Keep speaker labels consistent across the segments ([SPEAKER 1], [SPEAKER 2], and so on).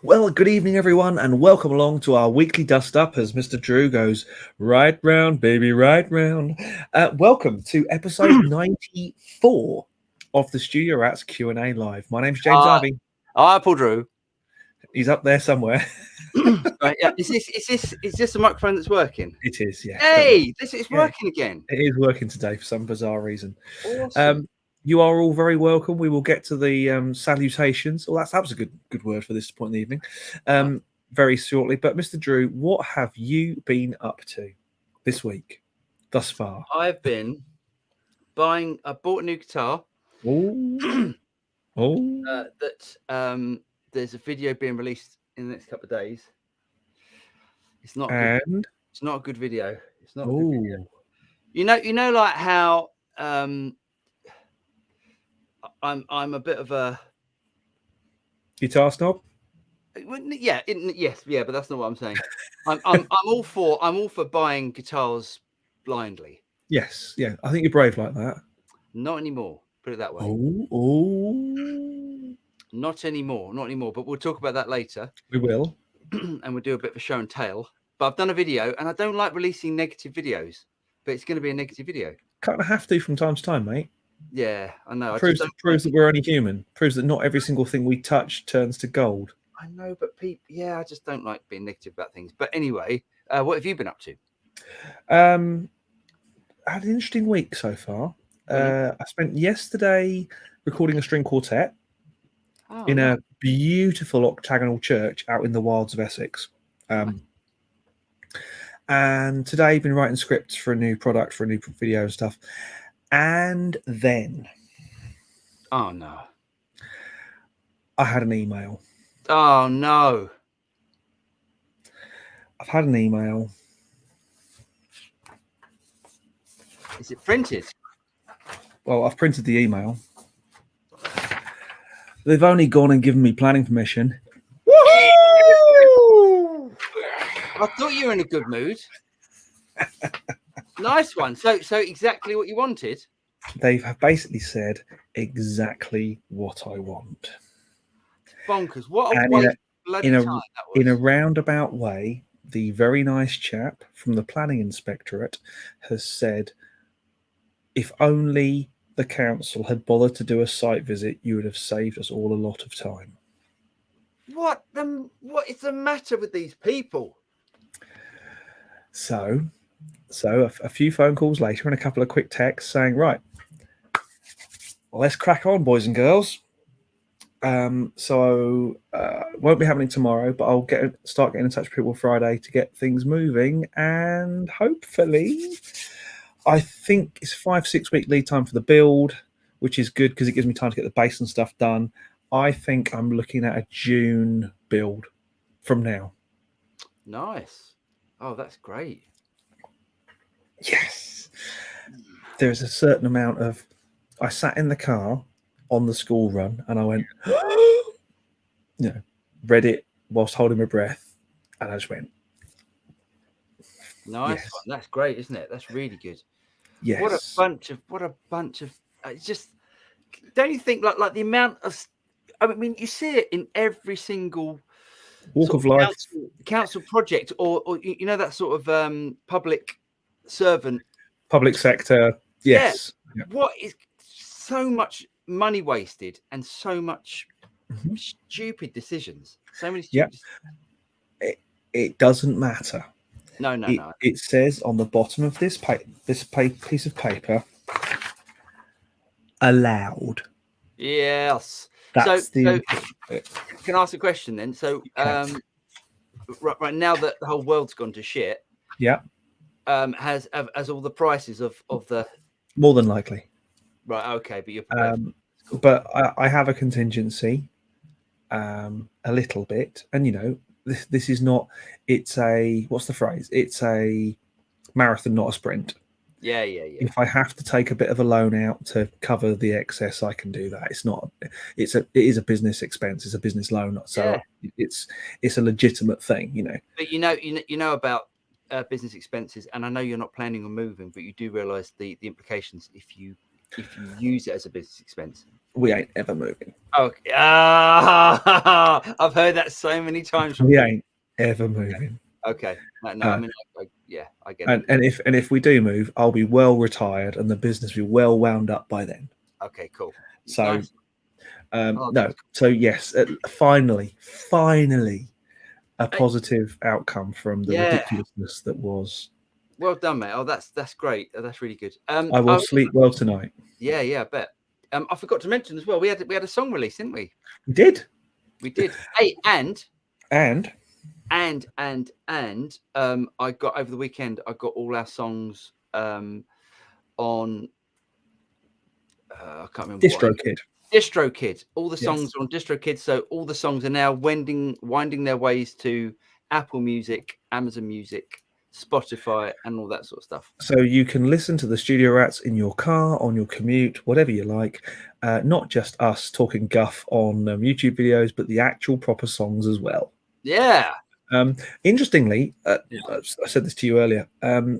[SPEAKER 1] Well, good evening, everyone, and welcome along to our weekly dust up as Mr. Drew goes right round, baby, right round. Welcome to episode 94 of the Studio Rats Q&A Live. My name's James
[SPEAKER 2] Uh,
[SPEAKER 1] Harvey.
[SPEAKER 2] Paul Drew.
[SPEAKER 1] He's up there somewhere.
[SPEAKER 2] Right, yeah. Is this the microphone that's working?
[SPEAKER 1] It is, yeah. Don't worry.
[SPEAKER 2] Hey, this is
[SPEAKER 1] Yeah,
[SPEAKER 2] working again.
[SPEAKER 1] it is working today for some bizarre reason.
[SPEAKER 2] Awesome.
[SPEAKER 1] Um, you are all very welcome. We will get to the salutations. Well, that was a good word for this point in the evening. Very shortly. But Mr. Drew, what have you been up to this week thus far?
[SPEAKER 2] I've been buying. I bought a new guitar.
[SPEAKER 1] Oh, oh,
[SPEAKER 2] There's a video being released in the next couple of days. It's not good.
[SPEAKER 1] and
[SPEAKER 2] It's not a good video. It's not a good video.
[SPEAKER 1] oh,
[SPEAKER 2] You know, like how I'm a bit of a
[SPEAKER 1] guitar snob.
[SPEAKER 2] yes, but that's not what I'm saying. I'm all for buying guitars blindly.
[SPEAKER 1] Yes, yeah. I think you're brave like that.
[SPEAKER 2] Not anymore. Put it that way.
[SPEAKER 1] Oh.
[SPEAKER 2] Not anymore. But we'll talk about that later.
[SPEAKER 1] We will.
[SPEAKER 2] And we'll do a bit of a show and tell. But I've done a video, and I don't like releasing negative videos. But it's going to be a negative video.
[SPEAKER 1] Kind of have to from time to time, mate.
[SPEAKER 2] Yeah, I know.
[SPEAKER 1] Proves that we're only human. Proves that not every single thing we touch turns to gold.
[SPEAKER 2] I know, but people, I just don't like being negative about things. But anyway, what have you been up to?
[SPEAKER 1] I had an interesting week so far. I spent yesterday recording a string quartet in a beautiful octagonal church out in the wilds of Essex. And today I've been writing scripts for a new product, for a new video and stuff. And then...
[SPEAKER 2] Oh, no.
[SPEAKER 1] I had an email.
[SPEAKER 2] Oh, no.
[SPEAKER 1] I've had an email.
[SPEAKER 2] Is it printed?
[SPEAKER 1] Well, I've printed the email. They've only gone and given me planning permission.
[SPEAKER 2] Woohoo! I thought you were in a good mood. Nice one. So exactly what you wanted.
[SPEAKER 1] They have basically said exactly what I want.
[SPEAKER 2] Bonkers. What a waste of bloody time that was.
[SPEAKER 1] In a roundabout way, the very nice chap from the planning inspectorate has said, if only the council had bothered to do a site visit, you would have saved us all a lot of time.
[SPEAKER 2] What is the matter with these people?
[SPEAKER 1] So a few phone calls later and a couple of quick texts saying, right, let's crack on, boys and girls. Won't be happening tomorrow, but I'll start getting in touch with people Friday to get things moving, and hopefully, I think it's 5-6 week lead time for the build, which is good because it gives me time to get the bass and stuff done. I think I'm looking at a June build from now.
[SPEAKER 2] Nice. Oh, that's great.
[SPEAKER 1] Yes. There's a certain amount of... I sat in the car on the school run and I went, read it whilst holding my breath, and I just went,
[SPEAKER 2] nice one. That's great, isn't it? That's really good.
[SPEAKER 1] Yes.
[SPEAKER 2] What a bunch of it's just, don't you think like the amount of, I mean, you see it in every single
[SPEAKER 1] walk of life,
[SPEAKER 2] council project, or that sort of public servant,
[SPEAKER 1] public sector. Yes.
[SPEAKER 2] Yeah. What is so much money wasted and so much stupid decisions? So many stupid decisions.
[SPEAKER 1] It doesn't matter.
[SPEAKER 2] No.
[SPEAKER 1] It says on the bottom of this piece of paper, allowed.
[SPEAKER 2] Yes.
[SPEAKER 1] That's
[SPEAKER 2] so can I ask a question then? So right now that the whole world's gone to shit, has all the prices of the...
[SPEAKER 1] More than likely.
[SPEAKER 2] Right, okay, but you're
[SPEAKER 1] cool. But I have a contingency, a little bit, and this is not. It's a, what's the phrase? It's a marathon, not a sprint.
[SPEAKER 2] Yeah.
[SPEAKER 1] If I have to take a bit of a loan out to cover the excess, I can do that. It's not. It is a business expense. It's a business loan, so it's a legitimate thing,
[SPEAKER 2] But you know about business expenses, and I know you're not planning on moving, but you do realise the implications if you use it as a business expense.
[SPEAKER 1] We ain't ever moving.
[SPEAKER 2] Okay. I've heard that so many times from
[SPEAKER 1] We
[SPEAKER 2] people.
[SPEAKER 1] ain't ever moving.
[SPEAKER 2] Okay. No, I mean, yeah, I get it.
[SPEAKER 1] And if we do move, I'll be well retired and the business will be well wound up by then.
[SPEAKER 2] Okay, cool.
[SPEAKER 1] So,
[SPEAKER 2] Nice.
[SPEAKER 1] no. So yes, finally, a positive outcome from the ridiculousness that was.
[SPEAKER 2] Well done, mate. Oh, that's great. That's really good.
[SPEAKER 1] I will sleep well tonight.
[SPEAKER 2] Yeah, I bet. I forgot to mention as well. We had a song release, didn't we?
[SPEAKER 1] We did.
[SPEAKER 2] Hey, and I got over the weekend. I got all our songs on. I can't remember. DistroKid. All the songs are on DistroKid. So all the songs are now winding their ways to Apple Music, Amazon Music, Spotify, and all that sort of stuff.
[SPEAKER 1] So you can listen to the Studio Rats in your car, on your commute, whatever you like. Not just us talking guff on YouTube videos, but the actual proper songs as well.
[SPEAKER 2] Yeah.
[SPEAKER 1] Interestingly, I said this to you earlier.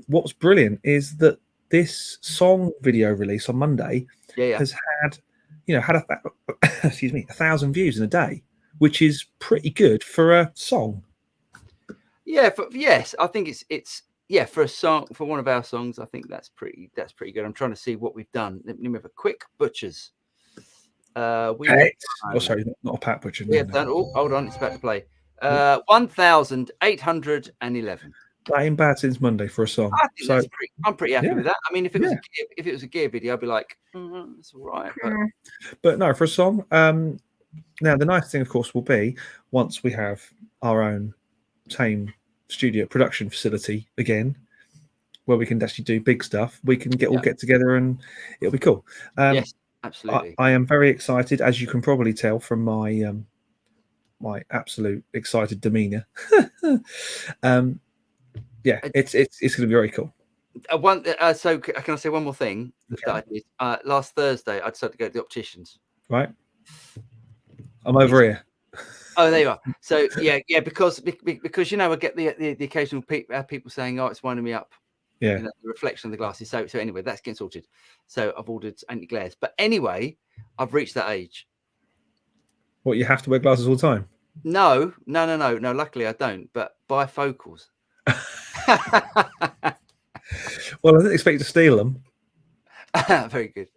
[SPEAKER 1] What's brilliant is that this song video release on Monday has had, had 1,000 views in a day, which is pretty good for a song.
[SPEAKER 2] Yeah, I think it's for a song, for one of our songs. I think that's pretty good. I'm trying to see what we've done. Let me have a quick butchers.
[SPEAKER 1] Sorry, not a Pat Butcher.
[SPEAKER 2] We have done. Oh, hold on, it's about to play. 1,811.
[SPEAKER 1] That ain't bad since Monday for a song.
[SPEAKER 2] I'm pretty happy with that. I mean, if it was a gear video, I'd be like, it's all right.
[SPEAKER 1] But no, for a song. Now the nice thing, of course, will be once we have our own same studio production facility again, where we can actually do big stuff. We can all get together and it'll be cool.
[SPEAKER 2] Yes, absolutely.
[SPEAKER 1] I am very excited, as you can probably tell from my my absolute excited demeanor. It's going to be very cool.
[SPEAKER 2] So can I say one more thing that I did? Last Thursday, I decided to go to the opticians.
[SPEAKER 1] Right. I'm over here.
[SPEAKER 2] Oh, there you are. So yeah, because I get the occasional people saying, "Oh, it's winding me up."
[SPEAKER 1] Yeah.
[SPEAKER 2] The reflection of the glasses. So anyway, that's getting sorted. So I've ordered anti-glares. But anyway, I've reached that age.
[SPEAKER 1] What, you have to wear glasses all the time?
[SPEAKER 2] No. Luckily, I don't. But bifocals.
[SPEAKER 1] Well, I didn't expect you to steal them.
[SPEAKER 2] Very good.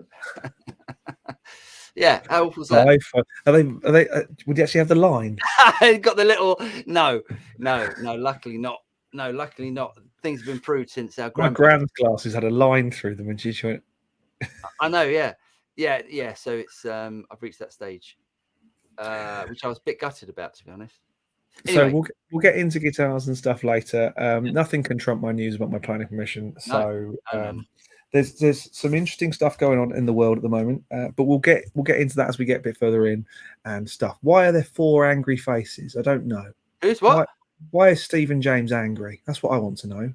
[SPEAKER 2] Yeah, how awful is that?
[SPEAKER 1] Are they? Would you actually have the line?
[SPEAKER 2] Got the little. No. Luckily not. No, luckily not. Things have improved since our
[SPEAKER 1] my grand's glasses had a line through them, and she went.
[SPEAKER 2] I know. Yeah. So it's. I've reached that stage, which I was a bit gutted about, to be honest. Anyway.
[SPEAKER 1] So we'll get into guitars and stuff later. Nothing can trump my news about my planning permission. So
[SPEAKER 2] no.
[SPEAKER 1] There's some interesting stuff going on in the world at the moment, but we'll get into that as we get a bit further in and stuff. Why are there 4 angry faces? I don't know.
[SPEAKER 2] Who's what?
[SPEAKER 1] Why is Stephen James angry? That's what I want to know.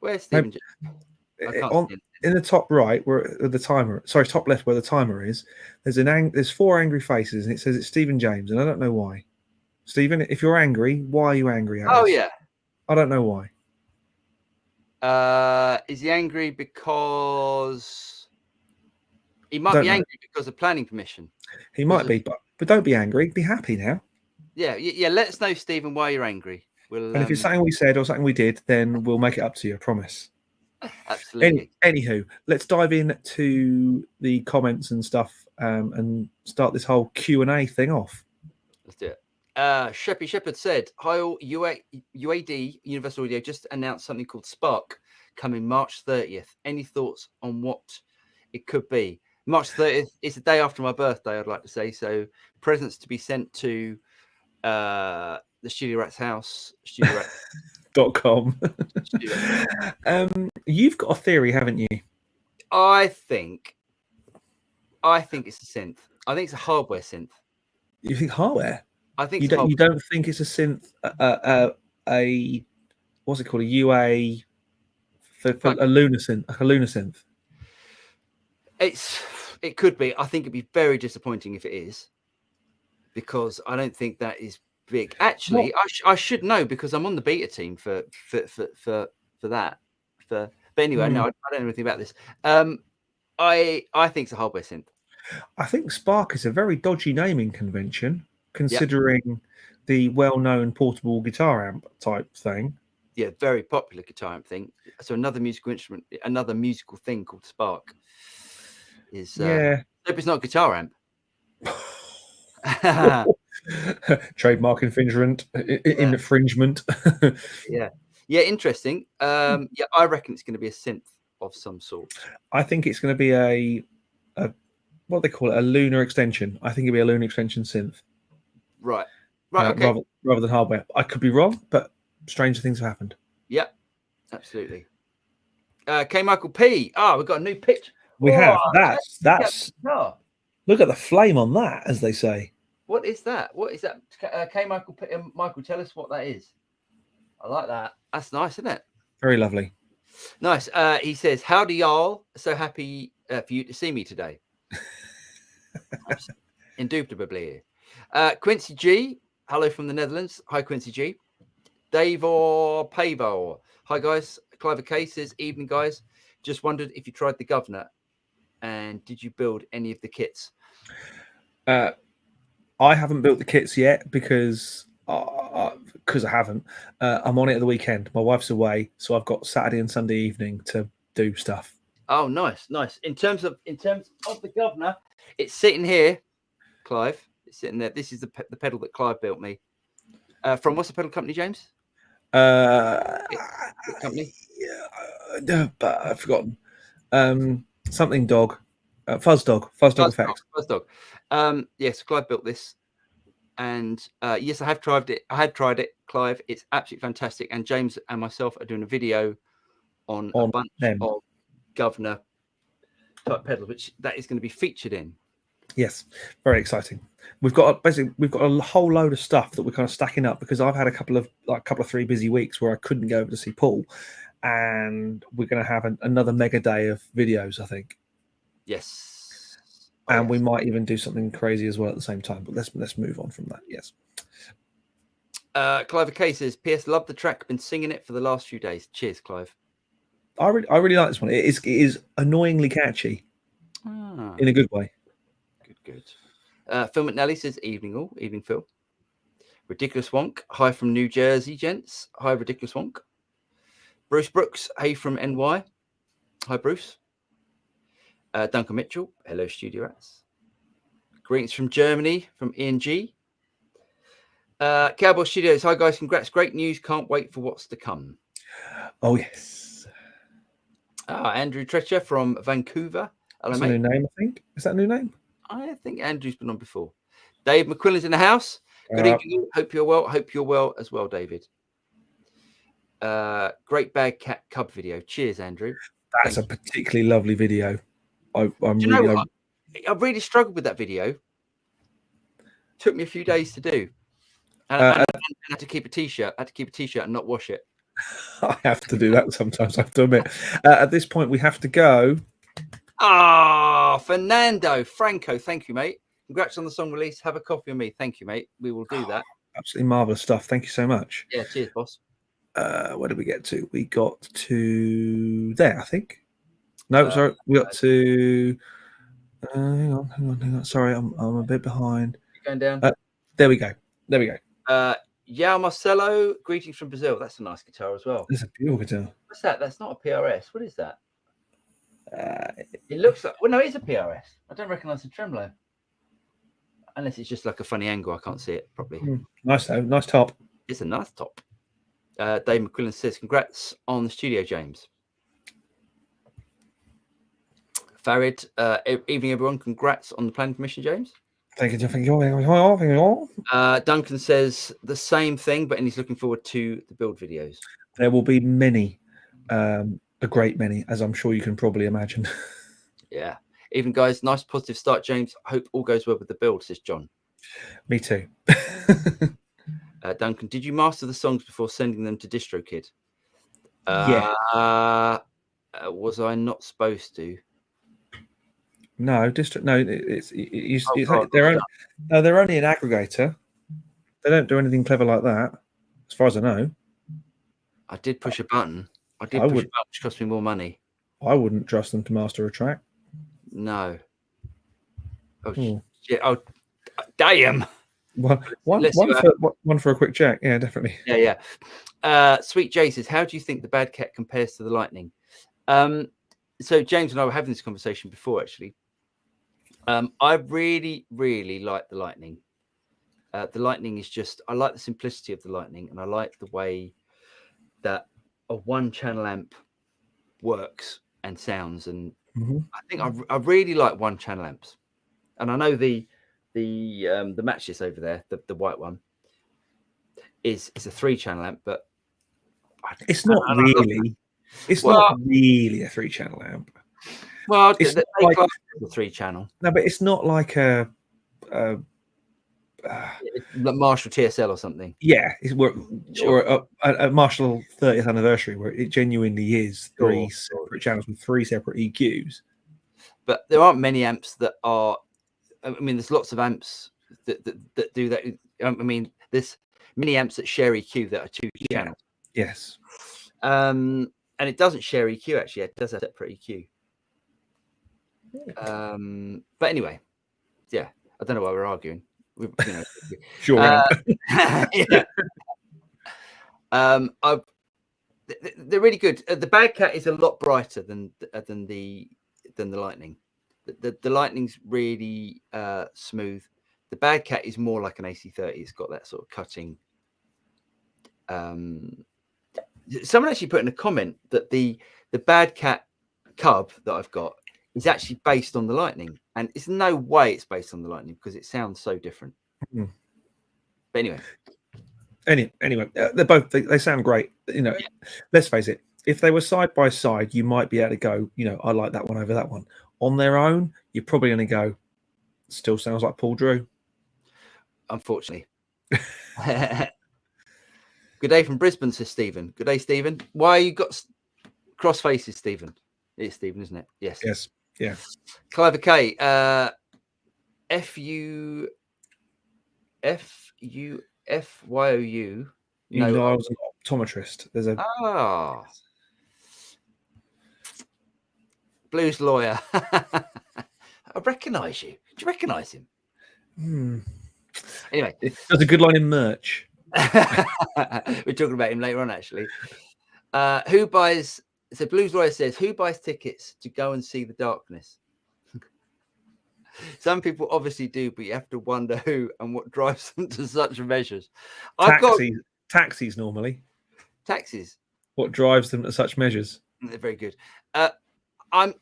[SPEAKER 2] Where's Stephen James?
[SPEAKER 1] In the top right, where the timer, top left where the timer is, there's 4 angry faces, and it says it's Stephen James, and I don't know why. Stephen, if you're angry, why are you angry at us?
[SPEAKER 2] Oh yeah.
[SPEAKER 1] I don't know why.
[SPEAKER 2] Is he angry because he might be angry because of planning permission?
[SPEAKER 1] He might be, but don't be angry. Be happy now.
[SPEAKER 2] Yeah. Let us know, Stephen, why you're angry.
[SPEAKER 1] And if it's something we said or something we did, then we'll make it up to you. I promise.
[SPEAKER 2] Absolutely.
[SPEAKER 1] Anywho, let's dive into the comments and stuff, and start this whole Q&A thing off.
[SPEAKER 2] Let's do it. Sheppy Shepherd said, "Hi all, UAD Universal Audio just announced something called Spark coming March 30th. Any thoughts on what it could be?" March 30th is the day after my birthday, I'd like to say. So presents to be sent to the Studio Rats house,
[SPEAKER 1] StudioRats.com. You've got a theory, haven't you?
[SPEAKER 2] I think it's a synth. I think it's a hardware synth.
[SPEAKER 1] You think hardware?
[SPEAKER 2] I think
[SPEAKER 1] you don't think it's a synth, a what's it called, a UA for a lunar synth.
[SPEAKER 2] It could be. I think it'd be very disappointing if it is, because I don't think that is big. Actually, I should know because I'm on the beta team for that. But anyway, no, I don't know anything about this. I think it's a hardware synth.
[SPEAKER 1] I think Spark is a very dodgy naming convention,
[SPEAKER 2] Yep.
[SPEAKER 1] considering the well-known portable guitar amp type thing.
[SPEAKER 2] Yeah, very popular guitar amp thing. So another musical instrument, another musical thing called Spark is
[SPEAKER 1] Yeah.
[SPEAKER 2] hope it's not a guitar amp.
[SPEAKER 1] Trademark infringement. Infringement.
[SPEAKER 2] Yeah. Yeah, interesting. Yeah, I reckon it's going to be a synth of some sort.
[SPEAKER 1] I think it's going to be a what do they call it, a lunar extension. I think it'll be a lunar extension synth,
[SPEAKER 2] Right. Right. Okay.
[SPEAKER 1] rather than hardware. I could be wrong, but stranger things have happened.
[SPEAKER 2] Yeah, absolutely. K. Michael P. We've got a new picture.
[SPEAKER 1] We have. That's
[SPEAKER 2] no.
[SPEAKER 1] Look at the flame on that, as they say.
[SPEAKER 2] What is that? What is that? K. Michael P. Michael, tell us what that is. I like that. That's nice, isn't it?
[SPEAKER 1] Very lovely.
[SPEAKER 2] Nice. He says, "Howdy, y'all. So happy for you to see me today." Indubitably. Quincy G. Hello from the Netherlands. Hi, Quincy G. Dave or Pavo. Hi, guys. Cliver K says, "Evening, guys. Just wondered if you tried the governor and did you build any of the kits?"
[SPEAKER 1] I haven't built the kits yet because I haven't. I'm on it at the weekend. My wife's away, so I've got Saturday and Sunday evening to do stuff.
[SPEAKER 2] Oh, nice. In terms of the governor, it's sitting here, Clive. It's sitting there. This is the pedal that Clive built me. From what's the pedal company, James? Company?
[SPEAKER 1] But I've forgotten. Something dog. Fuzz dog effects.
[SPEAKER 2] Fuzz dog. Yes, Clive built this. And yes, I have tried it. Clive. It's absolutely fantastic. And James and myself are doing a video on a bunch of governor type pedals, which that is going to be featured in.
[SPEAKER 1] Yes, very exciting. We've got a whole load of stuff that we're kind of stacking up because I've had a couple of 3 busy weeks where I couldn't go over to see Paul, and we're going to have another mega day of videos, I think.
[SPEAKER 2] Yes,
[SPEAKER 1] and we might even do something crazy as well at the same time. But let's move on from that. Yes.
[SPEAKER 2] Clive K says, "P.S. Love the track. Been singing it for the last few days." Cheers, Clive.
[SPEAKER 1] I really like this one. It is annoyingly catchy in a good way.
[SPEAKER 2] Good. Phil McNally says, "Evening all. Evening, Phil." Ridiculous Wonk. Hi from New Jersey, gents. Hi, Ridiculous Wonk. Bruce Brooks. Hey from NY. Hi, Bruce. Duncan Mitchell. Hello, Studio Rats. Greetings from Germany, from Ian G. Cowboy Studios. Hi, guys. Congrats. Great news. Can't wait for what's to come.
[SPEAKER 1] Oh, yes.
[SPEAKER 2] Andrew Treacher from Vancouver.
[SPEAKER 1] That's a new name, I think. Is that a new name?
[SPEAKER 2] I think Andrew's been on before. Dave McQuillan's in the house. Good evening. Hope you're well. Hope you're well as well, David. Great bag Cat Cub video. Cheers, Andrew.
[SPEAKER 1] That's a particularly lovely video. I
[SPEAKER 2] really struggled with that video. Took me a few days to do. And I had to keep a t-shirt. And not wash it.
[SPEAKER 1] I have to do that sometimes, I have to admit. At this point, we have to go.
[SPEAKER 2] Fernando Franco, thank you, mate. Congrats on the song release. Have a coffee with me. Thank you, mate. We will do that.
[SPEAKER 1] Absolutely marvelous stuff. Thank you so much.
[SPEAKER 2] Yeah, cheers, boss.
[SPEAKER 1] Where did we get to? We got to there, I think. No, sorry, we got to. Hang on. Sorry, I'm a bit behind.
[SPEAKER 2] You're going down.
[SPEAKER 1] There we go.
[SPEAKER 2] Yao Marcelo, greetings from Brazil. That's a nice guitar as well.
[SPEAKER 1] It's a beautiful guitar.
[SPEAKER 2] What's that? That's not a PRS. What is that? It looks like. Well, no, it's a PRS. I don't recognise the tremolo. Unless it's just like a funny angle. I can't see it properly.
[SPEAKER 1] Nice though. Nice top.
[SPEAKER 2] It's a nice top. Dave McQuillan says, "Congrats on the studio, James." Farid, evening everyone. Congrats on the planning permission, James.
[SPEAKER 1] Thank you.
[SPEAKER 2] Duncan says the same thing, but he's looking forward to the build videos.
[SPEAKER 1] There will be many, a great many, as I'm sure you can probably imagine.
[SPEAKER 2] Yeah. Even guys, nice positive start, James. Hope all goes well with the build, says John.
[SPEAKER 1] Me too.
[SPEAKER 2] Duncan, did you master the songs before sending them to DistroKid?
[SPEAKER 1] Yeah.
[SPEAKER 2] Was I not supposed to?
[SPEAKER 1] No, they're only an aggregator. They don't do anything clever like that, as far as I know.
[SPEAKER 2] I did push a button. Push a button, which cost me more money.
[SPEAKER 1] I wouldn't trust them to master a track.
[SPEAKER 2] No. Oh shit! Oh damn!
[SPEAKER 1] One for a quick check. Yeah, definitely.
[SPEAKER 2] Yeah. Sweet Jay says, how do you think the Bad Cat compares to the Lightning? So James and I were having this conversation before, actually. I really, really like the Lightning. The Lightning is just, I like the simplicity of the Lightning, and I like the way that a one-channel amp works and sounds. And I think I really like one-channel amps. And I know the Matchless over there, the white one, is a 3-channel amp, but
[SPEAKER 1] it's not really. It's not really a 3-channel amp.
[SPEAKER 2] Well, it's like a 3-channel.
[SPEAKER 1] No, but it's not like a
[SPEAKER 2] Marshall TSL or something.
[SPEAKER 1] Yeah, or a Marshall 30th anniversary, where it genuinely is three separate channels with 3 separate EQs.
[SPEAKER 2] But there aren't many amps that are. I mean, there's lots of amps that do that. I mean, there's many amps that share EQ that are 2 channels.
[SPEAKER 1] Yes.
[SPEAKER 2] And it doesn't share EQ, actually. It does have separate EQ. But anyway, yeah, I don't know why we're arguing.
[SPEAKER 1] Sure.
[SPEAKER 2] Yeah. They're really good. The Bad Cat is a lot brighter than the Lightning. The Lightning's really smooth. The Bad Cat is more like an AC30. It's got that sort of cutting. Someone actually put in a comment that the Bad Cat Cub that I've got is actually based on the Lightning, and it's no way it's based on the Lightning because it sounds so different. But anyway,
[SPEAKER 1] they're both they sound great. Let's face it. If they were side by side, you might be able to go, I like that one over that one. On their own, you're probably going to go, still sounds like Paul Drew.
[SPEAKER 2] Unfortunately. Good day from Brisbane, says Stephen. Good day, Stephen. Why you got cross faces, Stephen? It's Stephen, isn't it? Yes.
[SPEAKER 1] Yes. Yeah.
[SPEAKER 2] Clive K. FYOU.
[SPEAKER 1] You know, I was an optometrist. There's a
[SPEAKER 2] blues lawyer. I recognise you. Do you recognise him? Anyway,
[SPEAKER 1] there's a good line in merch.
[SPEAKER 2] We're talking about him later on, actually. Who buys? So blues lawyer says, who buys tickets to go and see The Darkness? Some people obviously do, but you have to wonder who and what drives them to such measures.
[SPEAKER 1] Taxis normally.
[SPEAKER 2] Taxis.
[SPEAKER 1] What drives them to such measures?
[SPEAKER 2] They're very good. I'm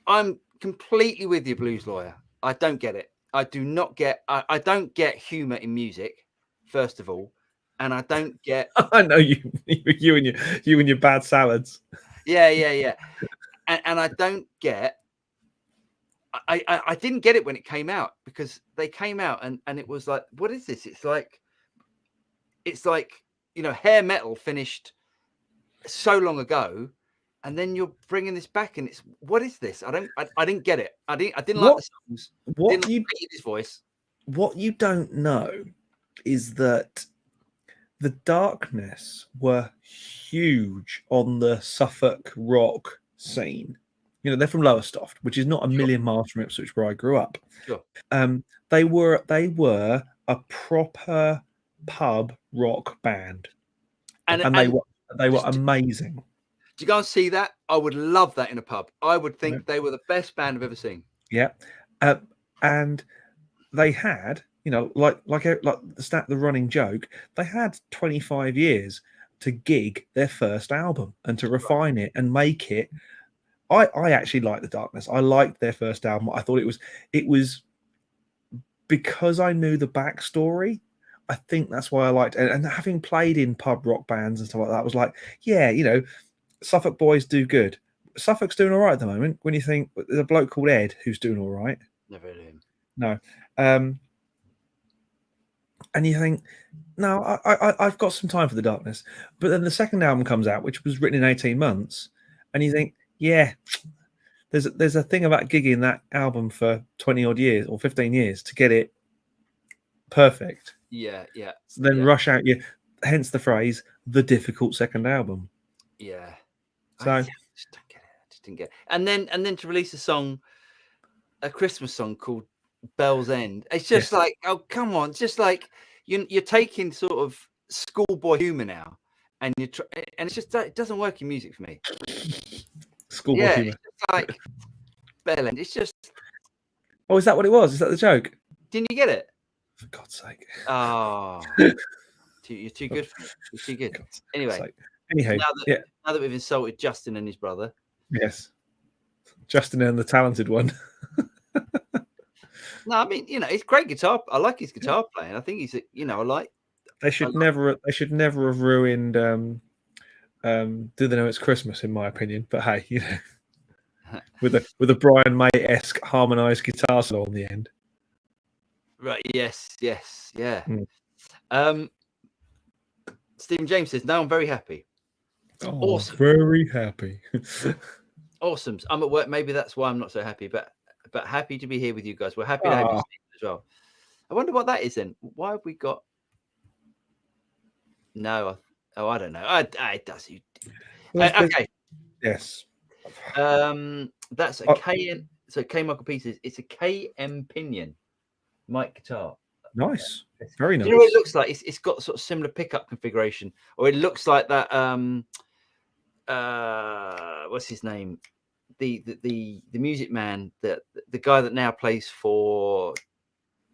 [SPEAKER 2] completely with you, blues lawyer. I don't get it. I do not get. I don't get humor in music, first of all, and I don't get.
[SPEAKER 1] I know you and your bad salads.
[SPEAKER 2] Yeah. And I don't get. I didn't get it when it came out, because they came out and it was like, what is this? It's like hair metal finished so long ago, and then you're bringing this back, and it's, what is this? I didn't get it. I didn't like the songs. Didn't like his voice. What
[SPEAKER 1] you don't know is that The Darkness were huge on the Suffolk rock scene. They're from Lowestoft, which is not a million miles from Ipswich, where I grew up.
[SPEAKER 2] Sure.
[SPEAKER 1] They were a proper pub rock band, and they were amazing.
[SPEAKER 2] Do you go and see that? I would love that in a pub. I would think they were the best band I've ever seen.
[SPEAKER 1] Yeah, and they had, like the running joke, they had 25 years to gig their first album and to refine it and make it. I actually liked The Darkness. I liked their first album. I thought it was because I knew the backstory. I think that's why I liked it. And having played in pub rock bands and stuff like that, I was like, yeah, Suffolk boys do good. Suffolk's doing all right at the moment. When you think there's a bloke called Ed who's doing all right.
[SPEAKER 2] Never heard of him.
[SPEAKER 1] No. And you think, no, I've got some time for The Darkness. But then the second album comes out, which was written in 18 months. And you think, yeah, there's a thing about gigging that album for 20 odd years or 15 years to get it perfect.
[SPEAKER 2] Yeah.
[SPEAKER 1] So then rush out hence the phrase, the difficult second album.
[SPEAKER 2] Yeah.
[SPEAKER 1] So
[SPEAKER 2] I just don't get it. I just didn't get it. And then to release a Christmas song called Bell's End. It's just
[SPEAKER 1] Yes.
[SPEAKER 2] like, oh, come on. It's just like you're taking sort of schoolboy humor now, and and it's just, it doesn't work in music for me.
[SPEAKER 1] Schoolboy
[SPEAKER 2] Yeah,
[SPEAKER 1] humour.
[SPEAKER 2] it's just like Bell End. It's just,
[SPEAKER 1] Oh, is that what it was? Is that the joke?
[SPEAKER 2] didn't you get it?
[SPEAKER 1] For God's sake.
[SPEAKER 2] Oh, you're too good for me. You're too good.
[SPEAKER 1] God's
[SPEAKER 2] Anyway,
[SPEAKER 1] sake. Anyhow,
[SPEAKER 2] now that we've insulted Justin and his brother.
[SPEAKER 1] yes. Justin and the talented one.
[SPEAKER 2] No, I mean, he's great guitar. I like his guitar playing. I think he's, I like.
[SPEAKER 1] They should never have ruined Do They Know It's Christmas, in my opinion. But hey, with a Brian May-esque harmonized guitar solo on the end.
[SPEAKER 2] Right. Yes. Yeah.
[SPEAKER 1] Mm.
[SPEAKER 2] Stephen James says, "No, I'm very happy."
[SPEAKER 1] Oh,
[SPEAKER 2] awesome.
[SPEAKER 1] Very happy.
[SPEAKER 2] Awesome. I'm at work. Maybe that's why I'm not so happy, but happy to be here with you guys. We're happy to have you as well. I wonder what that is then. Why have we got? No. I don't know. It does. Okay.
[SPEAKER 1] Yes.
[SPEAKER 2] That's a KN. So K Michael Pieces. It's a KM Pinion mic guitar.
[SPEAKER 1] Nice. Very nice.
[SPEAKER 2] Do you know what it looks like? It's got sort of similar pickup configuration, or it looks like that. What's his name? The music man, the guy that now plays for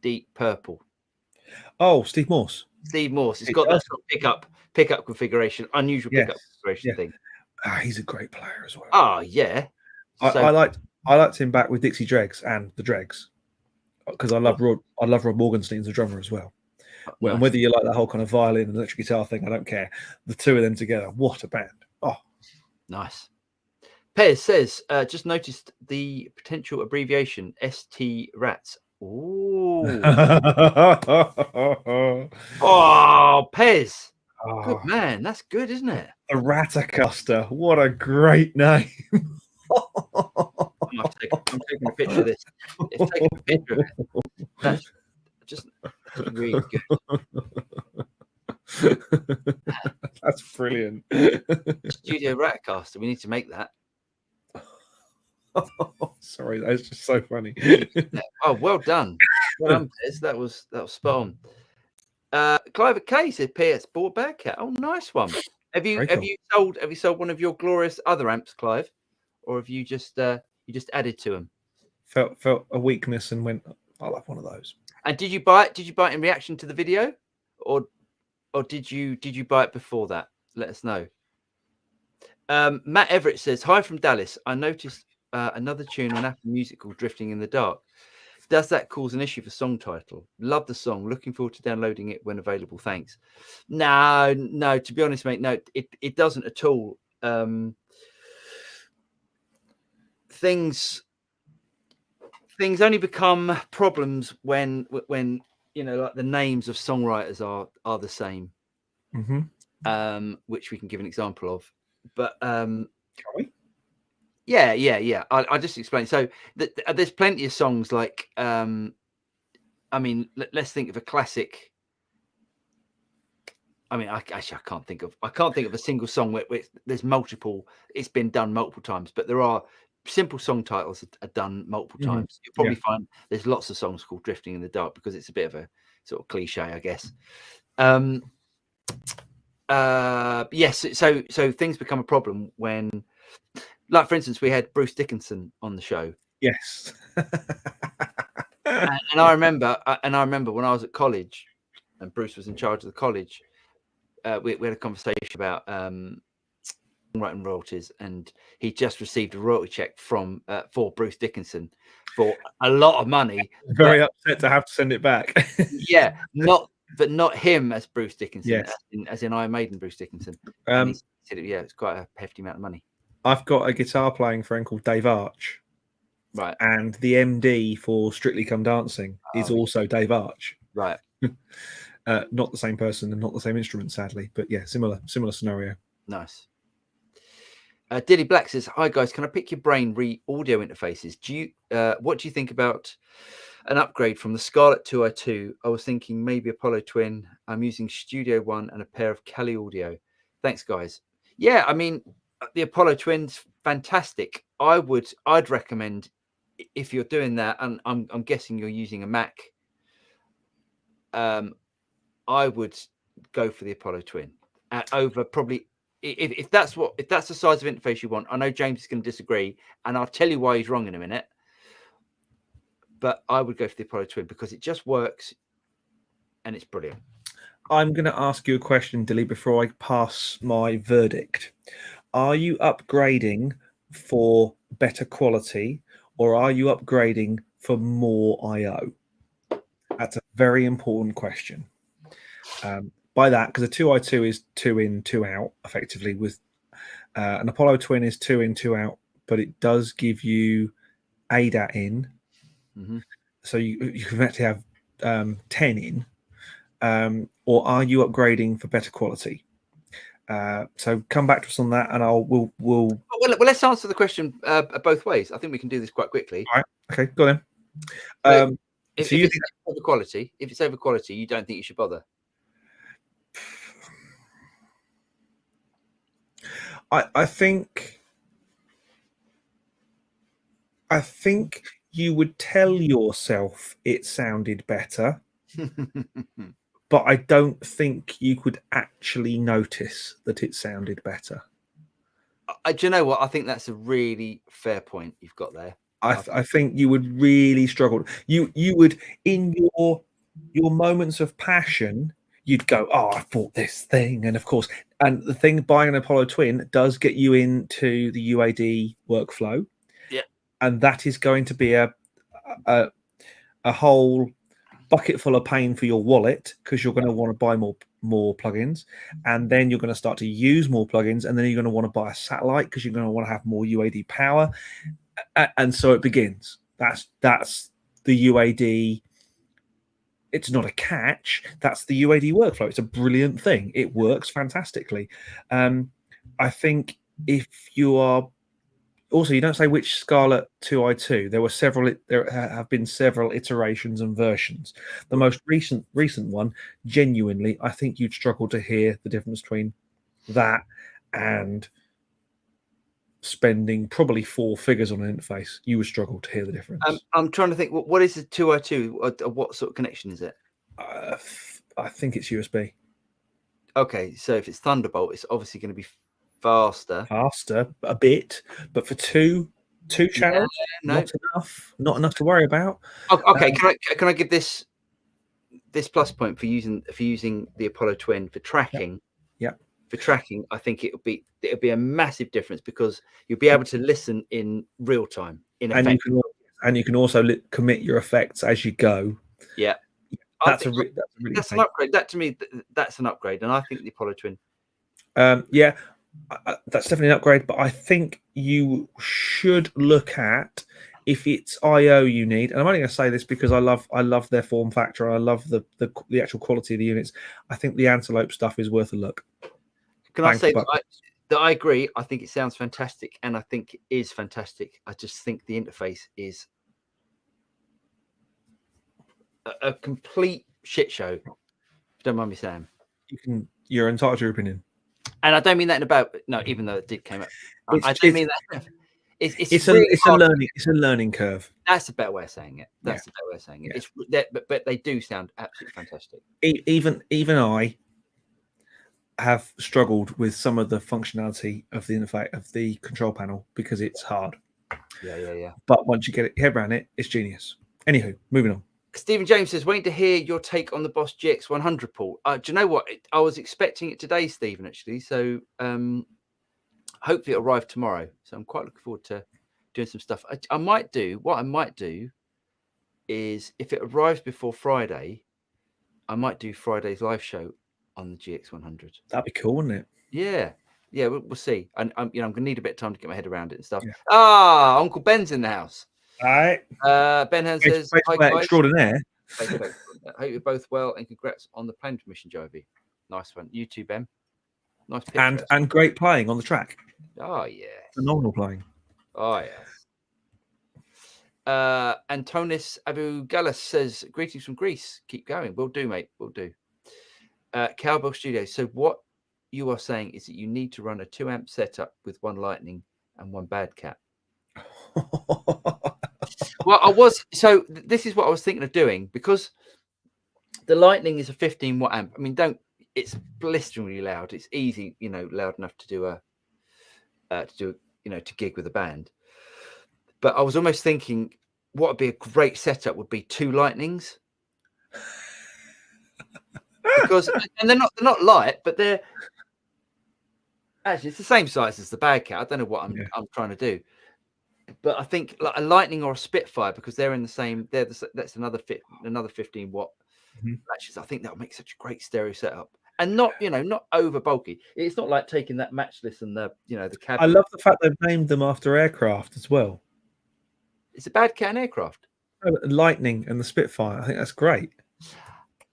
[SPEAKER 2] Deep Purple.
[SPEAKER 1] Oh, Steve Morse.
[SPEAKER 2] Steve Morse. It's got that sort of pickup configuration, unusual pickup configuration thing.
[SPEAKER 1] He's a great player as well.
[SPEAKER 2] Oh yeah.
[SPEAKER 1] I liked him back with Dixie Dregs and the Dregs, because I love Rod Morgenstein's the drummer as well. Nice. And whether you like that whole kind of violin and electric guitar thing, I don't care. The two of them together, what a band! Oh, nice.
[SPEAKER 2] Pez says, just noticed the potential abbreviation ST Rats. Ooh. Oh, Pez. Oh. Good man. That's good, isn't it?
[SPEAKER 1] The Ratacaster. What a great name.
[SPEAKER 2] I'm taking a picture of this. It's taking a picture of it. That's just really good.
[SPEAKER 1] That's brilliant.
[SPEAKER 2] Studio Ratcaster. We need to make that.
[SPEAKER 1] Sorry, that's just so funny.
[SPEAKER 2] Oh, well done. Well done, Pez. That was spot on. Clive K said, "PS bought Bearcat." Oh, nice one. Have you sold one of your glorious other amps, Clive, or have you just added to them?
[SPEAKER 1] Felt a weakness and went, I'll have one of those.
[SPEAKER 2] And did you buy it? Did you buy it in reaction to the video, or did you buy it before that? Let us know. Matt Everett says, "Hi from Dallas. I noticed another tune on Apple Music called 'Drifting in the Dark.' Does that cause an issue for song title? Love the song. Looking forward to downloading it when available. Thanks." No. To be honest, mate, no, it doesn't at all. Things only become problems when like the names of songwriters are the same.
[SPEAKER 1] Mm-hmm.
[SPEAKER 2] Which we can give an example of. But
[SPEAKER 1] can we?
[SPEAKER 2] Yeah. I'll just explain. So there's plenty of songs like, I mean, let's think of a classic. I mean, I can't think of a single song where there's multiple. It's been done multiple times, but there are simple song titles that are done multiple times. You'll probably find there's lots of songs called "Drifting in the Dark" because it's a bit of a sort of cliche, I guess. Yes. So things become a problem when, like, for instance, we had Bruce Dickinson on the show.
[SPEAKER 1] Yes.
[SPEAKER 2] and I remember when I was at college and Bruce was in charge of the college, we had a conversation about songwriting royalties, and he just received a royalty check from for Bruce Dickinson for a lot of money.
[SPEAKER 1] Very upset to have to send it back.
[SPEAKER 2] Yeah, not him as Bruce Dickinson, yes. as in Iron Maiden Bruce Dickinson. And he said, yeah, it's quite a hefty amount of money.
[SPEAKER 1] I've got a guitar playing friend called Dave Arch.
[SPEAKER 2] Right.
[SPEAKER 1] And the MD for Strictly Come Dancing is also Dave Arch.
[SPEAKER 2] Right.
[SPEAKER 1] Not the same person and not the same instrument, sadly, but yeah, similar scenario.
[SPEAKER 2] Nice. Dilly Black says, "Hi guys, can I pick your brain re audio interfaces? What do you think about an upgrade from the Scarlet 2i2? I was thinking maybe Apollo Twin. I'm using Studio One and a pair of Kelly Audio. Thanks, guys." Yeah, I mean, the Apollo Twin's fantastic. I'd recommend if you're doing that, and I'm guessing you're using a Mac, I would go for the Apollo Twin over probably. If that's the size of interface you want. I know James is going to disagree, and I'll tell you why he's wrong in a minute. But I would go for the Apollo Twin because it just works, and it's brilliant.
[SPEAKER 1] I'm going to ask you a question, Dilly, before I pass my verdict. Are you upgrading for better quality, or are you upgrading for more I/O? That's a very important question. By that, because a 2i2 is 2 in, 2 out, effectively, with an Apollo Twin is 2 in, 2 out, but it does give you ADAT in.
[SPEAKER 2] Mm-hmm.
[SPEAKER 1] So you can actually have 10 in. Or are you upgrading for better quality? So come back to us on that, and we'll.
[SPEAKER 2] Well, let's answer the question both ways. I think we can do this quite quickly.
[SPEAKER 1] All right. Okay, go then.
[SPEAKER 2] If it's over quality, you don't think you should bother?
[SPEAKER 1] I think you would tell yourself it sounded better, but I don't think you could actually notice that it sounded better.
[SPEAKER 2] Do you know what? I think that's a really fair point you've got there.
[SPEAKER 1] I think you would really struggle. You would, in your moments of passion, you'd go, "Oh, I bought this thing," and of course, and the thing, buying an Apollo Twin does get you into the UAD workflow.
[SPEAKER 2] Yeah,
[SPEAKER 1] and that is going to be a whole bucket full of pain for your wallet, because you're going to want to buy more plugins, and then you're going to start to use more plugins, and then you're going to want to buy a satellite because you're going to want to have more UAD power, and so it begins. That's the UAD. It's not a catch. That's the UAD workflow. It's a brilliant thing. It works fantastically. I think if you are also, you don't say which Scarlet 2i2. There have been several iterations and versions. The most recent one, genuinely, I think you'd struggle to hear the difference between that and spending probably 4 figures on an interface. You would struggle to hear the difference.
[SPEAKER 2] I'm trying to think. What is the 2i2? What sort of connection is it?
[SPEAKER 1] I think it's USB.
[SPEAKER 2] Okay, so if it's Thunderbolt, it's obviously going to be faster
[SPEAKER 1] a bit, but for two channels, not enough to worry about.
[SPEAKER 2] Okay, can I give this plus point for using the Apollo Twin for tracking?
[SPEAKER 1] Yeah.
[SPEAKER 2] For tracking, I think it'll be a massive difference, because you'll be able to listen in real time in effect.
[SPEAKER 1] And you can also commit your effects as you go.
[SPEAKER 2] Yeah,
[SPEAKER 1] that's
[SPEAKER 2] an upgrade. That, to me, that's an upgrade, and I think the Apollo Twin.
[SPEAKER 1] Yeah, that's definitely an upgrade, but I think you should look at if it's I/O you need. And I'm only going to say this because I love their form factor. I love the actual quality of the units. I think the Antelope stuff is worth a look.
[SPEAKER 2] Can I say that I agree? I think it sounds fantastic, and I think it is fantastic. I just think the interface is a complete shit show. Don't mind me saying.
[SPEAKER 1] You're entitled to your opinion.
[SPEAKER 2] And I don't mean that even though it did come up. I don't mean that.
[SPEAKER 1] It's a learning curve.
[SPEAKER 2] That's a better way of saying it. A better way of saying it. Yeah. But they do sound absolutely fantastic.
[SPEAKER 1] Even I have struggled with some of the functionality of the interface of the control panel because it's hard.
[SPEAKER 2] Yeah.
[SPEAKER 1] But once you get your head around it, it's genius. Anywho, moving on.
[SPEAKER 2] Stephen James says, waiting to hear your take on the Boss GX100, Paul. Do you know what? I was expecting it today, Stephen, actually. So hopefully it'll arrive tomorrow. So I'm quite looking forward to doing some stuff. What I might do is, if it arrives before Friday, I might do Friday's live show on the GX100.
[SPEAKER 1] That'd be cool, wouldn't it?
[SPEAKER 2] Yeah. We'll see. And I'm going to need a bit of time to get my head around it and stuff. Yeah. Uncle Ben's in the house.
[SPEAKER 1] All right.
[SPEAKER 2] Ben Hand says,
[SPEAKER 1] "Hi guys, extraordinaire.
[SPEAKER 2] I hope you're both well, and congrats on the plane permission, Jovi. Nice one. You too, Ben. Nice picture.
[SPEAKER 1] And great playing on the track.
[SPEAKER 2] Oh yeah.
[SPEAKER 1] Phenomenal playing.
[SPEAKER 2] Oh yes. Antonis Abu Gallus says, greetings from Greece. Keep going. We'll do, mate. We'll do. Cowbell Studios. So what you are saying is that you need to run a 2-amp setup with one Lightning and one Bad Cat. Well, this is what I was thinking of doing, because the Lightning is a 15 watt amp. I mean, it's blisteringly loud. It's easy, loud enough to do to gig with a band. But I was almost thinking what would be a great setup would be 2 Lightnings. Because and they're not light, but they're actually it's the same size as the Bad Cat. I don't know what I'm trying to do. But I think like a Lightning or a Spitfire, because they're in the same. That's another 15 watt matches. I think that would make such a great stereo setup, and not over bulky. It's not like taking that matchless and the cab.
[SPEAKER 1] I love the fact they've named them after aircraft as well.
[SPEAKER 2] It's a Bad Cat and aircraft.
[SPEAKER 1] Lightning and the Spitfire. I think that's great.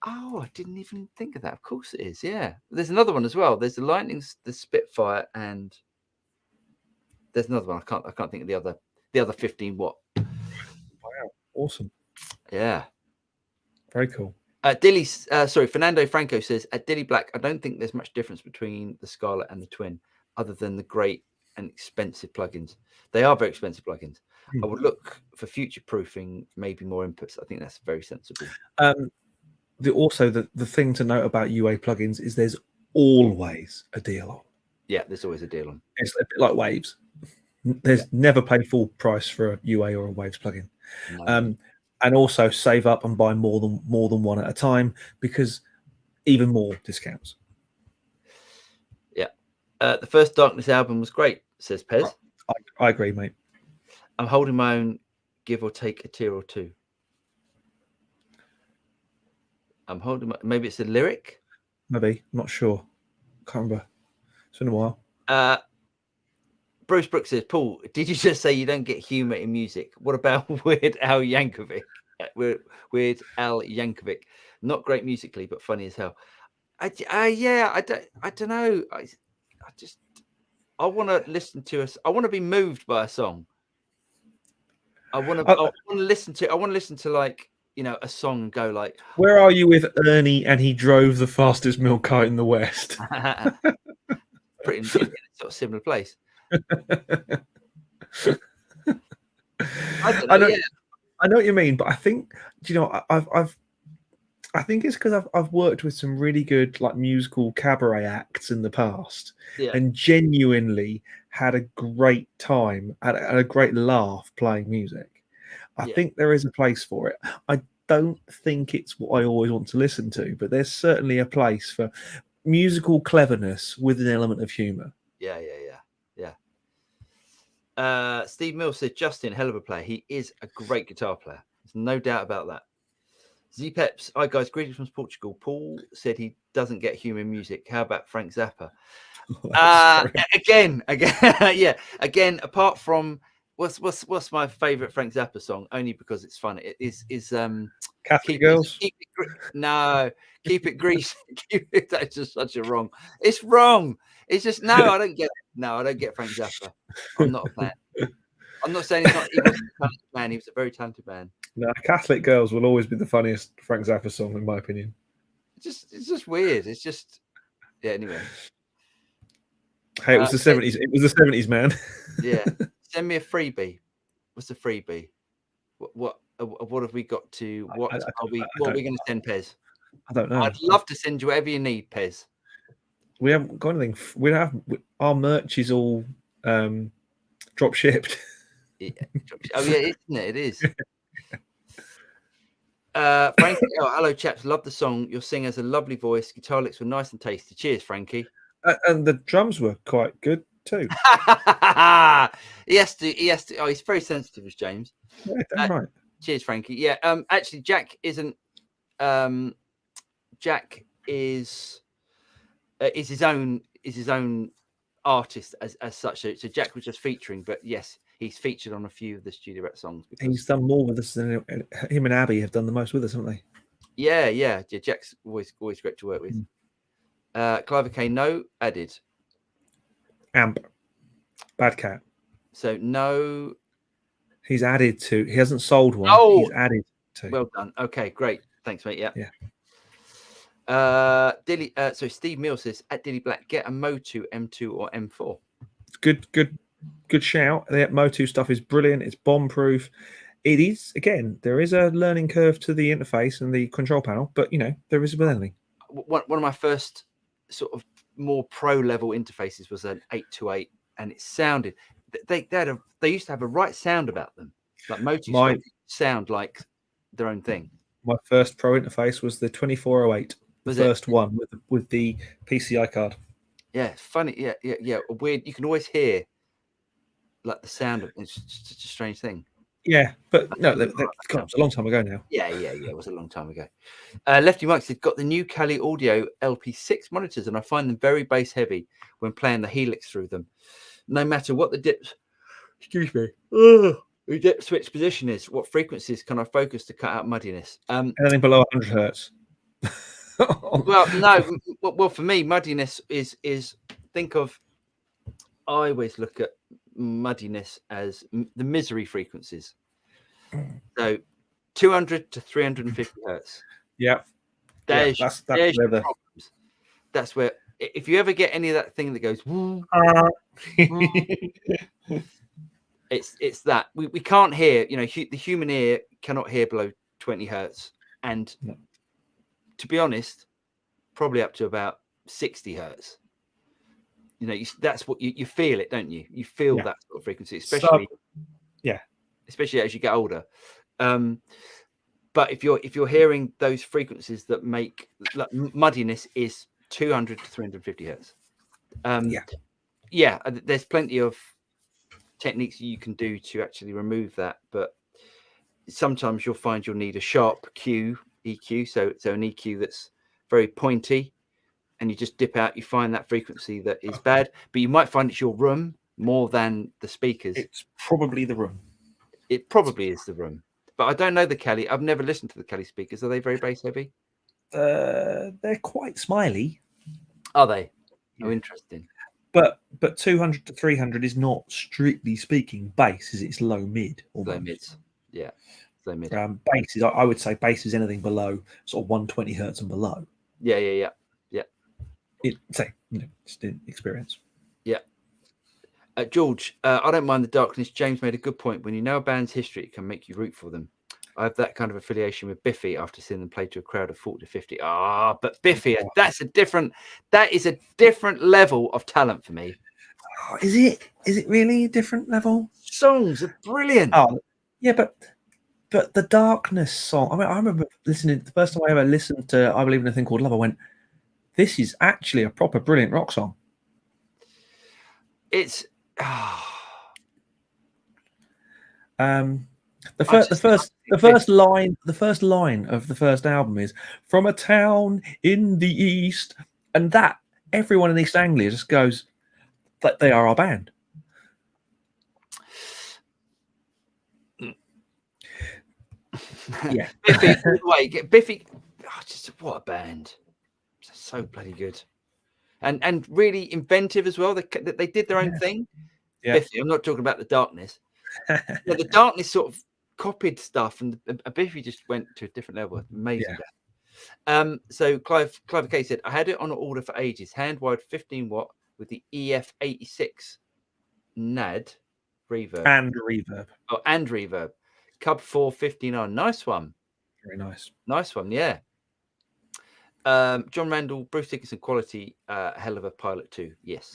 [SPEAKER 2] Oh, I didn't even think of that. Of course it is. Yeah, there's another one as well. There's the Lightning, the Spitfire, and there's another one. I can't think of the other 15 watt.
[SPEAKER 1] Wow, awesome.
[SPEAKER 2] Yeah,
[SPEAKER 1] very cool.
[SPEAKER 2] Fernando Franco says at Dilly Black, I don't think there's much difference between the Scarlet and the Twin, other than the great and expensive plugins. They are very expensive plugins. I would look for future proofing, maybe more inputs. I think that's very sensible.
[SPEAKER 1] The thing to note about UA plugins is there's always a deal on.
[SPEAKER 2] Yeah, there's always a deal on.
[SPEAKER 1] It's a bit like Waves. There's never pay full price for a UA or a Waves plugin. No. And also save up and buy more than one at a time, because even more discounts.
[SPEAKER 2] Yeah. The first Darkness album was great, says Pez.
[SPEAKER 1] I agree, mate.
[SPEAKER 2] I'm holding my own, give or take a tear or two. I'm holding maybe it's a lyric?
[SPEAKER 1] Maybe. I'm not sure. Can't remember. It's been a while.
[SPEAKER 2] Bruce Brooks says, Paul, did you just say you don't get humour in music? What about Weird Al Yankovic? Weird Al Yankovic. Not great musically, but funny as hell. I don't know. I want to listen to us. I want to be moved by a song. I want to listen to like, a song and go like,
[SPEAKER 1] where are you with Ernie and he drove the fastest milk cart in the West?
[SPEAKER 2] Pretty in sort of similar place. I
[SPEAKER 1] know what you mean, but I think I think it's because I've worked with some really good like musical cabaret acts in the past, and genuinely had a great time, had a great laugh playing music. I think there is a place for it. I don't think it's what I always want to listen to, but there's certainly a place for musical cleverness with an element of humor.
[SPEAKER 2] Yeah. Steve Mills said, Justin, hell of a player. He is a great guitar player. There's no doubt about that. Z-Peps, hi guys, greetings from Portugal. Paul said he doesn't get humor in music. How about Frank Zappa? Again, again, apart from what's my favorite Frank Zappa song? Only because it's fun. It is
[SPEAKER 1] Catholic Girls.
[SPEAKER 2] Keep it greasy. That's just such a wrong. It's wrong. It's just I don't get it. No, I don't get Frank Zappa. I'm not a fan. I'm not saying he wasn't a talented man. He was a very talented man.
[SPEAKER 1] No, Catholic Girls will always be the funniest Frank Zappa song, in my opinion.
[SPEAKER 2] It's just weird. It's just anyway.
[SPEAKER 1] Hey, it was the 70s. It was the 70s, man.
[SPEAKER 2] Yeah. Send me a freebie. What's a freebie? What have we got to? What are we going to send, Pez?
[SPEAKER 1] I don't know.
[SPEAKER 2] I'd love to send you whatever you need, Pez.
[SPEAKER 1] We haven't got anything. We don't have. Our merch is all drop shipped.
[SPEAKER 2] Yeah. Oh yeah, isn't it? It is. Frankie, hello chaps. Love the song. Your singer has a lovely voice. Guitar licks were nice and tasty. Cheers, Frankie.
[SPEAKER 1] And the drums were quite good too.
[SPEAKER 2] He has to. Oh, he's very sensitive, as James.
[SPEAKER 1] Yeah, damn right.
[SPEAKER 2] Cheers, Frankie. Yeah. Actually, Jack isn't. Jack is his own artist as such. So Jack was just featuring, but yes, he's featured on a few of the Studio Rep songs.
[SPEAKER 1] He's done more with us than him and Abby have done the most with us, haven't they?
[SPEAKER 2] Yeah. Jack's always great to work with. Clive K, no added.
[SPEAKER 1] Amp. Bad Cat.
[SPEAKER 2] So no.
[SPEAKER 1] He's added to. He hasn't sold one.
[SPEAKER 2] Oh,
[SPEAKER 1] he's added to.
[SPEAKER 2] Well done. Okay, great. Thanks, mate. Yeah. So Steve Mills says at Dilly Black, get a Motu M2 or M4.
[SPEAKER 1] Good shout. The Motu stuff is brilliant. It's bomb proof. it is, again, there is a learning curve to the interface and the control panel, but there is a learning.
[SPEAKER 2] One of my first sort of more pro level interfaces was an 828, and it sounded they used to have a right sound about them, like Motu sound like their own thing.
[SPEAKER 1] My first pro interface was the 2408, the first one with the PCI card.
[SPEAKER 2] Yeah, funny. Yeah. Weird. You can always hear like the sound of it's such a strange thing.
[SPEAKER 1] Yeah, but no, that was a long time ago now.
[SPEAKER 2] Yeah. It was a long time ago. Lefty Mike said, got the new Cali Audio LP6 monitors, and I find them very bass heavy when playing the Helix through them. No matter what the dip switch position is, what frequencies can I focus to cut out muddiness?
[SPEAKER 1] Anything below 100 hertz.
[SPEAKER 2] Well, no. Well, for me, muddiness is think of. I always look at muddiness as the misery frequencies. So 200 to 350 hertz.
[SPEAKER 1] Yeah.
[SPEAKER 2] There's your problems. That's where, if you ever get any of that thing that goes, it's that we can't hear. The human ear cannot hear below 20 hertz, and to be honest, probably up to about 60 hertz. That's what you feel it, don't you? You feel that sort of frequency, especially as you get older. But if you're hearing those frequencies that make muddiness, is 200 to 350 hertz. There's plenty of techniques you can do to actually remove that, but sometimes you'll find you'll need a sharp EQ, so an EQ that's very pointy, and you just dip out, you find that frequency that is bad, but you might find it's your room more than the speakers.
[SPEAKER 1] It's probably the room.
[SPEAKER 2] It probably is the room, but I don't know the Cali. I've never listened to the Cali speakers. Are they very bass heavy?
[SPEAKER 1] They're quite smiley.
[SPEAKER 2] Are they? Oh, interesting.
[SPEAKER 1] But 200 to 300 is not, strictly speaking, bass. It's low mid.
[SPEAKER 2] Low mids. Yeah. Low mid.
[SPEAKER 1] Bass is, I would say bass is anything below sort of 120 hertz and below.
[SPEAKER 2] Yeah.
[SPEAKER 1] Just in experience.
[SPEAKER 2] Yeah. George, I don't mind the darkness. James made a good point. When you know a band's history, it can make you root for them. I have that kind of affiliation with Biffy after seeing them play to a crowd of 40 to 50. But Biffy, that is a different level of talent for me.
[SPEAKER 1] Oh, is it? Is it really a different level?
[SPEAKER 2] Songs are brilliant.
[SPEAKER 1] Oh, yeah, but the Darkness song. I mean, I remember listening. The first time I ever listened to "I Believe in a Thing Called Love," I went, "This is actually a proper brilliant rock song."
[SPEAKER 2] It's
[SPEAKER 1] the first line of the first album is "From a town in the east," and that everyone in East Anglia just goes that they are our band. Yeah,
[SPEAKER 2] Biffy. Just what a band! So bloody good, and really inventive as well. They did their own thing. Yeah. Biffy, I'm not talking about the Darkness. The Darkness sort of copied stuff, and Biffy just went to a different level. Amazing. Yeah. So Clive K said, I had it on order for ages. Hand wired 15 watt with the EF86 NAD reverb. And reverb. Cub 459. Nice one.
[SPEAKER 1] Very nice.
[SPEAKER 2] Nice one, yeah. John Randall, Bruce Dickinson quality, hell of a pilot too. Yes.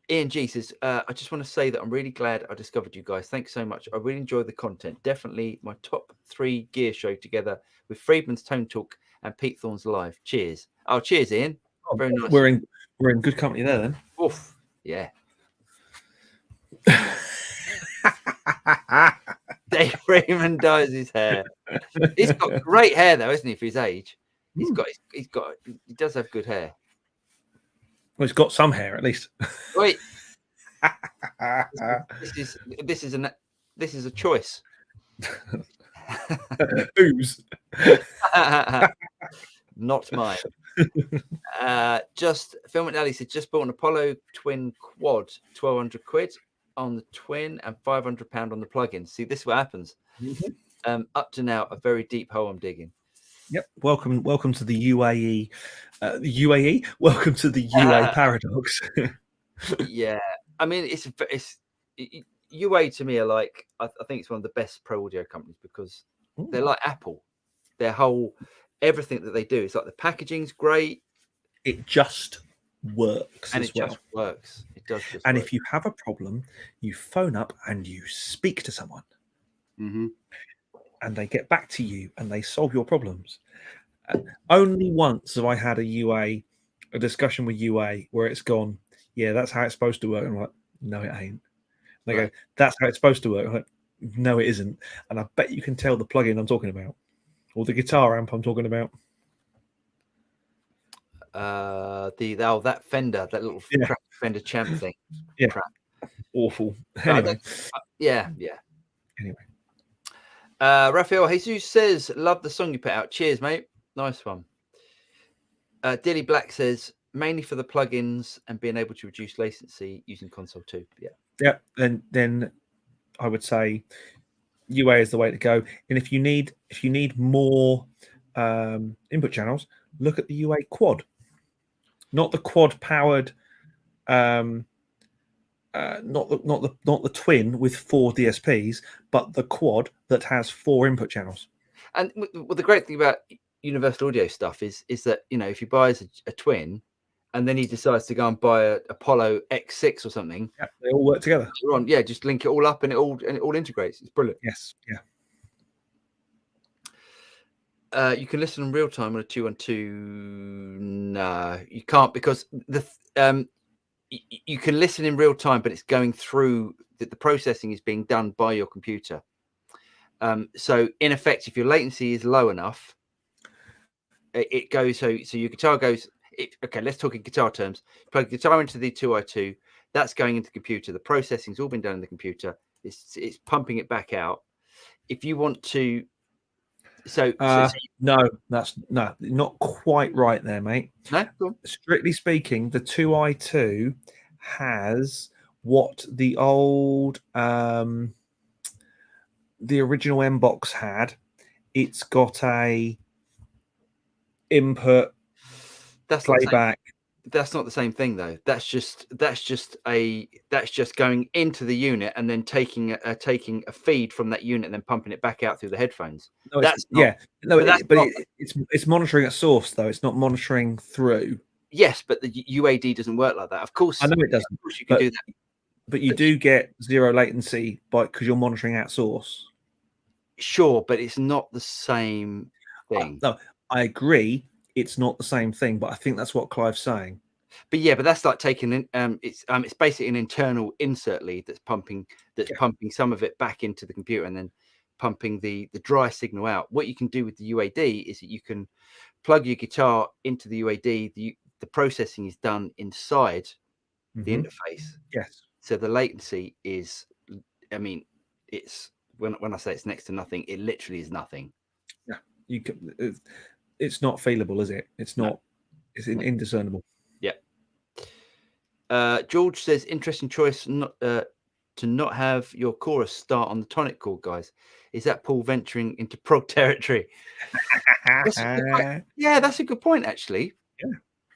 [SPEAKER 2] Ian G says, I just want to say that I'm really glad I discovered you guys. Thanks so much. I really enjoy the content. Definitely my top 3 gear show together with Friedman's Tone Talk and Pete Thorne's Live. Cheers. Oh, cheers, Ian. Very nice.
[SPEAKER 1] We're in good company there then.
[SPEAKER 2] Oof. Yeah. Dave Freeman dyes his hair. He's got great hair though, isn't he, for his age? He does have good hair.
[SPEAKER 1] Well, he's got some hair at least.
[SPEAKER 2] Wait. This is a choice.
[SPEAKER 1] Whose?
[SPEAKER 2] Not mine. Just Phil McNally said, just bought an Apollo Twin Quad, 1,200 quid on the Twin and £500 on the plug-in. See, this is what happens. Mm-hmm. Up to now, a very deep hole I'm digging.
[SPEAKER 1] Yep. Welcome to the UAE. UAE. Welcome to the UA paradox.
[SPEAKER 2] Yeah. I mean, UA to me are like, I think it's one of the best pro audio companies because they're like Apple. Their whole everything that they do, it's like the packaging's great.
[SPEAKER 1] It just works
[SPEAKER 2] And
[SPEAKER 1] as
[SPEAKER 2] it
[SPEAKER 1] well.
[SPEAKER 2] just works. It does just
[SPEAKER 1] And
[SPEAKER 2] work.
[SPEAKER 1] if you have a problem, you phone up and you speak to someone, and they get back to you and they solve your problems. Only once have I had a discussion with UA where it's gone, yeah, that's how it's supposed to work. I'm like, no, it ain't. They go, that's how it's supposed to work. I'm like, no, it isn't. And I bet you can tell the plugin I'm talking about, or the guitar amp I'm talking about.
[SPEAKER 2] That Fender, that little crap Fender Champ thing.
[SPEAKER 1] Yeah,
[SPEAKER 2] crap.
[SPEAKER 1] Awful. Anyway,
[SPEAKER 2] yeah.
[SPEAKER 1] Anyway,
[SPEAKER 2] Rafael Jesus says, "Love the song you put out. Cheers, mate. Nice one." Dilly Black says, "Mainly for the plugins and being able to reduce latency using Console 2."
[SPEAKER 1] Yeah. Then I would say UA is the way to go. And if you need more input channels, look at the UA Quad, not the quad powered, not the twin with 4 DSPs, but the quad that has 4 input channels.
[SPEAKER 2] And well, the great thing about Universal Audio stuff is that, you know, if he buys a twin and then he decides to go and buy a Apollo X6 or something,
[SPEAKER 1] they all work together.
[SPEAKER 2] Just link it all up and it all integrates. It's brilliant.
[SPEAKER 1] Yes, yeah.
[SPEAKER 2] You can listen in real time on a 212. No, you can't, because you can listen in real time, but it's going through the processing is being done by your computer. So in effect, if your latency is low enough, it goes so your guitar goes. Okay, let's talk in guitar terms. Plug the guitar into the 2i2. That's going into the computer. The processing's all been done in the computer. It's pumping it back out. If you want to.
[SPEAKER 1] No, that's not quite right there, mate.
[SPEAKER 2] No, go on.
[SPEAKER 1] Strictly speaking, the 2i2 has what the old the original M box had. It's got a input playback.
[SPEAKER 2] That's not the same thing, though. That's just going into the unit and then taking a feed from that unit and then pumping it back out through the headphones.
[SPEAKER 1] No, it's monitoring at source, though. It's not monitoring through.
[SPEAKER 2] Yes, but the UAD doesn't work like that. Of course,
[SPEAKER 1] I know it doesn't.
[SPEAKER 2] Of course, you can do that.
[SPEAKER 1] But you do get 0 latency because you're monitoring at source.
[SPEAKER 2] Sure, but it's not the same thing.
[SPEAKER 1] No, I agree. It's not the same thing, but I think that's what Clive's saying.
[SPEAKER 2] But yeah, but that's like taking in. It's basically an internal insert lead that's pumping some of it back into the computer and then pumping the dry signal out. What you can do with the UAD is that you can plug your guitar into the UAD. The processing is done inside the interface.
[SPEAKER 1] Yes.
[SPEAKER 2] So the latency is, I mean, it's when I say it's next to nothing, it literally is nothing.
[SPEAKER 1] Yeah, it's not feelable, is it? It's not. It's indiscernible.
[SPEAKER 2] Yeah. George says, interesting choice to not have your chorus start on the tonic chord, guys. Is that Paul venturing into prog territory? That's a good point, actually.
[SPEAKER 1] Yeah.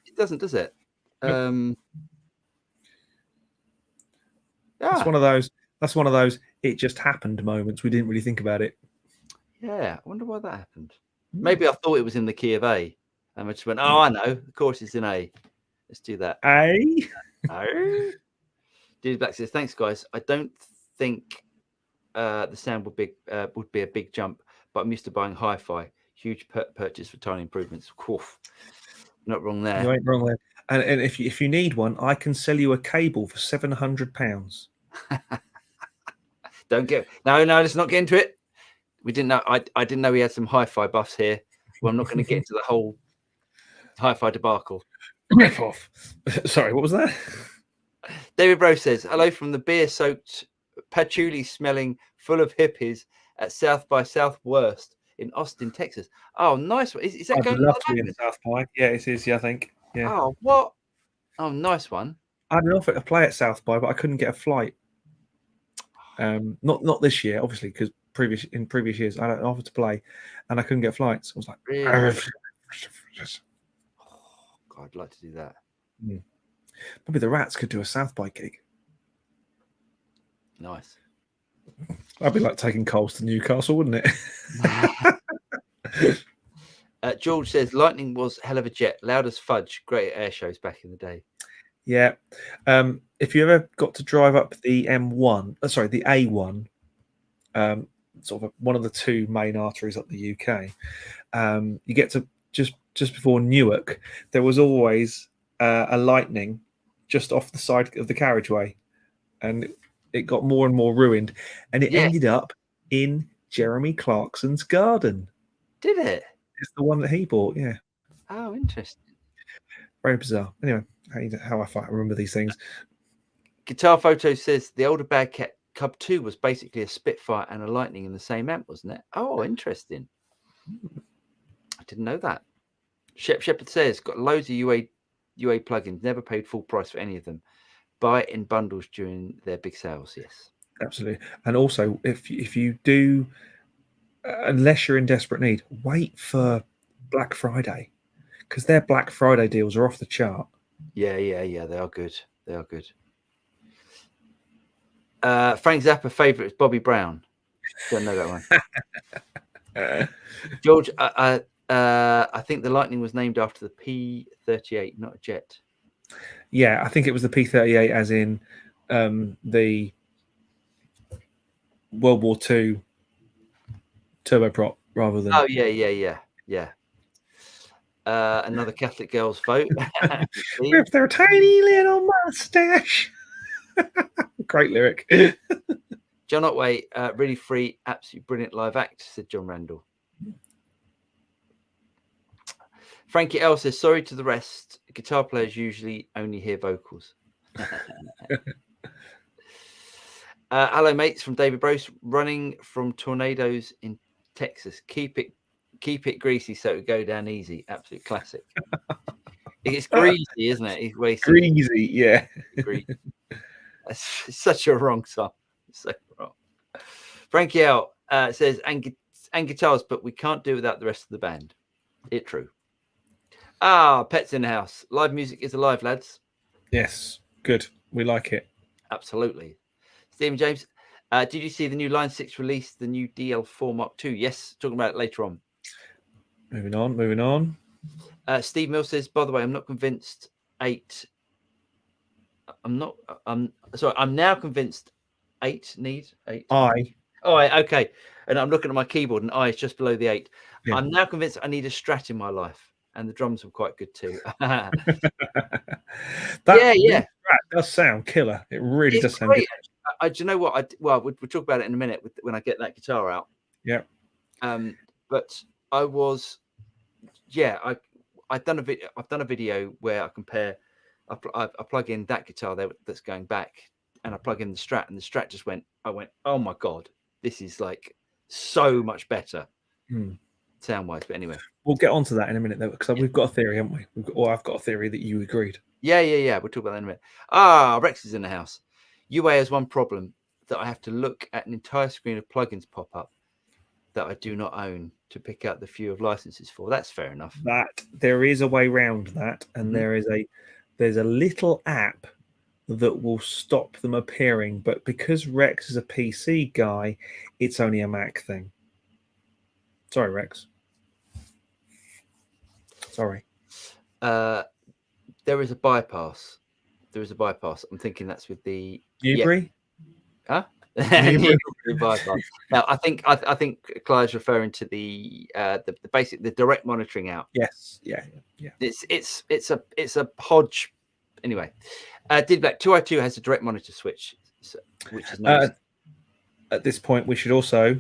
[SPEAKER 2] It doesn't, does it?
[SPEAKER 1] That's one of those. That's one of those. It just happened moments. We didn't really think about it.
[SPEAKER 2] Yeah, I wonder why that happened. Maybe I thought it was in the key of A, and I just went, "Oh, I know. Of course, it's in A. Let's do that."
[SPEAKER 1] A.
[SPEAKER 2] Dude Black says, "Thanks, guys. I don't think the sound would be a big jump, but I'm used to buying hi-fi. Huge purchase for tiny improvements. Oof. Not wrong there.
[SPEAKER 1] You ain't wrong there. And if you need one, I can sell you a cable for £700.
[SPEAKER 2] No. Let's not get into it. We didn't know. I didn't know we had some hi-fi buffs here. Well, I'm not going to get into the whole hi-fi debacle.
[SPEAKER 1] Rip off. Sorry, what was that?
[SPEAKER 2] David Bro says, hello from the beer-soaked, patchouli smelling, full of hippies at South by Southwest in Austin, Texas. Oh, nice. Is that going?
[SPEAKER 1] I'd love to be in South by. Yeah, it is. Yeah, I think. Yeah.
[SPEAKER 2] Oh, what? Oh, nice one.
[SPEAKER 1] I had an offer to play at South by, but I couldn't get a flight. Not this year, obviously, because in previous years I had an offer to play, and I couldn't get flights. I was like,
[SPEAKER 2] really? God, I'd like to do that.
[SPEAKER 1] Maybe the Rats could do a South by gig.
[SPEAKER 2] Nice.
[SPEAKER 1] That'd be like taking Coles to Newcastle, wouldn't it?
[SPEAKER 2] George says Lightning was hell of a jet, loud as fudge, great at air shows back in the day.
[SPEAKER 1] Yeah. If you ever got to drive up the M1, the A1, sort of one of the two main arteries up the UK, you get to just before Newark, there was always a Lightning just off the side of the carriageway, and it got more and more ruined, and it ended up in Jeremy Clarkson's garden.
[SPEAKER 2] Did it?
[SPEAKER 1] It's the one that he bought. Yeah.
[SPEAKER 2] Oh, interesting.
[SPEAKER 1] Very bizarre. Anyway, how I remember these things.
[SPEAKER 2] Guitar Photo says the older Bad Cat Cub 2 was basically a Spitfire and a Lightning in the same amp, wasn't it? Oh, interesting. I didn't know that. Shepherd says got loads of UA plugins, never paid full price for any of them. Buy it in bundles during their big sales. Yes,
[SPEAKER 1] absolutely. And also, if you do, unless you're in desperate need, wait for Black Friday, because their Black Friday deals are off the chart.
[SPEAKER 2] Yeah, they are good. They are good. Frank Zappa favorite is Bobby Brown. Don't know that one. George, I think the Lightning was named after the P-38, not a jet.
[SPEAKER 1] Yeah, I think it was the P-38, as in the World War II turboprop, rather than.
[SPEAKER 2] Oh yeah. Another Catholic girl's vote.
[SPEAKER 1] With their tiny little mustache. Great lyric.
[SPEAKER 2] John Otway, really free, absolutely brilliant live act, said John Randall. Frankie L says, sorry to the rest. Guitar players usually only hear vocals. Hello, mates, from David Brose, running from tornadoes in Texas. Keep it greasy so it would go down easy. Absolute classic. It's greasy, isn't it? It's
[SPEAKER 1] greasy, yeah.
[SPEAKER 2] Greasy. It's such a wrong song. It's so wrong. Frankie L says, and guitars, but we can't do without the rest of the band. It's true. Pets in the house. Live music is alive, lads.
[SPEAKER 1] Yes, good. We like it.
[SPEAKER 2] Absolutely. Stephen James, did you see the new Line 6 release, the new DL4 Mark II? Yes, talking about it later on.
[SPEAKER 1] Moving on.
[SPEAKER 2] Steve Mill says, by the way, I'm not convinced 8. I'm now convinced 8 need 8. Okay. And I'm looking at my keyboard and I is just below the 8. Yeah. I'm now convinced I need a Strat in my life. And the drums were quite good too.
[SPEAKER 1] That Strat does sound killer. It really does sound good.
[SPEAKER 2] Do you know what? We'll talk about it in a minute when I get that guitar out.
[SPEAKER 1] Yeah.
[SPEAKER 2] But I was, I've done a video where I compare. I plug in that guitar there that's going back, and I plug in the Strat, and the Strat just went. I went, oh my god, this is like so much better sound wise. But anyway,
[SPEAKER 1] we'll get onto that in a minute though, because we've got a theory, haven't we? I've got a theory that you agreed.
[SPEAKER 2] Yeah. We'll talk about that in a minute. Rex is in the house. UA has one problem, that I have to look at an entire screen of plugins pop up that I do not own to pick out the few of licenses for. That's fair enough.
[SPEAKER 1] That there is a way around that, and there's a little app that will stop them appearing, but because Rex is a PC guy, it's only a Mac thing. Sorry, Rex. Sorry.
[SPEAKER 2] There is a bypass. I'm thinking that's with the
[SPEAKER 1] Newbury.
[SPEAKER 2] Huh? Newbury bypass. Now, I think Clive's referring to the basic, the direct monitoring out.
[SPEAKER 1] Yes. Yeah.
[SPEAKER 2] It's a hodge. Anyway, Did Black 2i2 has a direct monitor switch, which is nice.
[SPEAKER 1] At this point, we should also.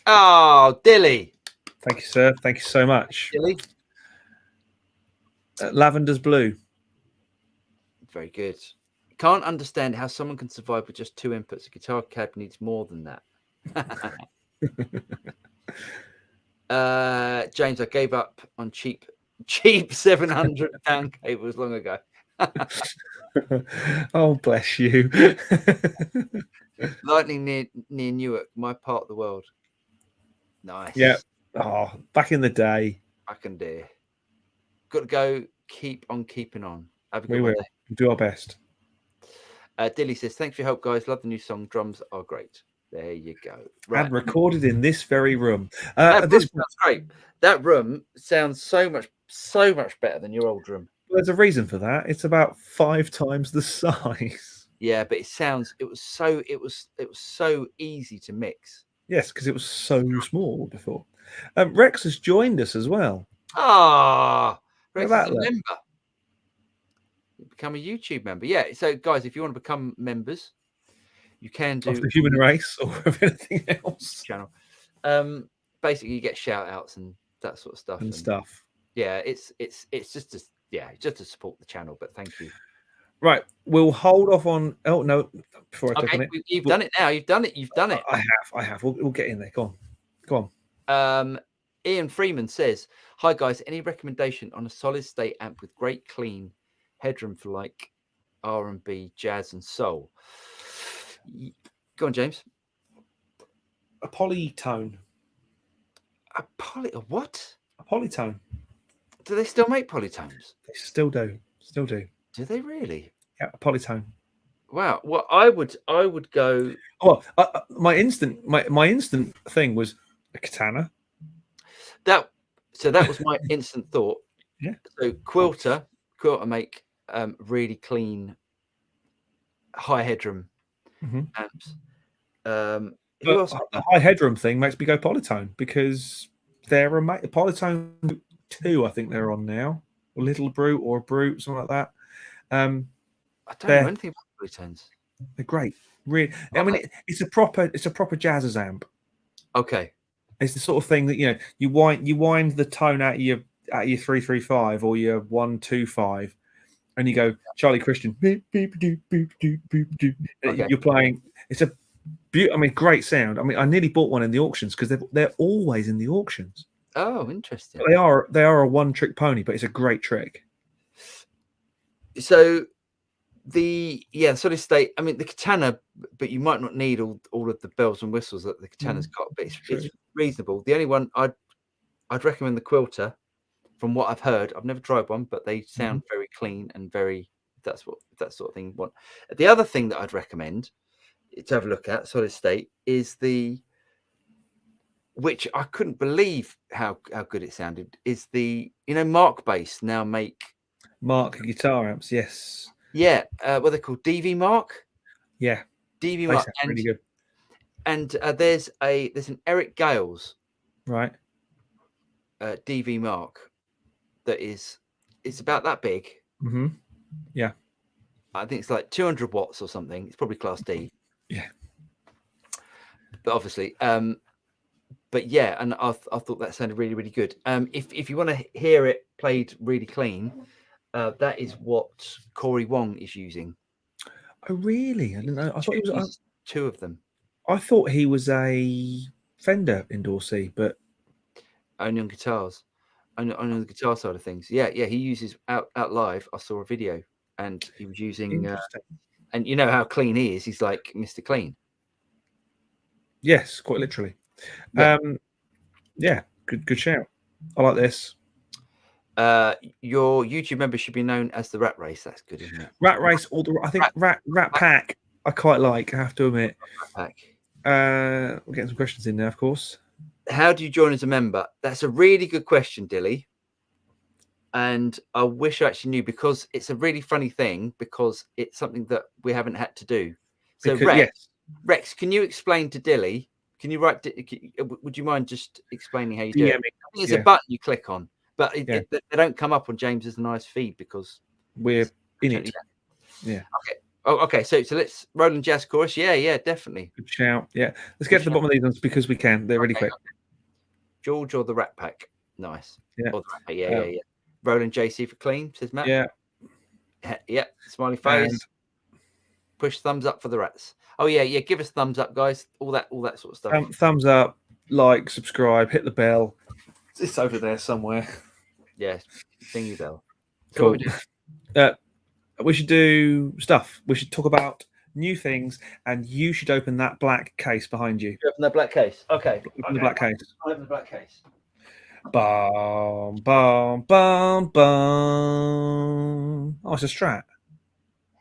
[SPEAKER 2] Oh, Dilly.
[SPEAKER 1] Thank you, sir. Thank you so much.
[SPEAKER 2] Dilly.
[SPEAKER 1] Lavender's Blue.
[SPEAKER 2] Very good. Can't understand how someone can survive with just 2 inputs. A guitar cab needs more than that. James, I gave up on cheap £700 cables long ago.
[SPEAKER 1] Oh, bless you.
[SPEAKER 2] Lightning near Newark, my part of the world. Nice.
[SPEAKER 1] Yeah. Oh, back in the day.
[SPEAKER 2] Back in the day. Got to go. Keep on keeping on. Have a good
[SPEAKER 1] one. Do our best.
[SPEAKER 2] Dilly says, thanks for your help, guys. Love the new song. Drums are great. There you go. Right.
[SPEAKER 1] And recorded in this very room.
[SPEAKER 2] That room sounds great. That room sounds so much better than your old room.
[SPEAKER 1] There's a reason for that. It's about 5 times the size.
[SPEAKER 2] Yeah, but it was so easy to mix.
[SPEAKER 1] Yes, because it was so small before. Rex has joined us as well.
[SPEAKER 2] Ah, Rex
[SPEAKER 1] Look
[SPEAKER 2] is
[SPEAKER 1] at
[SPEAKER 2] a
[SPEAKER 1] that,
[SPEAKER 2] member. Become a YouTube member. Yeah. So, guys, if you want to become members, you can do
[SPEAKER 1] of the human race or of anything else
[SPEAKER 2] channel. Basically, you get shout outs and that sort of stuff.
[SPEAKER 1] and stuff.
[SPEAKER 2] Yeah, it's just to support the channel. But thank you.
[SPEAKER 1] Right, we'll hold off on. Oh no! Before I click on it,
[SPEAKER 2] you've done it now. You've done it. You've done it.
[SPEAKER 1] I have. We'll get in there. Go on.
[SPEAKER 2] Ian Freeman says, "Hi guys, any recommendation on a solid state amp with great clean headroom for like R&B, jazz, and soul?" Go on, James.
[SPEAKER 1] A polytone.
[SPEAKER 2] A what?
[SPEAKER 1] A polytone.
[SPEAKER 2] Do they still make polytones?
[SPEAKER 1] They still do. Still do.
[SPEAKER 2] Do they really?
[SPEAKER 1] Yeah, a polytone.
[SPEAKER 2] Wow. Well, I would go.
[SPEAKER 1] Oh, my instant thing was a katana.
[SPEAKER 2] That was my instant thought.
[SPEAKER 1] Yeah.
[SPEAKER 2] So Quilter make really clean high headroom amps. Who else?
[SPEAKER 1] The high headroom thing makes me go polytone because they're a polytone 2. I think they're on now. A little brute or a brute, something like that.
[SPEAKER 2] I don't know anything about polytones.
[SPEAKER 1] They're great. Really, I mean, it's a proper jazzers amp.
[SPEAKER 2] Okay.
[SPEAKER 1] It's the sort of thing that you wind the tone out of your 335 or your 125, and you go Charlie Christian. Beep, beep, doop, beep, doop, beep, doop.
[SPEAKER 2] Okay.
[SPEAKER 1] You're playing. It's a great sound. I mean, I nearly bought one in the auctions because they're always in the auctions.
[SPEAKER 2] Oh, interesting.
[SPEAKER 1] They are a one-trick pony, but it's a great trick.
[SPEAKER 2] So solid state. I mean, the katana, but you might not need all of the bells and whistles that the katana's got. But it's reasonable. The only one I'd recommend the Quilter. From what I've heard, I've never tried one, but they sound very clean and very. That's what that sort of thing want. The other thing that I'd recommend to have a look at solid state is which I couldn't believe how good it sounded. Is the Mark Bass now make
[SPEAKER 1] Mark guitar amps? Yes.
[SPEAKER 2] Yeah, what they're called, DV Mark.
[SPEAKER 1] Yeah,
[SPEAKER 2] DV Mark,
[SPEAKER 1] and really good.
[SPEAKER 2] And there's an Eric Gales,
[SPEAKER 1] right?
[SPEAKER 2] DV Mark that it's about that big.
[SPEAKER 1] Yeah,
[SPEAKER 2] I think it's like 200 watts or something. It's probably class D.
[SPEAKER 1] Yeah,
[SPEAKER 2] but obviously, but yeah, and I thought that sounded really, really good. If you want to hear it played really clean, that is what Corey Wong is using.
[SPEAKER 1] Oh, really? I didn't know. I thought he was
[SPEAKER 2] 2 of them.
[SPEAKER 1] I thought he was a Fender endorsee, but
[SPEAKER 2] only on guitars, only on the guitar side of things. Yeah, he uses out live. I saw a video, and he was using. And you know how clean he is. He's like Mr. Clean.
[SPEAKER 1] Yes, quite literally. Yeah, good shout. I like this.
[SPEAKER 2] Your YouTube member should be known as the Rat Race. That's good, isn't it?
[SPEAKER 1] Rat Race, or I think Rat Pack. I quite like. I have to admit.
[SPEAKER 2] Rat Pack.
[SPEAKER 1] We're getting some questions in there, of course.
[SPEAKER 2] How do you join as a member? That's a really good question, Dilly. And I wish I actually knew, because it's a really funny thing, because it's something that we haven't had to do. So Rex, can you explain to Dilly? Can you write? Would you mind just explaining how you do it? I think it's a button you click on, but they don't come up on James's nice feed because
[SPEAKER 1] we're in it.
[SPEAKER 2] Yeah. Okay. Oh, okay. So let's Roland Jazz Chorus. Yeah, definitely.
[SPEAKER 1] Good shout. Yeah. Let's get to the bottom of these ones because we can. They're really quick.
[SPEAKER 2] Okay. George or the Rat Pack? Nice.
[SPEAKER 1] Yeah.
[SPEAKER 2] Or the Rat Pack. Yeah. Roland JC for clean, says Matt.
[SPEAKER 1] Yeah.
[SPEAKER 2] Yeah. Smiley face. And push thumbs up for the rats. Oh yeah. Give us thumbs up, guys. All that sort of stuff.
[SPEAKER 1] Thumbs up, like, subscribe, hit the bell. It's over there somewhere.
[SPEAKER 2] Yeah. Thingy bell.
[SPEAKER 1] Cool. We should do stuff. We should talk about new things, and you should open that black case behind you.
[SPEAKER 2] Open the black case. Okay.
[SPEAKER 1] Open the black case.
[SPEAKER 2] Open the black case.
[SPEAKER 1] Bum, bum, bum, bum. Oh, it's a Strat.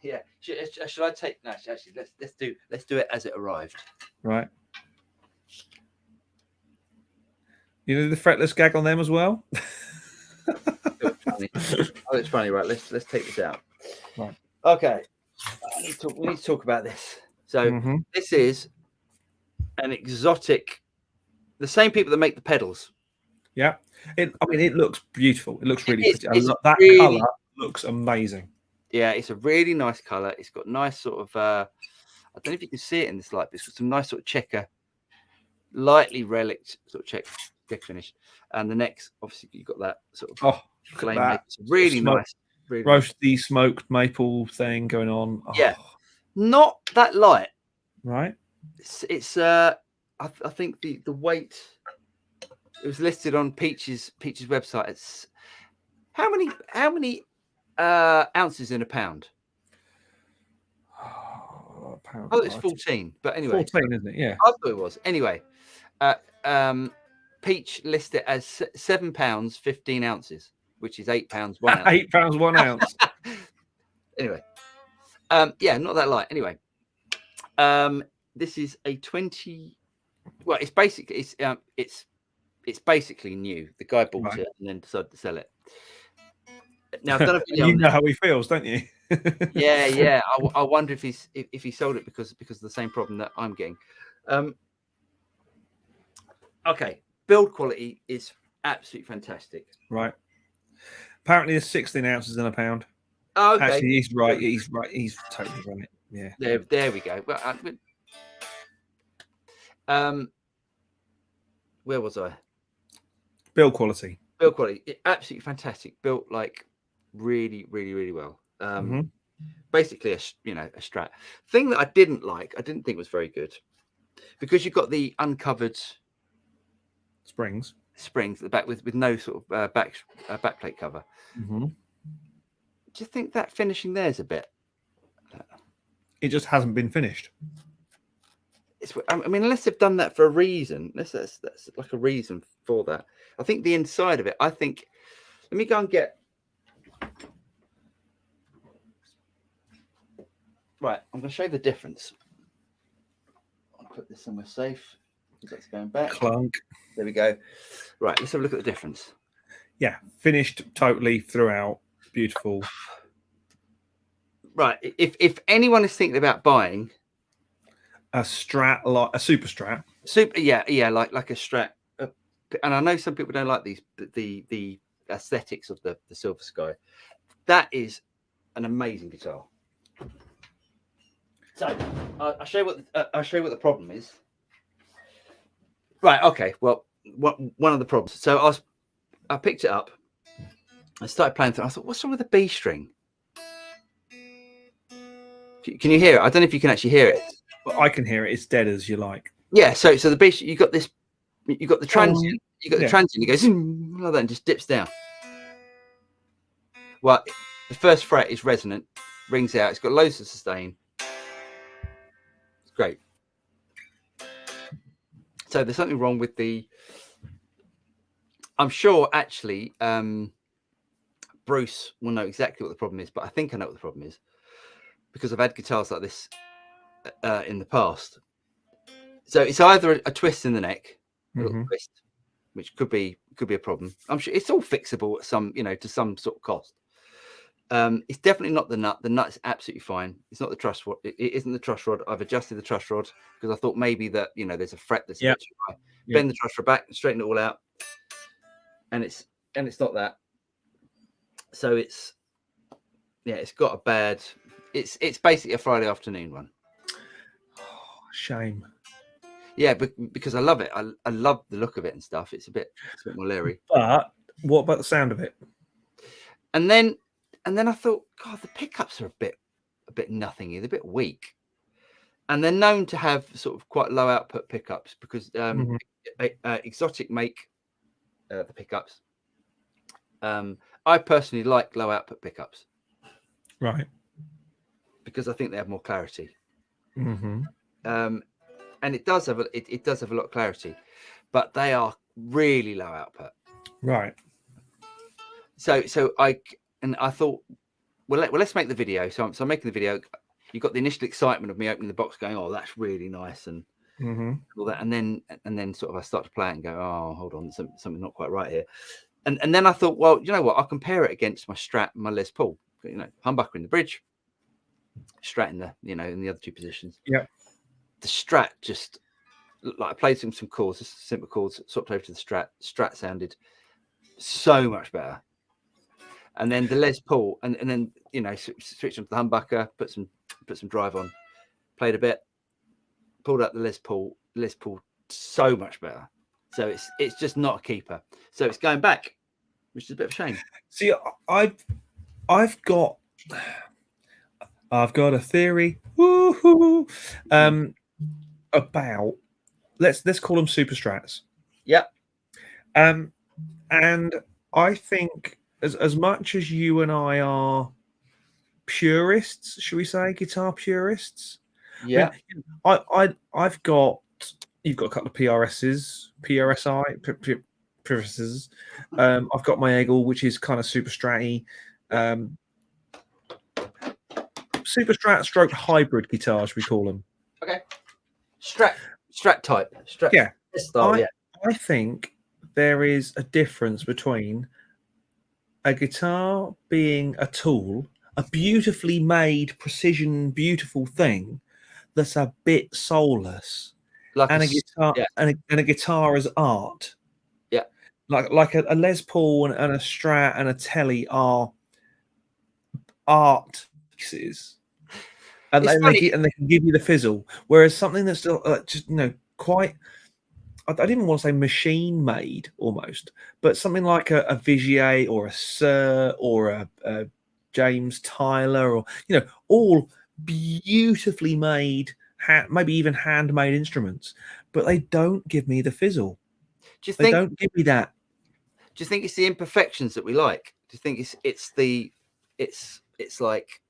[SPEAKER 2] Yeah. Should I take? No, actually, let's do it as it arrived.
[SPEAKER 1] Right. You know the fretless gag on them as well.
[SPEAKER 2] Oh, it's funny. Oh, it's funny, right? Let's take this out.
[SPEAKER 1] Right.
[SPEAKER 2] Okay, we need to talk about this. So
[SPEAKER 1] Mm-hmm.
[SPEAKER 2] this is an exotic. The same people that make the pedals.
[SPEAKER 1] Yeah. I mean, it looks beautiful. It looks really pretty.
[SPEAKER 2] It's
[SPEAKER 1] That
[SPEAKER 2] really,
[SPEAKER 1] color looks amazing.
[SPEAKER 2] yeah, it's a really nice color. It's got nice sort of. I don't know if you can see it in this light, but it's got some nice sort of checker, lightly relict sort of check finish, and the neck's obviously you've got that sort of flame.
[SPEAKER 1] That.
[SPEAKER 2] It's really nice, really
[SPEAKER 1] Roasty
[SPEAKER 2] nice.
[SPEAKER 1] smoked maple thing going on. Oh.
[SPEAKER 2] Yeah, not that light.
[SPEAKER 1] Right.
[SPEAKER 2] It's I think the weight. It was listed on Peach's website. It's how many ounces in a pound?
[SPEAKER 1] Pound.
[SPEAKER 2] Oh, it's 14. But anyway,
[SPEAKER 1] 14, isn't it? Yeah.
[SPEAKER 2] I thought it was. Anyway, Peach listed it as £7 15 ounces, which is £8 1 ounce.
[SPEAKER 1] £8 1 ounce.
[SPEAKER 2] Anyway, yeah, not that light. Anyway, this is a 20. Well, it's basically it's basically new. The guy bought it and then decided to sell it. Now I've done a video.
[SPEAKER 1] You know how he feels, don't you?
[SPEAKER 2] Yeah. I wonder if he sold it because of the same problem that I'm getting. Okay, build quality is absolutely fantastic.
[SPEAKER 1] Right. Apparently, there's 16 ounces in a pound.
[SPEAKER 2] Oh, okay.
[SPEAKER 1] Actually, he's right. He's right. He's totally right. Yeah.
[SPEAKER 2] There we go. Well, where was I?
[SPEAKER 1] Build quality.
[SPEAKER 2] Build quality, absolutely fantastic. Built like really, really, really well. Basically, a Strat. Thing that I didn't think was very good, because you've got the uncovered springs at the back with no sort of backplate cover. Do you think that finishing there is a bit?
[SPEAKER 1] It just hasn't been finished.
[SPEAKER 2] I mean, unless they've done that for a reason. That's like a reason for that. I think the inside of it. Let me go and get. Right, I'm going to show you the difference. I'll put this somewhere safe. That's going back.
[SPEAKER 1] Clunk.
[SPEAKER 2] There we go. Right, let's have a look at the difference.
[SPEAKER 1] Yeah, finished totally throughout. Beautiful.
[SPEAKER 2] Right, if anyone is thinking about buying
[SPEAKER 1] a Strat, like a super Strat,
[SPEAKER 2] like a Strat, and I know some people don't like the aesthetics of the Silver Sky. That is an amazing guitar. So I'll show you what the problem is. Right. Okay. Well, one of the problems. So I picked it up. I started playing through. I thought, what's wrong with the B string? Can you hear it? I don't know if you can actually hear it.
[SPEAKER 1] Well, I can hear it. It's dead as you like.
[SPEAKER 2] Yeah. So the B, you got the transient. You got the transient. It goes like that and just dips down. Well, the first fret is resonant, rings out. It's got loads of sustain. It's great. So there's something wrong with the. I'm sure actually Bruce will know exactly what the problem is, but I think I know what the problem is because I've had guitars like this in the past. So it's either a twist in the neck, a little twist, which could be a problem. I'm sure it's all fixable at some, to some sort of cost. It's definitely not the nut. The nut's absolutely fine. It's not the truss rod. It isn't the truss rod. I've adjusted the truss rod because I thought maybe that there's a fret that's a bit too high. Bend the truss rod back, straighten it all out, and it's not that. So it's got a bad. It's basically a Friday afternoon one.
[SPEAKER 1] Oh, shame.
[SPEAKER 2] Yeah, because I love it. I love the look of it and stuff. It's a bit more leery.
[SPEAKER 1] But what about the sound of it?
[SPEAKER 2] And then I thought, God, the pickups are a bit nothingy. They're a bit weak, and they're known to have sort of quite low output pickups because Exotic make the pickups. I personally like low output pickups,
[SPEAKER 1] right?
[SPEAKER 2] Because I think they have more clarity. And it does have a lot of clarity, but they are really low output.
[SPEAKER 1] Right.
[SPEAKER 2] So I thought, let's make the video. So I'm making the video. You got the initial excitement of me opening the box, going, "Oh, that's really nice," and all that, and then sort of I start to play it and go, oh, hold on, something not quite right here. And then I thought, well, you know what? I'll compare it against my Strat and my Les Paul. Humbucker in the bridge, Strat in the in the other two positions.
[SPEAKER 1] Yeah.
[SPEAKER 2] The Strat just like I played some chords, just simple chords, swapped over to the Strat. Strat sounded so much better. And then the Les Paul, and then switched on to the humbucker, put some drive on, played a bit, pulled up the Les Paul so much better. So it's just not a keeper. So it's going back, which is a bit of a shame.
[SPEAKER 1] See, I've got a theory. Woo-hoo, about let's call them super strats.
[SPEAKER 2] Yeah.
[SPEAKER 1] And I think as much as you and I are purists, should we say, guitar purists?
[SPEAKER 2] Yeah.
[SPEAKER 1] I've got, you've got a couple of PRSs. I've got my Eggle, which is kind of super stratty. Super strat stroke hybrid guitars, we call them.
[SPEAKER 2] Okay. Strat type. Strat.
[SPEAKER 1] Yeah.
[SPEAKER 2] Style,
[SPEAKER 1] I think there is a difference between a guitar being a tool, a beautifully made, precision, beautiful thing that's a bit soulless,
[SPEAKER 2] like
[SPEAKER 1] and a guitar, and a guitar as art.
[SPEAKER 2] Yeah.
[SPEAKER 1] Like a Les Paul and a Strat and a Telly are art pieces. And they can give you the fizzle, whereas something that's still just quite, I don't even want to say machine made almost, but something like a Vigier or a Sir or a James Tyler, or all beautifully made, maybe even handmade instruments, but they don't give me the fizzle. They don't give me that.
[SPEAKER 2] Do you think it's the imperfections that we like? Do you think it's like,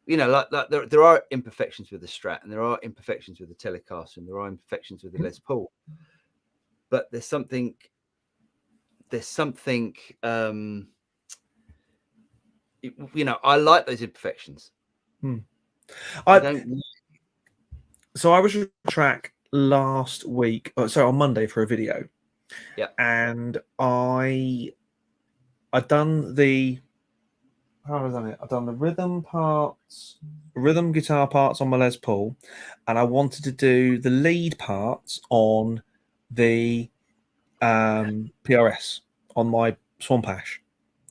[SPEAKER 2] like there are imperfections with the Strat, and there are imperfections with the Telecaster, and there are imperfections with the Les Paul, but there's something I like those imperfections.
[SPEAKER 1] So I was on track last week, on Monday, for a video.
[SPEAKER 2] Yeah.
[SPEAKER 1] And I'd done the, how have I done it? I've done the rhythm guitar parts on my Les Paul, and I wanted to do the lead parts on the PRS on my Swamp Ash.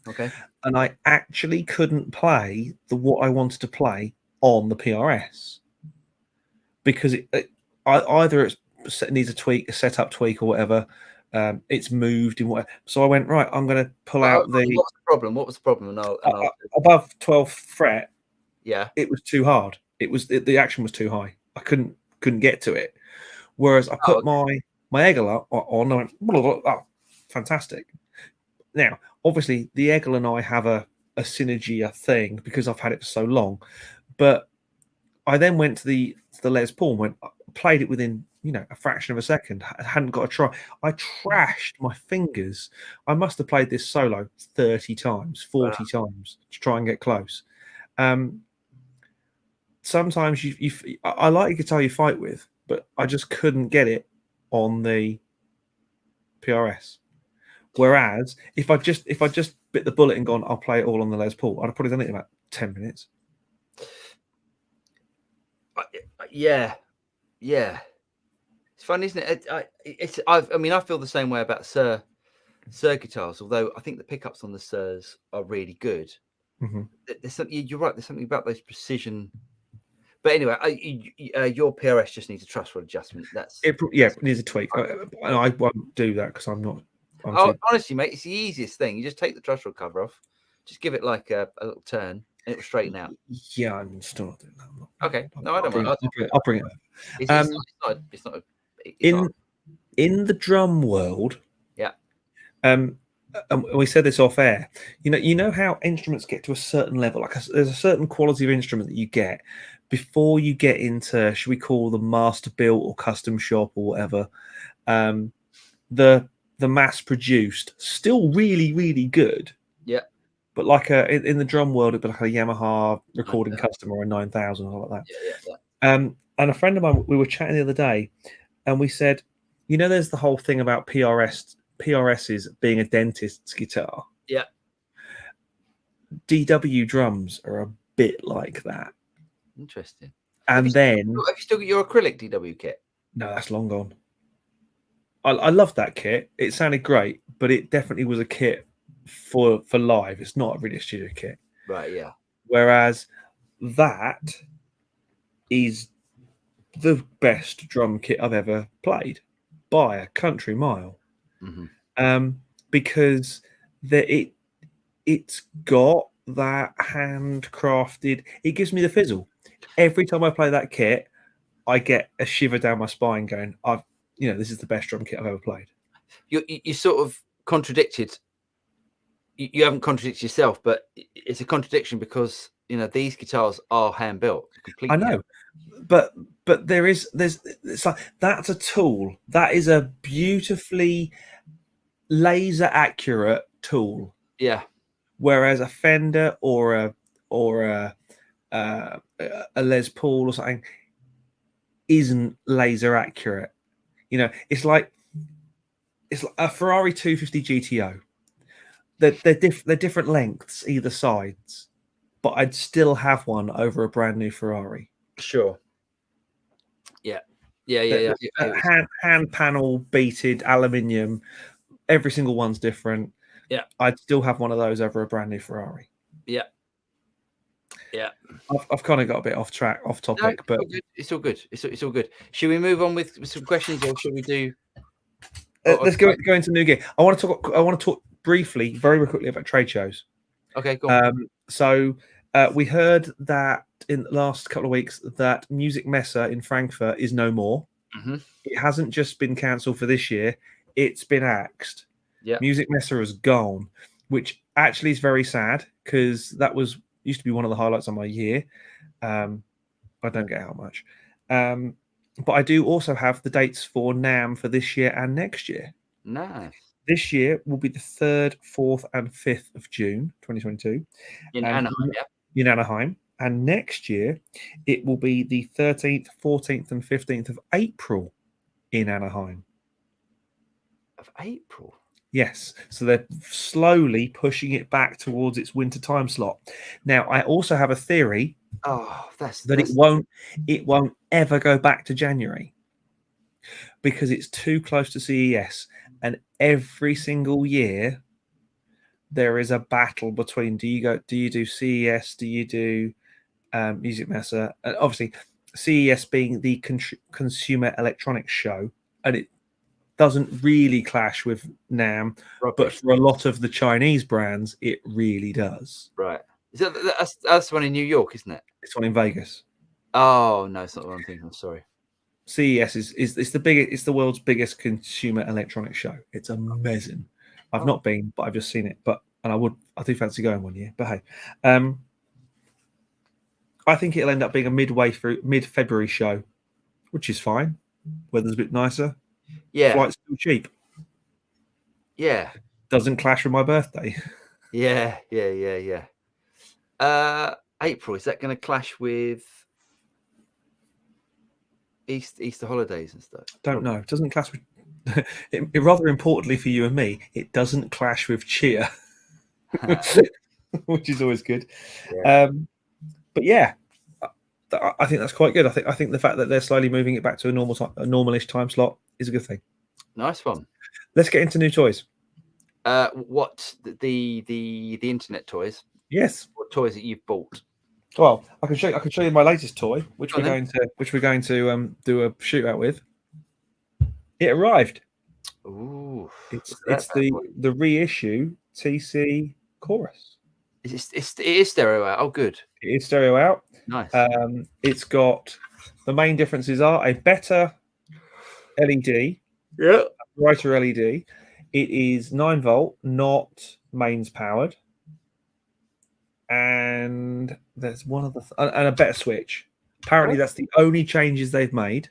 [SPEAKER 2] Okay.
[SPEAKER 1] And I actually couldn't play what I wanted to play on the PRS because either it needs a tweak, a setup tweak, or whatever. It's moved in whatever. So I went, right, I'm going to pull out the.
[SPEAKER 2] What's the problem? What was the problem?
[SPEAKER 1] Above 12th fret.
[SPEAKER 2] Yeah.
[SPEAKER 1] It was too hard. The action was too high. I couldn't get to it. Whereas I put my Eggle on, I went, oh, fantastic. Now, obviously, the Eggle and I have a synergy, a thing, because I've had it for so long. But I then went to the Les Paul, played it within a fraction of a second. I hadn't got a try. I trashed my fingers. I must have played this solo 30 times, 40 times to try and get close. Sometimes I like a guitar you fight with, but I just couldn't get it on the PRS. Whereas if I just bit the bullet and gone, I'll play it all on the Les Paul, I'd have probably done it in about 10 minutes.
[SPEAKER 2] Yeah. It's funny, isn't it? I feel the same way about Sir guitars, although I think the pickups on the Sirs are really good.
[SPEAKER 1] Mm-hmm.
[SPEAKER 2] There's something, you're right, there's something about those precision. But anyway, your PRS just needs a truss rod adjustment.
[SPEAKER 1] It needs a tweak. I won't do that because I'm not.
[SPEAKER 2] Honestly, mate, it's the easiest thing. You just take the truss rod cover off, just give it like a little turn, and it will straighten out.
[SPEAKER 1] Yeah, I'm still not doing that.
[SPEAKER 2] Okay, no, I don't mind.
[SPEAKER 1] I'll bring it up.
[SPEAKER 2] It's not.
[SPEAKER 1] In the drum world,
[SPEAKER 2] yeah.
[SPEAKER 1] And we said this off air. You know how instruments get to a certain level. Like there's a certain quality of instrument that you get before you get into, should we call them master built or custom shop or whatever. The mass produced, still really, really good.
[SPEAKER 2] Yeah.
[SPEAKER 1] But like in the drum world, it'd be like a Yamaha recording custom or a 9000 or like that.
[SPEAKER 2] Yeah.
[SPEAKER 1] And a friend of mine, we were chatting the other day, and we said, you know, there's the whole thing about PRSs being a dentist's guitar.
[SPEAKER 2] Yeah.
[SPEAKER 1] DW drums are a bit like that.
[SPEAKER 2] Interesting.
[SPEAKER 1] And then
[SPEAKER 2] have you still got your acrylic DW kit?
[SPEAKER 1] no, that's long gone. I love that kit. It sounded great, but it definitely was a kit for live. It's not really a studio kit.
[SPEAKER 2] Right. Yeah.
[SPEAKER 1] Whereas that is the best drum kit I've ever played by a country mile. Because it's got that handcrafted. It gives me the fizzle. Every time I play that kit, I get a shiver down my spine going, this is the best drum kit I've ever played.
[SPEAKER 2] You sort of contradicted. You haven't contradicted yourself, but it's a contradiction because these guitars are hand built. Completely.
[SPEAKER 1] I know, but there's it's like that's a tool. That is a beautifully laser accurate tool.
[SPEAKER 2] Yeah.
[SPEAKER 1] Whereas a Fender or a Les Paul or something isn't laser accurate. It's like a Ferrari 250 GTO. They're different lengths either sides, but I'd still have one over a brand new Ferrari.
[SPEAKER 2] Sure. Yeah.
[SPEAKER 1] Hand panel beaded aluminium. Every single one's different.
[SPEAKER 2] Yeah.
[SPEAKER 1] I'd still have one of those over a brand new Ferrari.
[SPEAKER 2] Yeah. Yeah.
[SPEAKER 1] I've kind of got a bit off topic, but
[SPEAKER 2] it's all good. It's all good. Should we move on with some questions, or should we do?
[SPEAKER 1] Let's go into new gear. I want to talk briefly, very quickly about trade shows.
[SPEAKER 2] Okay, go on.
[SPEAKER 1] So we heard that in the last couple of weeks that Music Messe in Frankfurt is no more. It hasn't just been cancelled for this year; it's been axed.
[SPEAKER 2] Yeah,
[SPEAKER 1] Music Messe has gone, which actually is very sad because that used to be one of the highlights of my year. I don't get out much. But I do also have the dates for NAMM for this year and next year.
[SPEAKER 2] Nice.
[SPEAKER 1] This year will be the 3rd, 4th, and 5th of June, 2022.
[SPEAKER 2] In Anaheim, yeah.
[SPEAKER 1] In Anaheim. And next year, it will be the 13th, 14th, and 15th of April in Anaheim.
[SPEAKER 2] Of April?
[SPEAKER 1] Yes. So they're slowly pushing it back towards its winter time slot. Now, I also have a theory it won't ever go back to January because it's too close to CES, and every single year there is a battle between do you do CES, do you do Music Messe, and obviously CES being the Consumer Electronics Show, and it doesn't really clash with NAMM, but for a lot of the Chinese brands it really does.
[SPEAKER 2] Right. That's one in New York, isn't it?
[SPEAKER 1] It's one in Vegas.
[SPEAKER 2] Oh no, it's not what I'm thinking. I'm sorry.
[SPEAKER 1] CES is the biggest. It's the world's biggest consumer electronics show. It's amazing. I've not been, but I've just seen it. I do fancy going one year. But hey, I think it'll end up being a mid-February show, which is fine. Weather's a bit nicer.
[SPEAKER 2] Yeah,
[SPEAKER 1] flight's still cheap.
[SPEAKER 2] Yeah,
[SPEAKER 1] doesn't clash with my birthday.
[SPEAKER 2] Yeah. April, is that going to clash with Easter holidays and stuff?
[SPEAKER 1] Don't know. It doesn't clash with. It rather importantly for you and me, it doesn't clash with cheer, which is always good.
[SPEAKER 2] Yeah.
[SPEAKER 1] But yeah, I think that's quite good. I think the fact that they're slowly moving it back to a normalish time slot is a good thing.
[SPEAKER 2] Nice one.
[SPEAKER 1] Let's get into new toys.
[SPEAKER 2] What the internet toys?
[SPEAKER 1] Yes.
[SPEAKER 2] What toys that you've bought?
[SPEAKER 1] Well, I can show you my latest toy, which we're going to do a shootout with. It arrived.
[SPEAKER 2] Ooh,
[SPEAKER 1] it's the reissue TC Chorus.
[SPEAKER 2] It is stereo out. Oh, good.
[SPEAKER 1] It is stereo out.
[SPEAKER 2] Nice.
[SPEAKER 1] It's got the main differences are a better LED,
[SPEAKER 2] yeah,
[SPEAKER 1] brighter LED. It is 9-volt, not mains powered, and there's one other and a better switch. Apparently, that's the only changes they've made.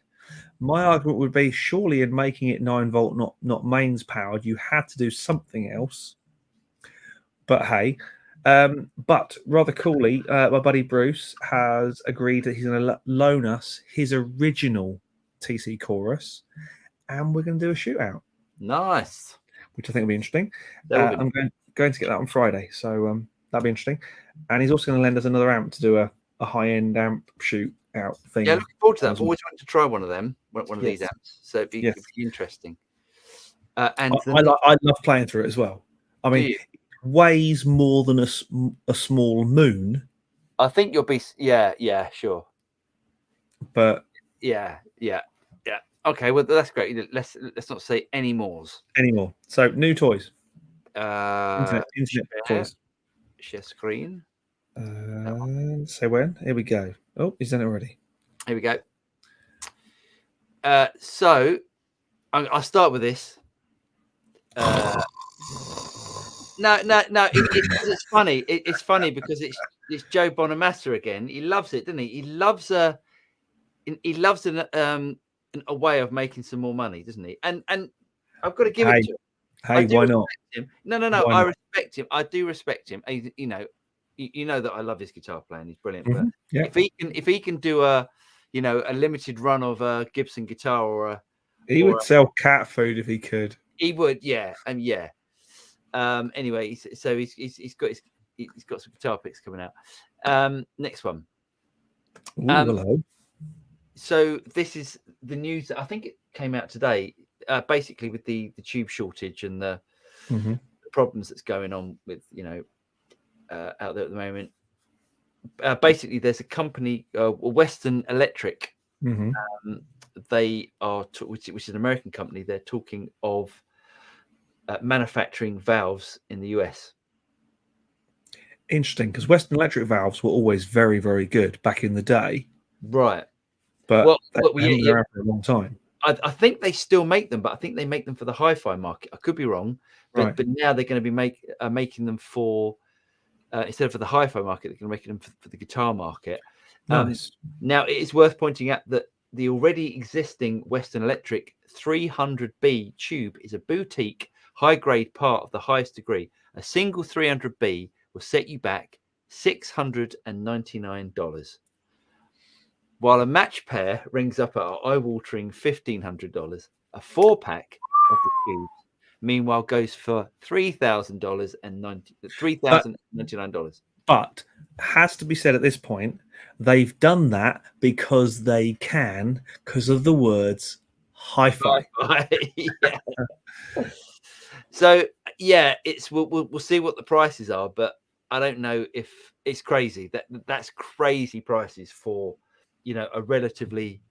[SPEAKER 1] My argument would be surely in making it 9-volt, not mains powered, you had to do something else. But hey, but rather coolly, my buddy Bruce has agreed that he's going to loan us his original TC Chorus, and we're going to do a shootout,
[SPEAKER 2] Nice.
[SPEAKER 1] which I think will be interesting.
[SPEAKER 2] That will be
[SPEAKER 1] I'm going to get that on Friday, so that'll be interesting. And he's also going to lend us another amp to do a high-end amp shootout thing.
[SPEAKER 2] Yeah, looking forward to that. I've always wanted to try one of them, one of these amps. So it'd be interesting. And
[SPEAKER 1] I love playing through it as well. I mean, it weighs more than a small moon.
[SPEAKER 2] I think you'll be, yeah, sure.
[SPEAKER 1] But
[SPEAKER 2] yeah. Okay, well that's great. Let's not say any more.
[SPEAKER 1] So new toys.
[SPEAKER 2] Internet
[SPEAKER 1] toys.
[SPEAKER 2] Share screen.
[SPEAKER 1] Say when? Here we go. Oh, he's done it already.
[SPEAKER 2] Here we go. So I'll start with this. No. It's funny. It's funny because it's Joe Bonamassa again. He loves it, doesn't he? He loves a way of making some more money, doesn't he? And I've got to give it to him.
[SPEAKER 1] Hey, why not?
[SPEAKER 2] No. I respect him. I do respect him. You know that I love his guitar playing. He's brilliant.
[SPEAKER 1] Mm-hmm.
[SPEAKER 2] But if he can do a limited run of a Gibson guitar or
[SPEAKER 1] he would sell cat food if he could.
[SPEAKER 2] He would, yeah, and yeah. Anyway, so he's got some guitar picks coming out. Next one.
[SPEAKER 1] Ooh, hello.
[SPEAKER 2] So this is the news that I think it came out today. Basically, with the tube shortage and the problems that's going on with out there at the moment. Basically, there's a company, Western Electric. They are, which is an American company. They're talking of manufacturing valves in the US.
[SPEAKER 1] Interesting, because Western Electric valves were always very, very good back in the day.
[SPEAKER 2] Right.
[SPEAKER 1] But they've been around for a long time.
[SPEAKER 2] I think they still make them, but I think they make them for the hi-fi market. I could be wrong, but now they're going to be making them for instead of for the hi-fi market, they're going to make them for the guitar market.
[SPEAKER 1] Nice.
[SPEAKER 2] Now, it is worth pointing out that the already existing Western Electric 300B tube is a boutique, high-grade part of the highest degree. A single 300B will set you back $699, while a match pair rings up at an eye-watering $1,500. A 4-pack of the tubes, meanwhile, goes for $3,099.
[SPEAKER 1] But has to be said at this point, they've done that because they can, because of the words hi-fi.
[SPEAKER 2] Yeah. So yeah, we'll see what the prices are, but I don't know if it's crazy. That's crazy prices for a relatively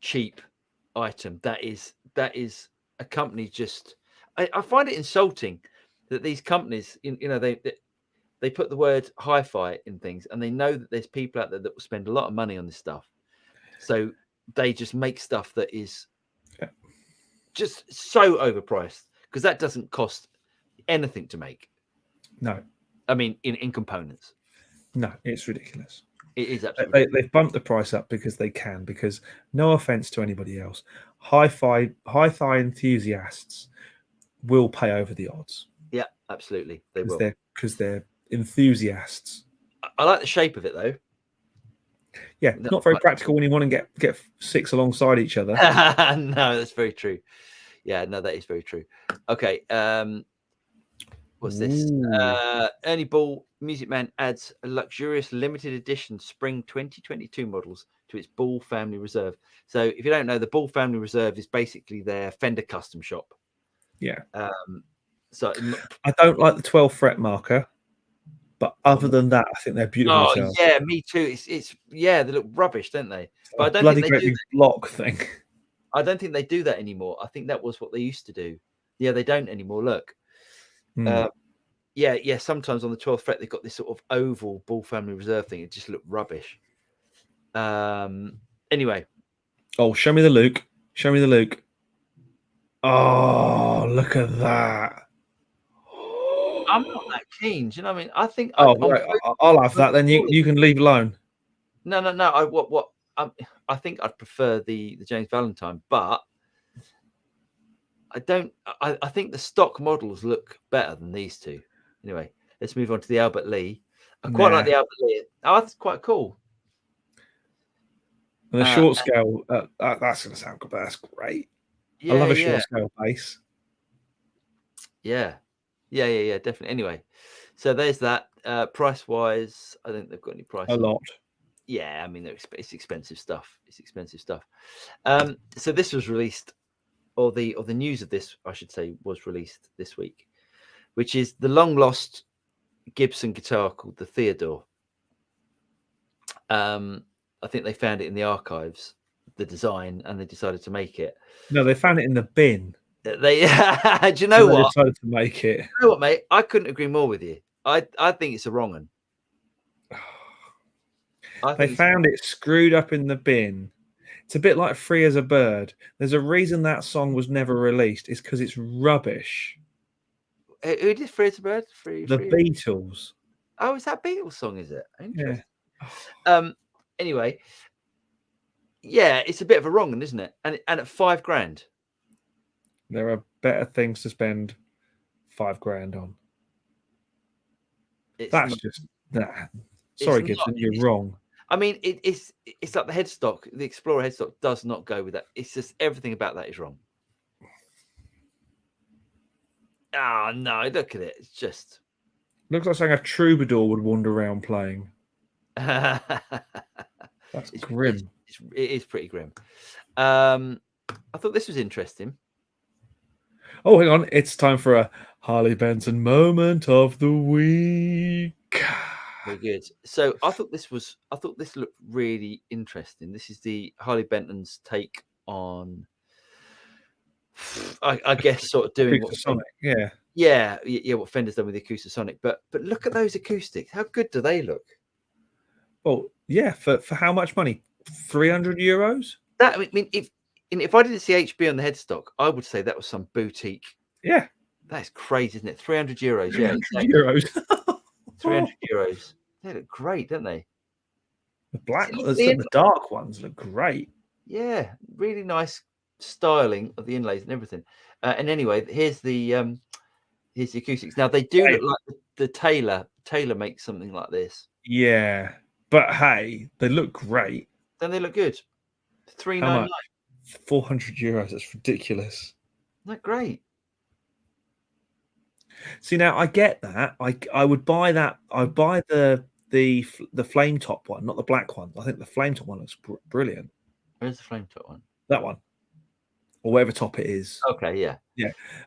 [SPEAKER 2] cheap item. That is a company just. I find it insulting that these companies, they put the word hi-fi in things, and they know that there's people out there that will spend a lot of money on this stuff. So they just make stuff that is just so overpriced, because that doesn't cost anything to make.
[SPEAKER 1] No.
[SPEAKER 2] I mean, in components.
[SPEAKER 1] No, it's ridiculous.
[SPEAKER 2] It is absolutely.
[SPEAKER 1] They've bumped the price up because they can, because no offense to anybody else, hi-fi enthusiasts will pay over the odds.
[SPEAKER 2] Yeah, absolutely. They will.
[SPEAKER 1] Because they're enthusiasts.
[SPEAKER 2] I like the shape of it, though.
[SPEAKER 1] Yeah, not very practical when you want to get 6 alongside each other.
[SPEAKER 2] No, that's very true. Yeah, no, that is very true. Okay. What's this? Ernie Ball, Music Man, adds a luxurious limited edition spring 2022 models to its Ball Family Reserve. So if you don't know, the Ball Family Reserve is basically their Fender custom shop.
[SPEAKER 1] Yeah.
[SPEAKER 2] So
[SPEAKER 1] I don't like the 12 fret marker, but other than that, I think they're beautiful.
[SPEAKER 2] Oh yeah, me too. It's they look rubbish, don't they? But I don't
[SPEAKER 1] bloody
[SPEAKER 2] think they
[SPEAKER 1] great block thing.
[SPEAKER 2] I don't think they do that anymore. I think that was what they used to do. Yeah, they don't anymore. Look. Yeah. Sometimes on the 12th fret, they've got this sort of oval Ball Family Reserve thing. It just looked rubbish. Anyway.
[SPEAKER 1] Oh, show me the Luke. Oh, look at that.
[SPEAKER 2] I'm not that keen. Do you know what I mean? I think.
[SPEAKER 1] I'll have that. Then you can leave alone.
[SPEAKER 2] No. I think I'd prefer the James Valentine, but I don't. I think the stock models look better than these two. Anyway, let's move on to the Albert Lee. I quite like the Albert Lee. Oh, that's quite cool.
[SPEAKER 1] And the short scale, that's going to sound good, but that's great. I love a short scale bass.
[SPEAKER 2] Yeah, definitely. Anyway, so there's that. Price wise, I think they've got any price.
[SPEAKER 1] A lot.
[SPEAKER 2] Yeah, I mean, it's expensive stuff. It's expensive stuff. So this was released, or the news of this, I should say, was released this week, which is the long lost Gibson guitar called the Theodore. I think they found it in the archives, the design, and they decided to make it.
[SPEAKER 1] No, they found it in the bin.
[SPEAKER 2] They do you know what?
[SPEAKER 1] They decided to make it.
[SPEAKER 2] You know what, mate? I couldn't agree more with you. I think it's a wrong one.
[SPEAKER 1] They found it screwed up in the bin. It's a bit like Free as a Bird. There's a reason that song was never released. It's because it's rubbish.
[SPEAKER 2] Who did Free as a Bird?
[SPEAKER 1] The Beatles.
[SPEAKER 2] Oh, is that Beatles song? Is it? Interesting.
[SPEAKER 1] Yeah.
[SPEAKER 2] Anyway, yeah, it's a bit of a wrong one, isn't it? And at $5,000.
[SPEAKER 1] There are better things to spend $5,000 on. That's just that. Sorry, Gibson, you're wrong.
[SPEAKER 2] I mean, it's like the headstock. The Explorer headstock does not go with that. It's just everything about that is wrong. Oh no! Look at it. It's just
[SPEAKER 1] looks like something a troubadour would wander around playing. That's grim.
[SPEAKER 2] It is pretty grim. I thought this was interesting.
[SPEAKER 1] Oh, hang on! It's time for a Harley Benson moment of the week.
[SPEAKER 2] Very good. So I thought this looked really interesting. This is the Harley Benton's take on, I guess, sort of doing what
[SPEAKER 1] Sonic,
[SPEAKER 2] what Fender's done with the Acoustasonic. But look at those acoustics. How good do they look?
[SPEAKER 1] Well, yeah. For how much money? €300.
[SPEAKER 2] That I mean, if I didn't see HB on the headstock, I would say that was some boutique.
[SPEAKER 1] Yeah,
[SPEAKER 2] that's crazy, isn't it? €300.
[SPEAKER 1] Yeah, €300.
[SPEAKER 2] €300. They look great, don't they?
[SPEAKER 1] The the dark ones look great.
[SPEAKER 2] Yeah, really nice styling of the inlays and everything. And anyway, here's the acoustics. Now they do look like the Taylor makes something like this.
[SPEAKER 1] Yeah, but hey, they look great.
[SPEAKER 2] Then they look good. $399.
[SPEAKER 1] €400. That's ridiculous.
[SPEAKER 2] Isn't that great?
[SPEAKER 1] See, now I get that. I would buy that. I'd buy the flame top one, not the black one. I think the flame top one looks brilliant.
[SPEAKER 2] Where's the flame top one?
[SPEAKER 1] That one, or whatever top it is.
[SPEAKER 2] Okay, yeah.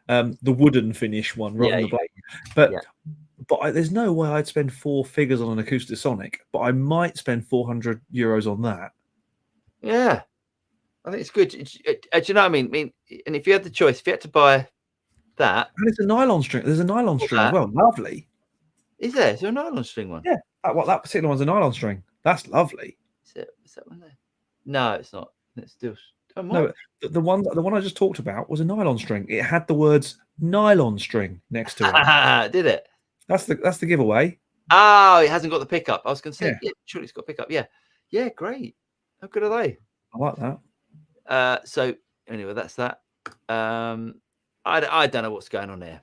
[SPEAKER 1] The wooden finish one rather than the black. But there's no way I'd spend four figures on an Acoustasonic. But I might spend €400 on that.
[SPEAKER 2] Yeah, I think it's good. Do you know what I mean? And if you had the choice, if you had to buy that,
[SPEAKER 1] and it's a nylon string. There's a nylon string as well. Lovely.
[SPEAKER 2] Is there? Is there a nylon string one?
[SPEAKER 1] Yeah. That particular one's a nylon string. That's lovely.
[SPEAKER 2] Is that one there? No, it's not. It's still.
[SPEAKER 1] No, the one I just talked about was a nylon string. It had the words nylon string next to
[SPEAKER 2] it. Did it?
[SPEAKER 1] That's the giveaway.
[SPEAKER 2] Oh, it hasn't got the pickup. I was going to say, yeah, surely it's got pickup. Yeah, great. How good are they?
[SPEAKER 1] I like that.
[SPEAKER 2] So anyway, that's that. I don't know what's going on there.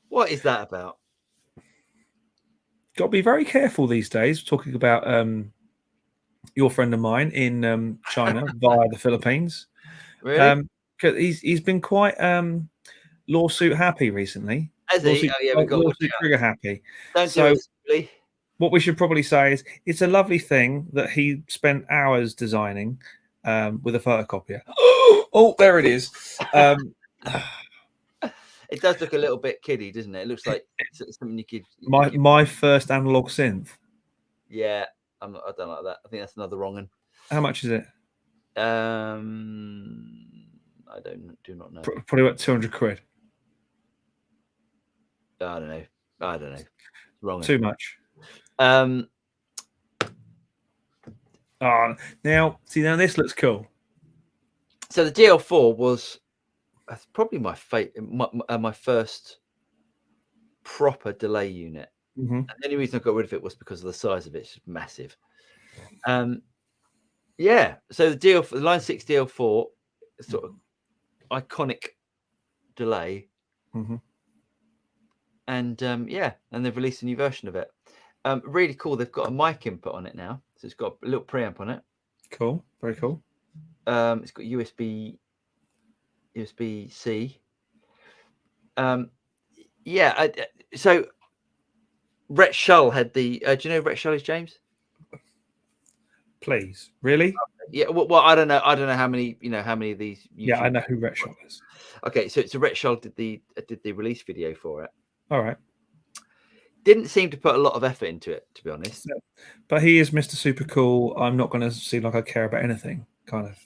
[SPEAKER 2] What is that about?
[SPEAKER 1] Got to be very careful these days. Talking about your friend of mine in China via the Philippines.
[SPEAKER 2] Really?
[SPEAKER 1] Because he's been quite lawsuit happy recently.
[SPEAKER 2] Has he? We got
[SPEAKER 1] lawsuit trigger happy.
[SPEAKER 2] Don't do it, really.
[SPEAKER 1] What we should probably say is it's a lovely thing that he spent hours designing with a photocopier. Oh, there it is.
[SPEAKER 2] It does look a little bit kiddie, doesn't it? It looks like something you could.
[SPEAKER 1] My first analog synth.
[SPEAKER 2] Yeah, I don't like that. I think that's another wrong one.
[SPEAKER 1] How much is it?
[SPEAKER 2] I do not know.
[SPEAKER 1] Probably about £200.
[SPEAKER 2] I don't know. Wrong.
[SPEAKER 1] Too much. Now this looks cool.
[SPEAKER 2] So the DL4 was probably my my first proper delay unit.
[SPEAKER 1] Mm-hmm.
[SPEAKER 2] And the only reason I got rid of it was because of the size of it. It's massive. Yeah. So the Line 6 DL4, sort of iconic delay.
[SPEAKER 1] Mm-hmm.
[SPEAKER 2] And and they've released a new version of it. Really cool. They've got a mic input on it now. So it's got a little preamp on it.
[SPEAKER 1] Cool. Very cool.
[SPEAKER 2] It's got USB-C. Yeah. So Rhett Shull had the. Do you know who Rhett Shull is, James?
[SPEAKER 1] Please. Really?
[SPEAKER 2] Yeah. Well, I don't know. I don't know how many. How many of these. YouTube
[SPEAKER 1] Yeah, I know who Rhett Shull is.
[SPEAKER 2] Okay, so Rhett Shull did the release video for it.
[SPEAKER 1] All right.
[SPEAKER 2] Didn't seem to put a lot of effort into it, to be honest.
[SPEAKER 1] Yeah. But he is Mr. Super Cool. I'm not going to seem like I care about anything, kind of.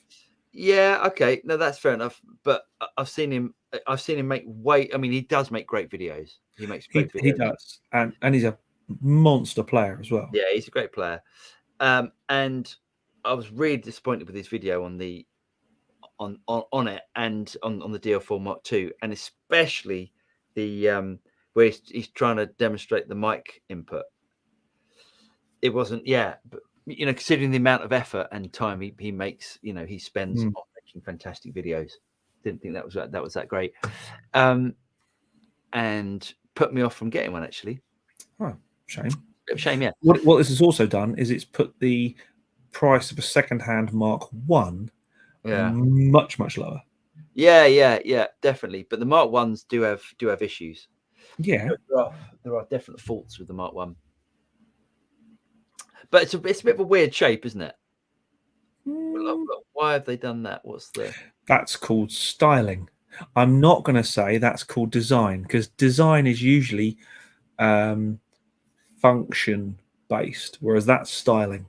[SPEAKER 2] Yeah. Okay. No, that's fair enough. But I've seen him make I mean, he does make great videos. He makes great videos.
[SPEAKER 1] He does, and he's a monster player as well.
[SPEAKER 2] Yeah, he's a great player. And I was really disappointed with his video on it and on the DL4 Mark II, and especially the where he's trying to demonstrate the mic input. It wasn't, but considering the amount of effort and time he makes, he spends on making fantastic videos. Didn't think that was that great, and put me off from getting one actually.
[SPEAKER 1] Oh, shame.
[SPEAKER 2] Shame, yeah.
[SPEAKER 1] What this has also done is it's put the price of a second-hand Mark I much lower.
[SPEAKER 2] Yeah, definitely. But the Mark I's do have issues.
[SPEAKER 1] Yeah,
[SPEAKER 2] there are definite faults with the Mark I. But it's a bit of a weird shape, isn't it? Why have they done that?
[SPEAKER 1] That's called styling. I'm not going to say that's called design, because design is usually function based, whereas that's styling.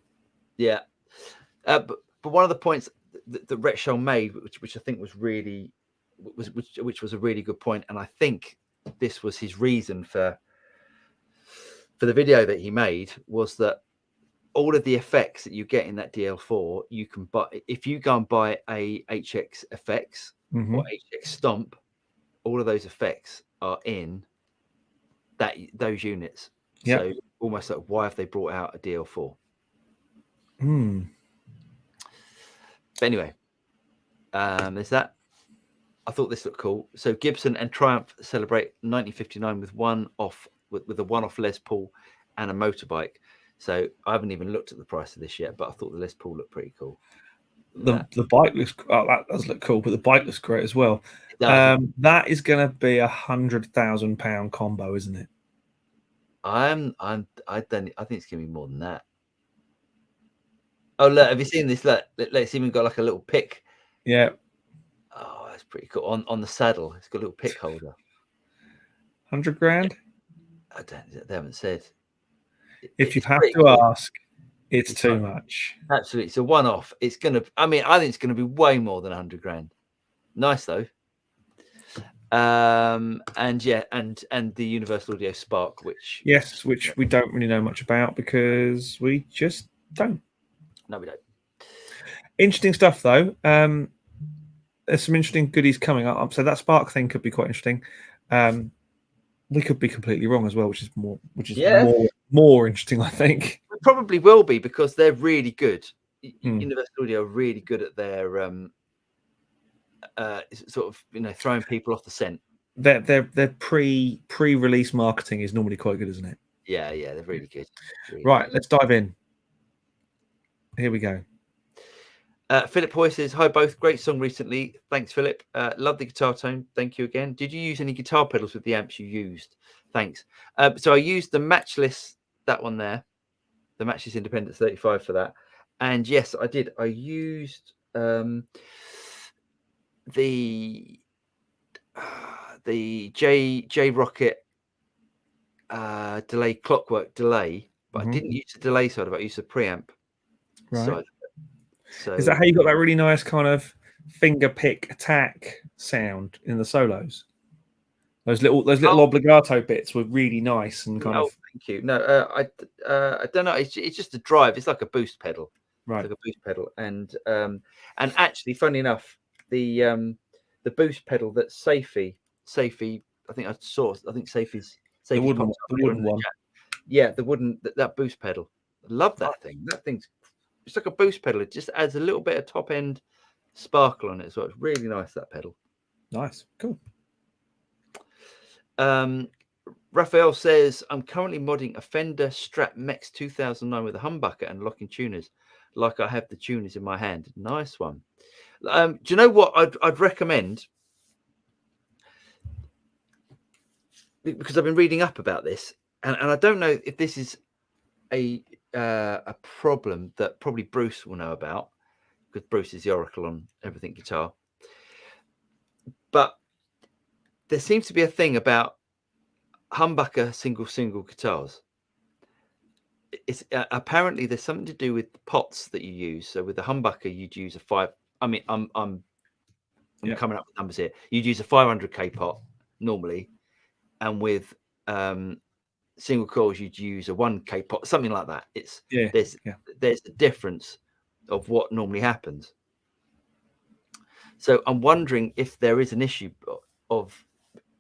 [SPEAKER 2] Yeah. But one of the points that Rhett Shull made, which I think was really which was a really good point, and I think this was his reason for the video that he made, was that all of the effects that you get in that DL4, you can buy if you go and buy a HX Effects or HX Stomp. All of those effects are in those units.
[SPEAKER 1] Yep.
[SPEAKER 2] So almost like, why have they brought out a DL4? But anyway, there's that. I thought this looked cool. So Gibson and Triumph celebrate 1959 with a one-off Les Paul and a motorbike. So I haven't even looked at the price of this yet, but I thought the Les Paul looked pretty cool.
[SPEAKER 1] The bike looks that does look cool, but the bike looks great as well. That is going to be £100,000 combo, isn't it?
[SPEAKER 2] I think it's going to be more than that. Oh look, have you seen this? Look, it's even got like a little pick.
[SPEAKER 1] Yeah.
[SPEAKER 2] Oh, that's pretty cool. On the saddle, it's got a little pick holder.
[SPEAKER 1] 100 grand?
[SPEAKER 2] They haven't said.
[SPEAKER 1] If you have to ask, it's too much.
[SPEAKER 2] Absolutely. It's a one-off. It's going to, I think it's going to be way more than 100 grand. Nice though. And the Universal Audio Spark, which
[SPEAKER 1] we don't really know much about because we just don't.
[SPEAKER 2] No, we don't.
[SPEAKER 1] Interesting stuff though. There's some interesting goodies coming up. So that Spark thing could be quite interesting. We could be completely wrong as well, which is more interesting, I think.
[SPEAKER 2] It probably will be, because they're really good. Universal Audio are really good at their sort of throwing people off the scent.
[SPEAKER 1] Their pre-release marketing is normally quite good, isn't it?
[SPEAKER 2] Yeah, they're really good.
[SPEAKER 1] Right, let's dive in. Here we go.
[SPEAKER 2] Philip Hoy says, hi both, great song recently. Thanks, Philip. Love the guitar tone. Thank you again. Did you use any guitar pedals with the amps you used? Thanks. So I used the Matchless, that one there, the Matchless Independent 35 for that. And yes, I did. I used the J Rocket delay, Clockwork delay, but I didn't use the delay side of it. I used the preamp side. So
[SPEAKER 1] is that how you got that really nice kind of finger pick attack sound in the solos? Those little obligato bits were really nice and kind of.
[SPEAKER 2] Thank you. No, I don't know. It's just a drive. It's like a boost pedal.
[SPEAKER 1] Right.
[SPEAKER 2] It's like a boost pedal, and actually, funny enough, the boost pedal that Safey, I think Safey's
[SPEAKER 1] the wooden one.
[SPEAKER 2] Yeah, the wooden that boost pedal. I love that thing. That thing's. It's like a boost pedal. It just adds a little bit of top end sparkle on it. So it's really nice, that pedal.
[SPEAKER 1] Nice. Cool.
[SPEAKER 2] Raphael says, I'm currently modding a Fender Strat Mex 2009 with a humbucker and locking tuners, like I have the tuners in my hand. Nice one. Do you know what I'd recommend? Because I've been reading up about this, and I don't know if this is a problem that probably Bruce will know about, because Bruce is the oracle on everything guitar. But there seems to be a thing about humbucker single guitars. It's apparently there's something to do with the pots that you use. So with the humbucker, you'd use a 5. I mean, I'm coming up with numbers here. You'd use a 500k pot normally, and with single coils, you'd use a 1k pot, something like that. There's a difference of what normally happens. So I'm wondering if there is an issue of,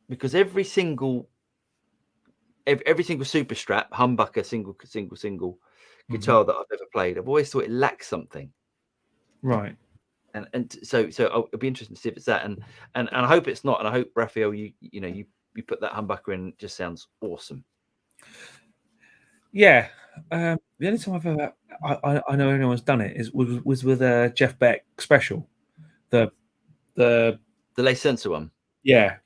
[SPEAKER 2] because every single super strat humbucker single guitar that I've ever played, I've always thought it lacks something.
[SPEAKER 1] Right.
[SPEAKER 2] And so it'll be interesting to see if it's that, and I hope it's not, and I hope, Raphael, you put that humbucker in, it just sounds awesome.
[SPEAKER 1] Yeah. The only time I've ever I know anyone's done it was with a Jeff Beck special, the
[SPEAKER 2] Lay Sensor one.
[SPEAKER 1] Yeah.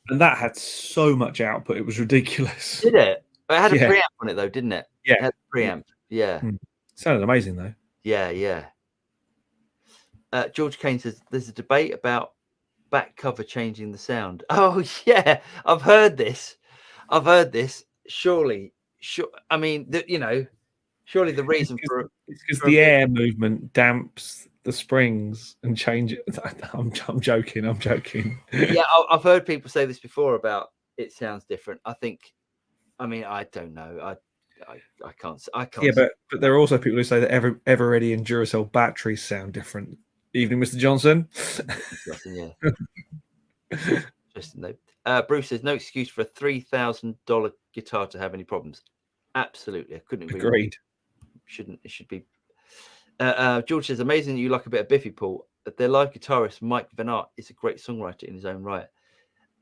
[SPEAKER 2] And
[SPEAKER 1] that had so much output, it was ridiculous.
[SPEAKER 2] Did it? It had a preamp on it though, didn't it?
[SPEAKER 1] Yeah.
[SPEAKER 2] It had a preamp. Yeah.
[SPEAKER 1] Sounded amazing though.
[SPEAKER 2] Yeah. George Kane says there's a debate about back cover changing the sound. Oh yeah, I've heard this. Surely. I mean, surely the reason
[SPEAKER 1] it's because the air movement damps the springs and change it. I'm joking.
[SPEAKER 2] Yeah, I've heard people say this before about it sounds different. I don't know. I can't.
[SPEAKER 1] Yeah, but there are also people who say that Everready and Duracell batteries sound different. Evening, Mr. Johnson.
[SPEAKER 2] Yeah. Interesting though. Bruce says no excuse for a $3,000 guitar to have any problems. Absolutely, I couldn't agree.
[SPEAKER 1] Agreed.
[SPEAKER 2] It should be. George says amazing that you like a bit of Biffy, Paul. Their live guitarist Mike Van Art is a great songwriter in his own right,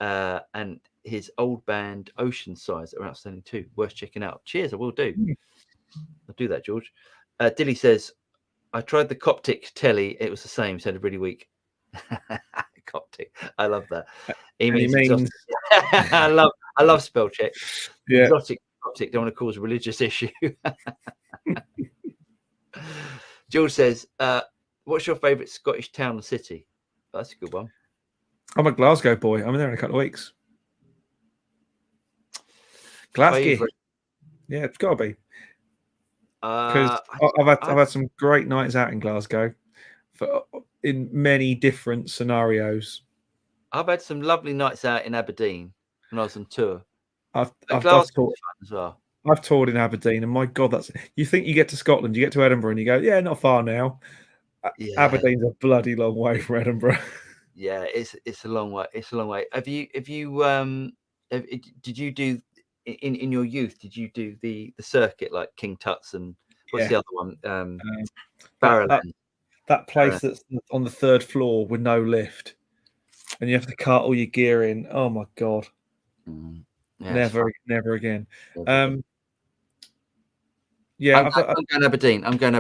[SPEAKER 2] and his old band Oceanside are outstanding too. Worth checking out. Cheers, I will do. I'll do that, George. Dilly says, I tried the Coptic telly. It was the same. Sounded really weak. Coptic. I love that. He means I love spell check.
[SPEAKER 1] Yeah.
[SPEAKER 2] Exotic Coptic. Don't want to cause a religious issue. George says, what's your favourite Scottish town and city? That's a good one.
[SPEAKER 1] I'm a Glasgow boy. I'm in there in a couple of weeks. Glasgow. Yeah, it's got to be. Because I've had some great nights out in Glasgow in many different scenarios.
[SPEAKER 2] I've had some lovely nights out in Aberdeen when I was on tour.
[SPEAKER 1] I've
[SPEAKER 2] toured as well.
[SPEAKER 1] I've toured in Aberdeen, and my God, you think you get to Scotland, you get to Edinburgh, and you go, yeah, not far now. Yeah. Aberdeen's a bloody long way from Edinburgh.
[SPEAKER 2] Yeah, it's a long way. It's a long way. Did you do in your youth? Did you do the circuit like King Tut's and what's the other one? Barrowland.
[SPEAKER 1] That place that's on the third floor with no lift, and you have to cart all your gear in. Oh my God. Yeah, never again. Yeah,
[SPEAKER 2] I'm going Aberdeen. I'm going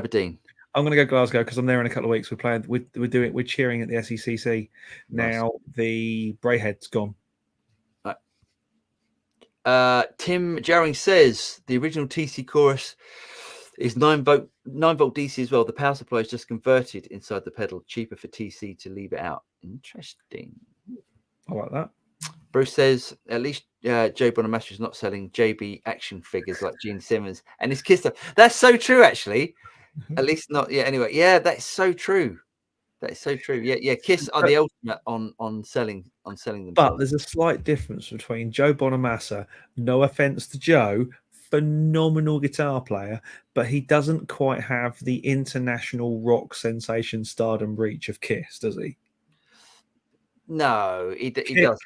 [SPEAKER 1] to go Glasgow because I'm there in a couple of weeks. We're cheering at the SECC. Now the Brayhead's gone.
[SPEAKER 2] Tim Jarring says the original TC chorus is 9-volt DC as well. The power supply is just converted inside the pedal. Cheaper for TC to leave it out. Interesting.
[SPEAKER 1] I like that.
[SPEAKER 2] Bruce says at least Joe Bonamassa is not selling JB action figures like Gene Simmons and his Kiss. That's so true, actually. At least not. Yeah. Anyway, yeah, that's so true. That is so true. Yeah. Kiss are the ultimate on selling themselves.
[SPEAKER 1] But there's a slight difference between Joe Bonamassa. No offense to Joe, phenomenal guitar player, but he doesn't quite have the international rock sensation stardom reach of Kiss, does he?
[SPEAKER 2] No, he does.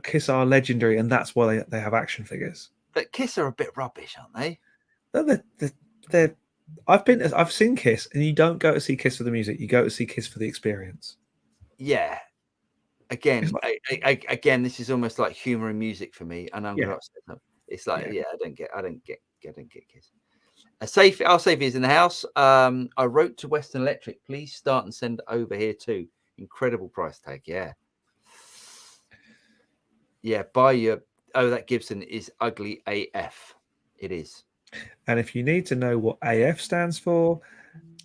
[SPEAKER 1] Kiss are legendary, and that's why they have action figures.
[SPEAKER 2] But Kiss are a bit rubbish, aren't they?
[SPEAKER 1] They're I've seen Kiss, and you don't go to see Kiss for the music. You go to see Kiss for the experience.
[SPEAKER 2] Yeah, again,
[SPEAKER 1] It's like,
[SPEAKER 2] again, this is almost like humor and music for me, and I'm
[SPEAKER 1] Yeah.
[SPEAKER 2] gonna upset them. It's like,
[SPEAKER 1] Yeah.
[SPEAKER 2] yeah, I don't get kids. Our Safe is in the house. I wrote to Western Electric, please start and send it over here too. Incredible price tag, yeah. Yeah, buy your that Gibson is ugly AF. It is.
[SPEAKER 1] And if you need to know what AF stands for,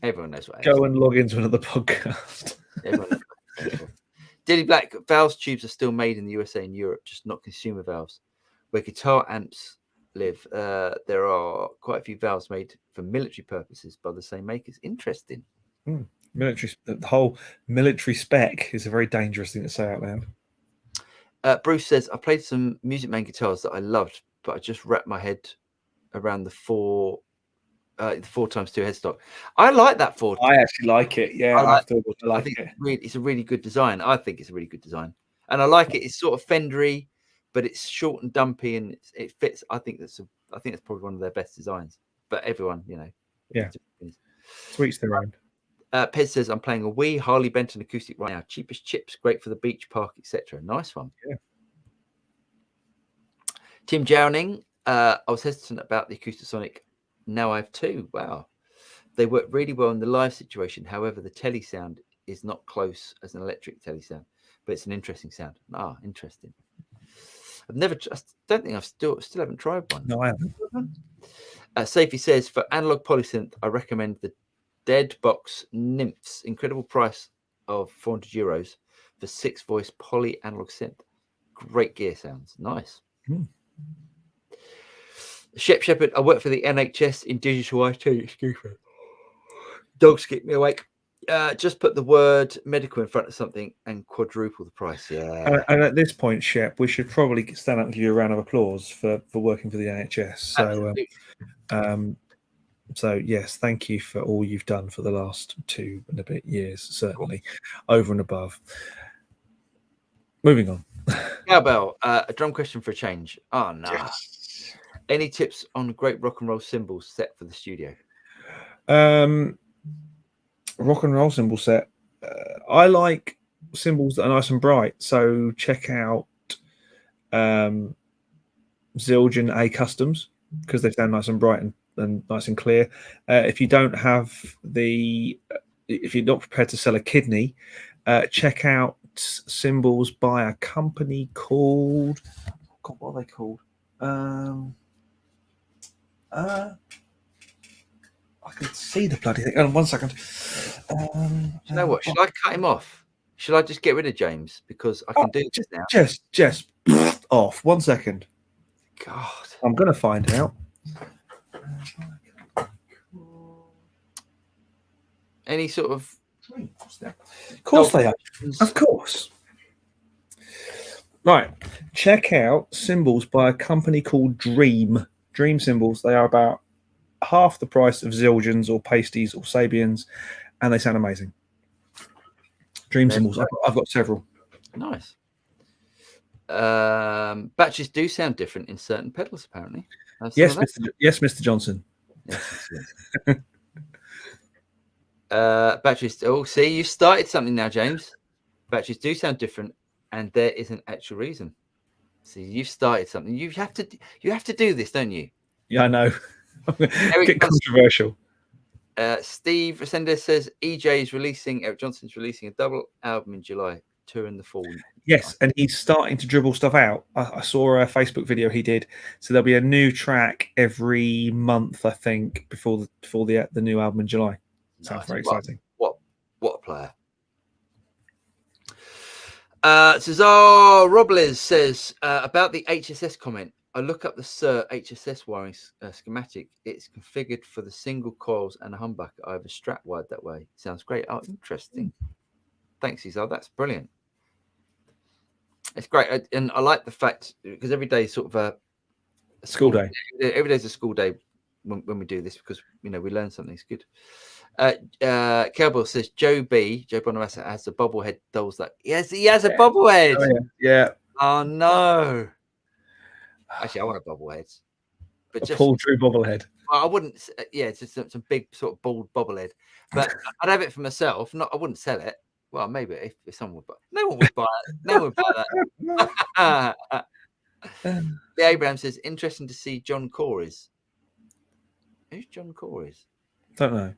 [SPEAKER 2] Everyone knows what AF
[SPEAKER 1] go and log into another podcast.
[SPEAKER 2] Everyone knows what AF stands for. Dilly Black, valves tubes are still made in the USA and Europe, just not consumer valves. Where guitar amps live, there are quite a few valves made for military purposes by the same makers. Interesting.
[SPEAKER 1] Military, the whole military spec is a very dangerous thing to say out loud.
[SPEAKER 2] Bruce says, I played some Music Man guitars that I loved, but I just wrapped my head around the 4x2 headstock. I like that 4.
[SPEAKER 1] I actually like it. Yeah,
[SPEAKER 2] I
[SPEAKER 1] like it.
[SPEAKER 2] It's a really good design. I think it's a really good design, and I like it. It's sort of Fendery, but it's short and dumpy, and it fits. I think that's probably one of their best designs. But everyone,
[SPEAKER 1] Yeah, to each their own.
[SPEAKER 2] Pez says, I'm playing a Wii Harley Benton acoustic right now. Cheapest chips, great for the beach, park, etc. Nice one.
[SPEAKER 1] Yeah.
[SPEAKER 2] Tim Jowning, I was hesitant about the Acoustasonic. Now I have 2. Wow. They work really well in the live situation. However, the telly sound is not close as an electric telly sound, but it's an interesting sound. Interesting. I don't think I've still haven't tried one.
[SPEAKER 1] No, I haven't.
[SPEAKER 2] Safety says, for analog polysynth, I recommend the Dead Box Nymphs. Incredible price of €400 for 6-voice poly analog synth. Great gear sounds. Nice. Shep Shepherd, I work for the NHS in digital IT. Excuse me. Dogs keep me awake. Just put the word medical in front of something and quadruple the price. Yeah.
[SPEAKER 1] And at this point, Shep, we should probably stand up and give you a round of applause for working for the NHS. So yes, thank you for all you've done for the last 2 and a bit years, certainly, over and above. Moving on.
[SPEAKER 2] Cowbell, a drum question for a change. Oh, no.
[SPEAKER 1] Yes.
[SPEAKER 2] Any tips on great rock and roll cymbals set for the studio?
[SPEAKER 1] Rock and roll cymbal set. I like cymbals that are nice and bright. So check out Zildjian A Customs because they sound nice and bright and nice and clear. If you don't have if you're not prepared to sell a kidney, check out cymbals by a company called. God, what are they called? I can see the bloody thing. Oh, 1 second.
[SPEAKER 2] You know what? Should I cut him off? Should I just get rid of James because I can do this now?
[SPEAKER 1] Just off. 1 second.
[SPEAKER 2] God,
[SPEAKER 1] I'm going to find out.
[SPEAKER 2] Any sort of?
[SPEAKER 1] Of course they are. Of course. Right. Check out cymbals by a company called Dream. Dream cymbals. They are about half the price of Zildjians or Pasties or Sabians, and they sound amazing. Dream cymbals. I've got several.
[SPEAKER 2] Nice. Batches do sound different in certain pedals, apparently.
[SPEAKER 1] Yes, Mr. Johnson.
[SPEAKER 2] Yes, batteries. Oh, see, you started something now, James. Batteries do sound different, and there is an actual reason. See, you've started something. You have to do this, don't you?
[SPEAKER 1] Yeah, I know. Get controversial.
[SPEAKER 2] Steve Resendez says Eric Johnson's releasing a double album in July, tour in the fall.
[SPEAKER 1] Yes, and he's starting to dribble stuff out. I saw a Facebook video he did. So there'll be a new track every month, I think, before the new album in July. Sounds very exciting.
[SPEAKER 2] What a player. Cesar Robles says about the HSS comment. I look up the HSS wiring schematic. It's configured for the single coils and a humbucker. I have a strap wired that way. Sounds great. Oh, interesting. Thanks, Cesar. That's brilliant. It's great, and I like the fact because every day is sort of a
[SPEAKER 1] school day.
[SPEAKER 2] Every day is a school day when we do this because we learn something. It's good. Cowboy says Joe Bonamassa has a bobblehead dolls that he has a bobblehead.
[SPEAKER 1] Oh, yeah.
[SPEAKER 2] Oh no. Actually, I want a bobblehead, but just
[SPEAKER 1] Paul Drew bobblehead.
[SPEAKER 2] I wouldn't. Yeah, it's just some big sort of bald bobblehead, but I'd have it for myself. I wouldn't sell it. Well, maybe if someone would buy, no one would buy it. No one would buy that. The Abraham says, interesting to see John Corys. Who's John Corys?
[SPEAKER 1] Don't know.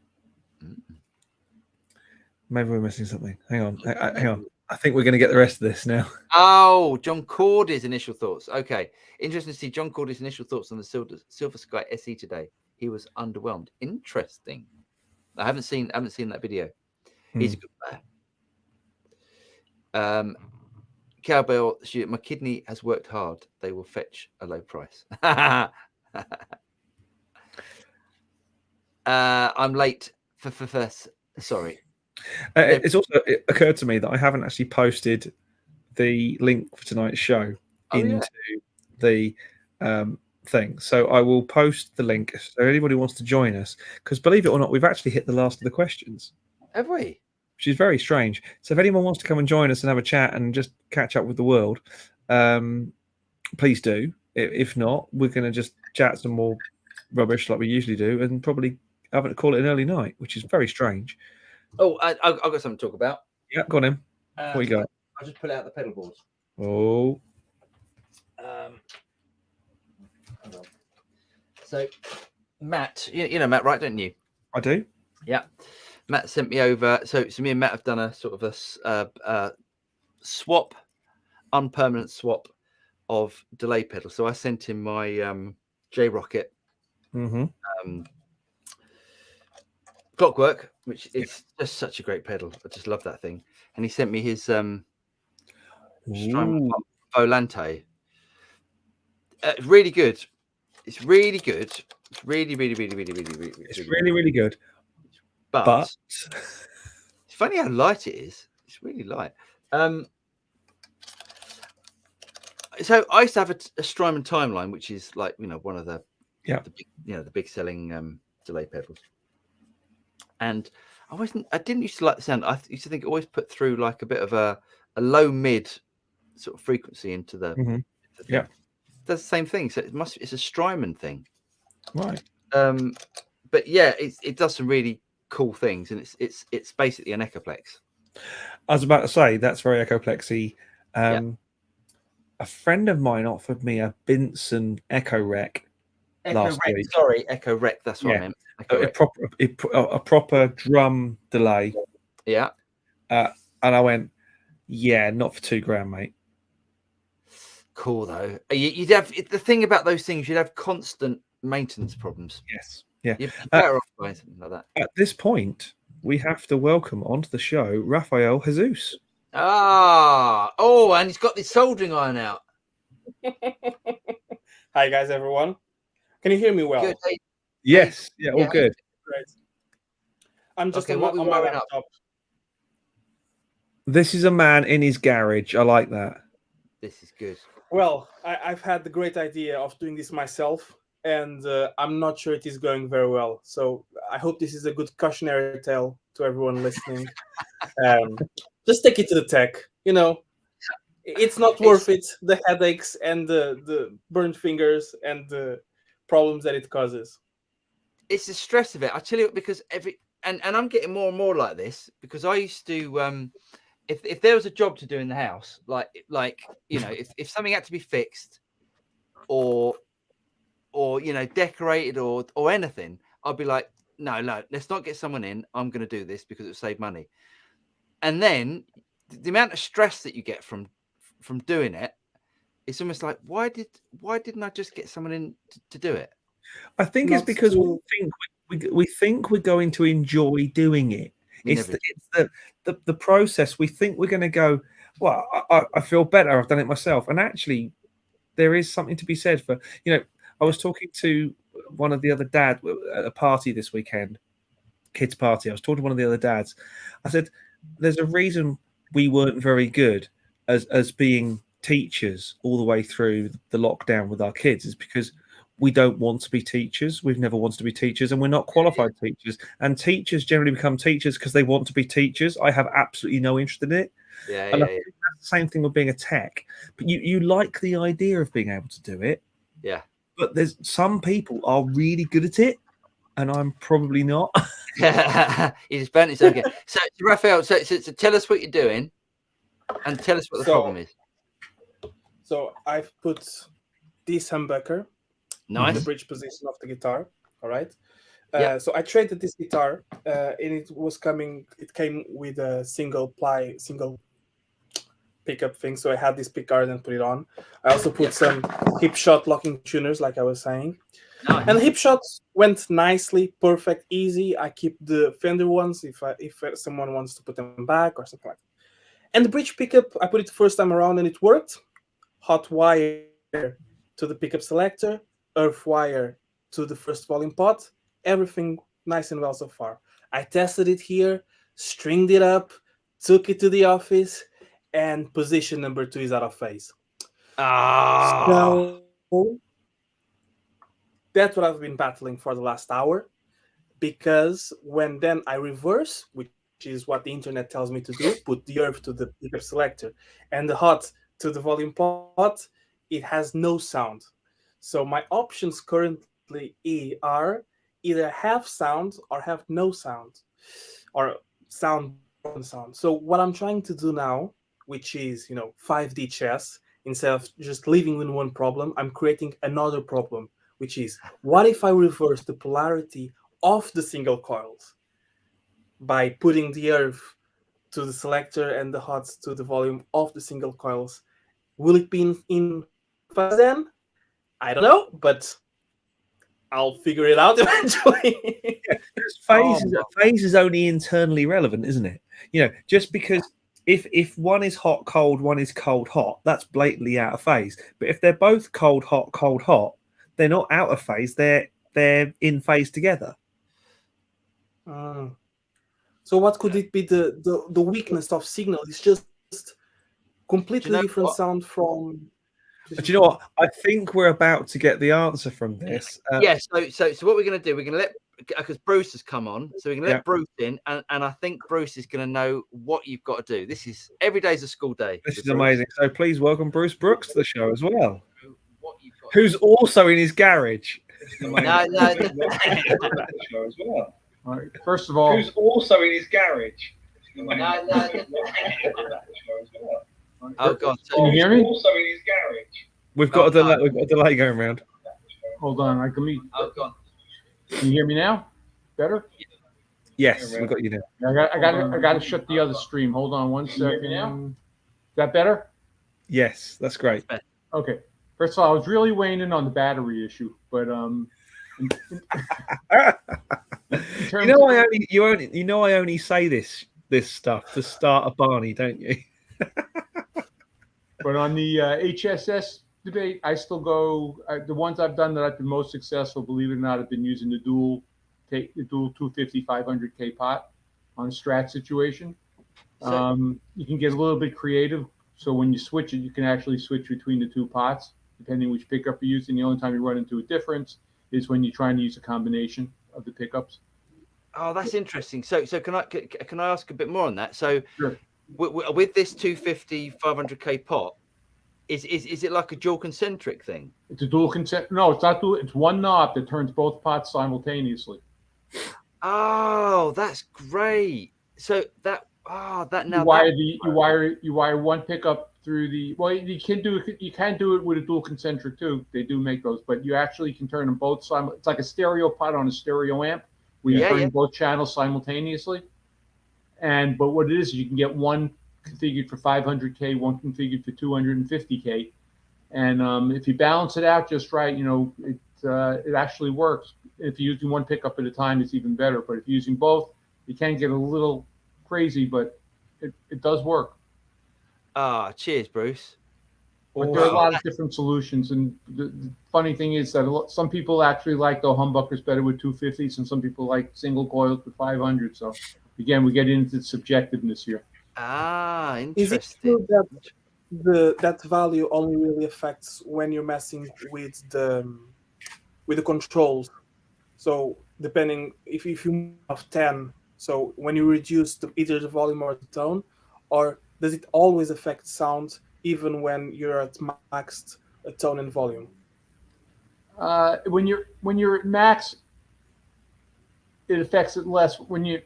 [SPEAKER 1] Maybe we're missing something. Hang on. Hang on. I think we're going to get the rest of this now.
[SPEAKER 2] Oh, John Cordy's initial thoughts. Okay. Interesting to see John Cordy's initial thoughts on the Silver Sky SE today. He was underwhelmed. Interesting. I haven't seen that video. He's a good player. Cowbell, my kidney has worked hard. They will fetch a low price. I'm late for sorry.
[SPEAKER 1] It occurred to me that I haven't actually posted the link for tonight's show into the thing. So I will post the link so anybody wants to join us, because believe it or not, we've actually hit the last of the questions.
[SPEAKER 2] Have we?
[SPEAKER 1] Which is very strange. So if anyone wants to come and join us and have a chat and just catch up with the world, please do. If not, we're going to just chat some more rubbish like we usually do and probably call it an early night, which is very strange.
[SPEAKER 2] Oh, I've got something to talk about.
[SPEAKER 1] Yeah, go on in. What you got?
[SPEAKER 2] I'll just pull out the pedal boards.
[SPEAKER 1] Oh.
[SPEAKER 2] Hold on. So, Matt, you know Matt, right? Don't you?
[SPEAKER 1] I do.
[SPEAKER 2] Yeah. Matt sent me over. So me and Matt have done a sort of a swap, unpermanent swap of delay pedal. So I sent him my J Rocket Clockwork, which is just such a great pedal. I just love that thing. And he sent me his Volante. It's really good. It's really good. It's really good. But it's funny how light it is. It's really light. So I used to have a Strymon Timeline, which is like one of the the big selling delay pedals. And I didn't used to like the sound. I used to think it always put through like a bit of a low mid sort of frequency into the thing.
[SPEAKER 1] Yeah.
[SPEAKER 2] It does the same thing. So it's a Strymon thing.
[SPEAKER 1] Right.
[SPEAKER 2] But yeah, it does some really cool things, and it's basically an Echoplex.
[SPEAKER 1] I was about to say that's very Echoplexy. A friend of mine offered me a Binson Echo Rec last week.
[SPEAKER 2] Sorry, Echo Rec. That's what I meant.
[SPEAKER 1] A proper drum delay.
[SPEAKER 2] Yeah.
[SPEAKER 1] And I went, yeah, not for $2,000, mate.
[SPEAKER 2] Cool though. You'd have the thing about those things. You'd have constant maintenance problems.
[SPEAKER 1] Yes. Yeah.
[SPEAKER 2] You're better off buying something like that.
[SPEAKER 1] At this point, we have to welcome onto the show Rafael Jesus.
[SPEAKER 2] And he's got this soldering iron out.
[SPEAKER 3] Hi guys, everyone. Can you hear me well?
[SPEAKER 2] Good.
[SPEAKER 1] Yes. Yeah. All good.
[SPEAKER 3] Great. I'm just
[SPEAKER 2] on my laptop.
[SPEAKER 1] This is a man in his garage. I like that.
[SPEAKER 2] This is good.
[SPEAKER 3] Well, I've had the great idea of doing this myself, and I'm not sure it is going very well. So I hope this is a good cautionary tale to everyone listening. Just take it to the tech. It's not worth it. The headaches and the burnt fingers and the problems that it causes.
[SPEAKER 2] It's the stress of it. I tell you, because and I'm getting more and more like this, because I used to if there was a job to do in the house, like if something had to be fixed or decorated or anything, I'd be like, no, let's not get someone in. I'm going to do this because it will save money. And then the amount of stress that you get from doing it, it's almost like, why didn't I just get someone in to do it?
[SPEAKER 1] I think it's because we think we're going to enjoy doing it. It's the process. We think we're going to go, well, I feel better. I've done it myself. And actually, there is something to be said for, I was talking to one of the other dads at a party this weekend, kids' party. I was talking to one of the other dads. I said, there's a reason we weren't very good as being teachers all the way through the lockdown with our kids, is because we don't want to be teachers. We've never wanted to be teachers, and we're not qualified teachers. And teachers generally become teachers because they want to be teachers. I have absolutely no interest in it. I think that's the same thing with being a tech. But you like the idea of being able to do it.
[SPEAKER 2] Yeah.
[SPEAKER 1] But there's some people are really good at it, and I'm probably not.
[SPEAKER 2] He's burnt his own game. So Raphael, so tell us what you're doing, and tell us what the problem is.
[SPEAKER 3] So I've put this humbucker in the
[SPEAKER 2] Nice.
[SPEAKER 3] bridge position of the guitar. All right.
[SPEAKER 2] Yep.
[SPEAKER 3] So I traded this guitar, and it came with a single pickup thing. So I had this pickguard and put it on. I also put some hip shot locking tuners, like I was saying.
[SPEAKER 2] Nice.
[SPEAKER 3] And hip shots went nicely, perfect, easy. I keep the Fender ones if someone wants to put them back or something like that. And the bridge pickup, I put it the first time around and it worked. Hot wire to the pickup selector, earth wire to the first volume pot. Everything nice and well so far. I tested it here, stringed it up, took it to the office, and position number 2 is out of phase. So that's what I've been battling for the last hour, because when then I reverse, which is what the internet tells me to do, put the earth to the pickup selector and the hot to the volume pot, it has no sound. So my options currently are either have sound or have no sound, or sound. So what I'm trying to do now, which is 5D chess, instead of just living with one problem, I'm creating another problem, which is, what if I reverse the polarity of the single coils by putting the earth to the selector and the hots to the volume of the single coils? Will it be in phase then? I don't know, but I'll figure it out eventually.
[SPEAKER 1] Phase is only internally relevant, isn't it? Just because if one is hot, cold, one is cold, hot, that's blatantly out of phase. But if they're both cold, hot, they're not out of phase. They're in phase together.
[SPEAKER 3] So what could it be? The weakness of signal is just completely different sound from.
[SPEAKER 1] Do you know what? I think we're about to get the answer from this.
[SPEAKER 2] Yes. So what we're going to do? We're going to let, because Bruce has come on, so we're going to let Bruce in, and I think Bruce is going to know what you've got to do. This is every day's a school day.
[SPEAKER 1] This is amazing. So please welcome Bruce Brooks to the show as well, who's also in his garage.
[SPEAKER 2] No.
[SPEAKER 4] All right. First of all,
[SPEAKER 1] who's also in his garage.
[SPEAKER 2] Oh God!
[SPEAKER 4] Can you hear me?
[SPEAKER 1] Also in his garage. We've got a delay. We've got a delay going around.
[SPEAKER 4] Hold on.
[SPEAKER 2] Oh God!
[SPEAKER 4] Can you hear me now? Better?
[SPEAKER 1] Yes, we've got you now.
[SPEAKER 4] I got to shut the other stream. Hold on one second. Is that better?
[SPEAKER 1] Yes, that's great.
[SPEAKER 4] Okay. First of all, I was really weighing in on the battery issue, but
[SPEAKER 1] I only say this stuff to start a Barney, don't you?
[SPEAKER 4] But on the HSS debate, I still go. The ones I've done that I've been most successful, believe it or not, have been using the dual 250 500K pot on a Strat situation. You can get a little bit creative. So when you switch it, you can actually switch between the two pots, depending which pickup you're using. The only time you run into a difference is when you're trying to use a combination of the pickups.
[SPEAKER 2] Oh, that's interesting. So can I ask a bit more on that? So
[SPEAKER 4] sure.
[SPEAKER 2] With this 250 500K pot, is it like a dual concentric thing?
[SPEAKER 4] It's a dual concentric. No, it's not dual. It's one knob that turns both pots simultaneously.
[SPEAKER 2] Oh, that's great. So that now
[SPEAKER 4] you wire one pickup through the. Well, you can do it with a dual concentric too. They do make those, but you actually can turn them both it's like a stereo pot on a stereo amp where you turn both channels simultaneously. But what it is, you can get one configured for 500K, one configured for 250K, and if you balance it out just right, it actually works. If you're using one pickup at a time, it's even better. But if you're using both, you can get a little crazy, but it does work.
[SPEAKER 2] Cheers, Bruce.
[SPEAKER 4] But there are a lot of different solutions, and the funny thing is that some people actually like the humbuckers better with 250s, and some people like single coils with 500. So again, we get into subjectiveness here.
[SPEAKER 2] Interesting.
[SPEAKER 3] Is it true that that value only really affects when you're messing with the controls? So depending if you have 10, so when you reduce either the volume or the tone, or does it always affect sound even when you're at maxed tone and volume?
[SPEAKER 4] When you're at max, it affects it less when you're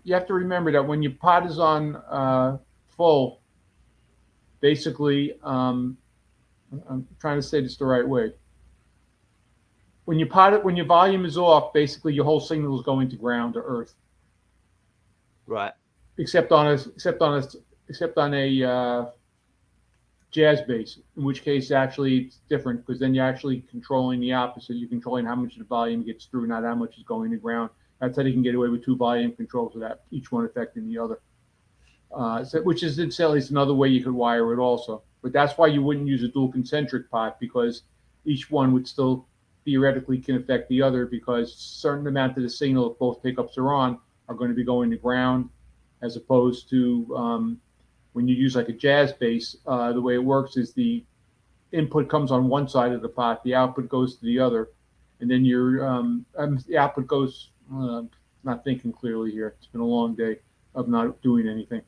[SPEAKER 4] you have to remember that when your pot is on full, basically, I'm trying to say this the right way. When your volume is off, basically your whole signal is going to ground to earth.
[SPEAKER 2] Right.
[SPEAKER 4] Except on a jazz bass, in which case actually it's different because then you're actually controlling the opposite. You're controlling how much of the volume gets through, not how much is going to ground. That's how they can get away with two volume controls without each one affecting the other. Which is incidentally another way you could wire it also. But that's why you wouldn't use a dual concentric pot, because each one would still theoretically can affect the other, because a certain amount of the signal, if both pickups are on, are going to be going to ground, as opposed to when you use like a jazz bass, the way it works is the input comes on one side of the pot, the output goes to the other, and then the output goes. Not thinking clearly here. It's been a long day of not doing anything.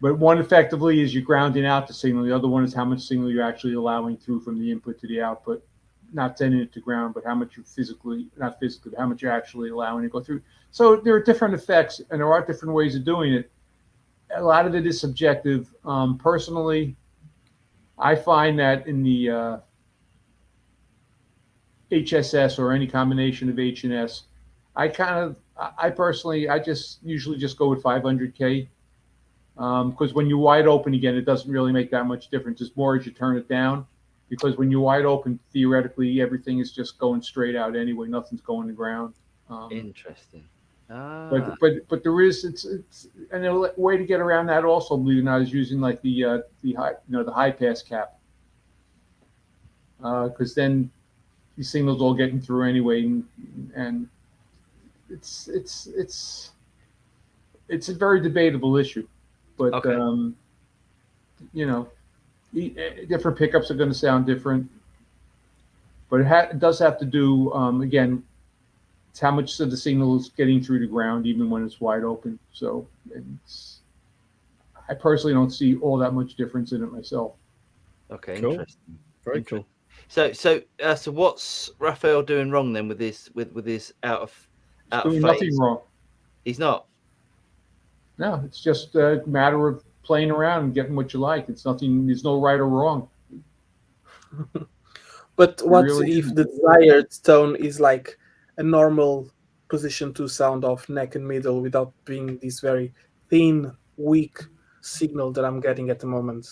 [SPEAKER 4] But one effectively is you're grounding out the signal. The other one is how much signal you're actually allowing through from the input to the output, not sending it to ground, but how much you not physically, but how much you're actually allowing it to go through. So there are different effects, and there are different ways of doing it. A lot of it is subjective. Personally, I find that in the HSS or any combination of H and S, I personally just usually just go with 500K. Because when you're wide open again, it doesn't really make that much difference. It's more as you turn it down, because when you're wide open, theoretically, everything is just going straight out anyway. Nothing's going to ground.
[SPEAKER 2] Interesting.
[SPEAKER 4] But there is and a way to get around that also, believe it or not, is using like the high pass cap, because then the signals all getting through anyway, and it's a very debatable issue. But
[SPEAKER 2] okay.
[SPEAKER 4] Different pickups are going to sound different. But it does have to do again. It's how much of the signal is getting through the ground, even when it's wide open. So I personally don't see all that much difference in it myself.
[SPEAKER 2] Okay,
[SPEAKER 1] cool.
[SPEAKER 2] Interesting.
[SPEAKER 1] Very cool.
[SPEAKER 2] So what's Raphael doing wrong then with his out of
[SPEAKER 4] doing
[SPEAKER 2] phase?
[SPEAKER 4] Nothing wrong.
[SPEAKER 2] He's not.
[SPEAKER 4] No, it's just a matter of playing around and getting what you like. It's nothing. There's no right or wrong.
[SPEAKER 3] But what
[SPEAKER 4] really
[SPEAKER 3] if the desired tone is like a normal position to sound of neck and middle without being this very thin, weak signal that I'm getting at the moment?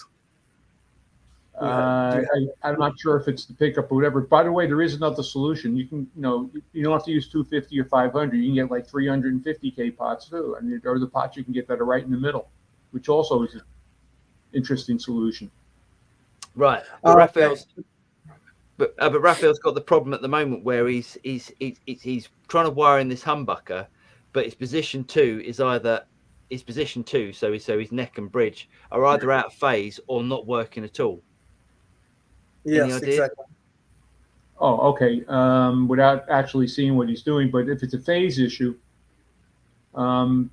[SPEAKER 4] I'm not sure if it's the pickup or whatever. By the way, there is another solution. You can, you don't have to use 250 or 500. You can get like 350K pots too. I mean, there are the pots you can get that are right in the middle, which also is an interesting solution.
[SPEAKER 2] Right. But Raphael's got the problem at the moment where he's trying to wire in this humbucker, but his position two, so his neck and bridge are either out of phase or not working at all.
[SPEAKER 3] Yes, exactly.
[SPEAKER 4] Oh, okay. Without actually seeing what he's doing, but if it's a phase issue, you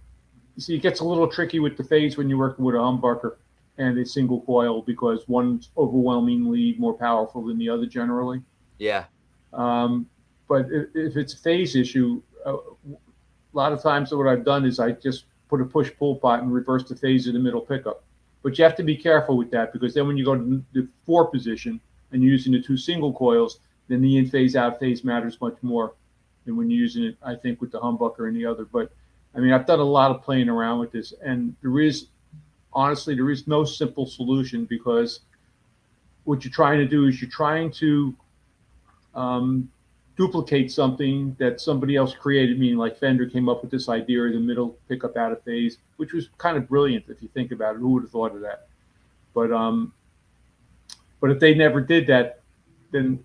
[SPEAKER 4] see, it gets a little tricky with the phase when you're working with a humbucker and a single coil, because one's overwhelmingly more powerful than the other generally.
[SPEAKER 2] Yeah.
[SPEAKER 4] But if it's a phase issue, a lot of times what I've done is I just put a push-pull pot and reverse the phase of the middle pickup. But you have to be careful with that, because then when you go to the 4 position and you're using the 2 single coils, then the in phase, out phase matters much more than when you're using it, I think, with the humbucker and the other. But I mean, I've done a lot of playing around with this, and there is no simple solution, because what you're trying to do is you're trying to duplicate something that somebody else created, meaning like Fender came up with this idea of the middle pickup out of phase, which was kind of brilliant if you think about it. Who would have thought of that? But if they never did that, then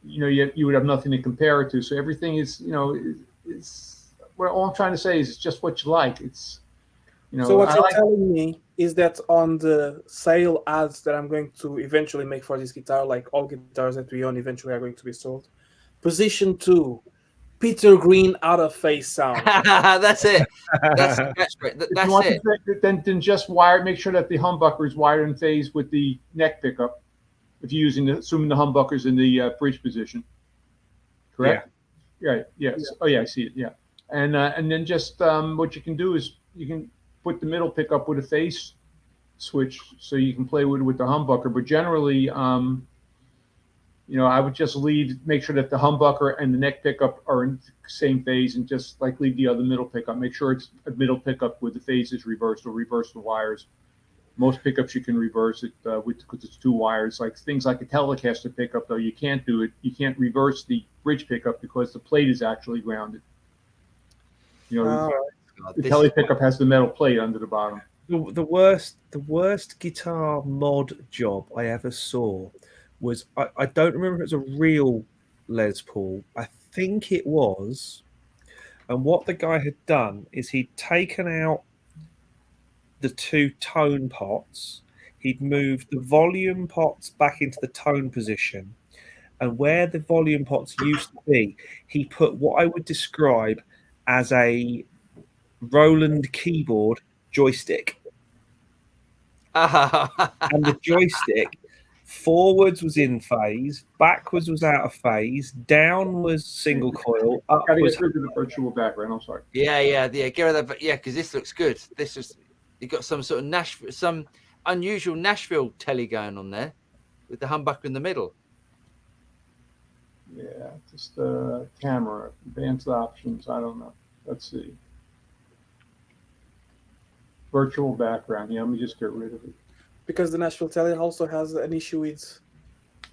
[SPEAKER 4] you would have nothing to compare it to. So everything is, all I'm trying to say is it's just what you like. It's,
[SPEAKER 3] So what you're telling me is that on the sale ads that I'm going to eventually make for this guitar, like all guitars that we own eventually are going to be sold, position 2, Peter Green out of phase sound.
[SPEAKER 2] That's it. That's great. That's it.
[SPEAKER 4] Then just make sure that the humbucker is wired in phase with the neck pickup. If you're assuming the humbucker's in the bridge position. correct? Right. Yes. Oh yeah, I see it. Yeah. And then just what you can do is you can put the middle pickup with a phase switch, so you can play with the humbucker. But generally, I would just make sure that the humbucker and the neck pickup are in the same phase, and just like leave the other middle pickup. Make sure it's a middle pickup with the phases reversed, or reverse the wires. Most pickups you can reverse it because it's 2 wires. Like things like a Telecaster pickup, though, you can't do it. You can't reverse the bridge pickup because the plate is actually grounded. The Tele pickup has the metal plate under the bottom.
[SPEAKER 1] The worst guitar mod job I ever saw was, I don't remember if it was a real Les Paul. I think it was. And what the guy had done is he'd taken out the 2 tone pots. He'd moved the volume pots back into the tone position. And where the volume pots used to be, he put what I would describe as a Roland keyboard joystick. And the joystick, forwards was in phase, backwards was out of phase, down was single coil, up
[SPEAKER 4] Gotta
[SPEAKER 1] was...
[SPEAKER 4] get rid of the virtual background. I'm sorry.
[SPEAKER 2] Yeah. Get rid of that. Yeah, because this looks good. This is, you got some sort of some unusual Nashville telly going on there with the humbucker in the middle.
[SPEAKER 4] Yeah, just camera, advanced options. I don't know. Let's see. Virtual background. Yeah, let me just get rid of it.
[SPEAKER 3] Because the Nashville Telly also has an issue with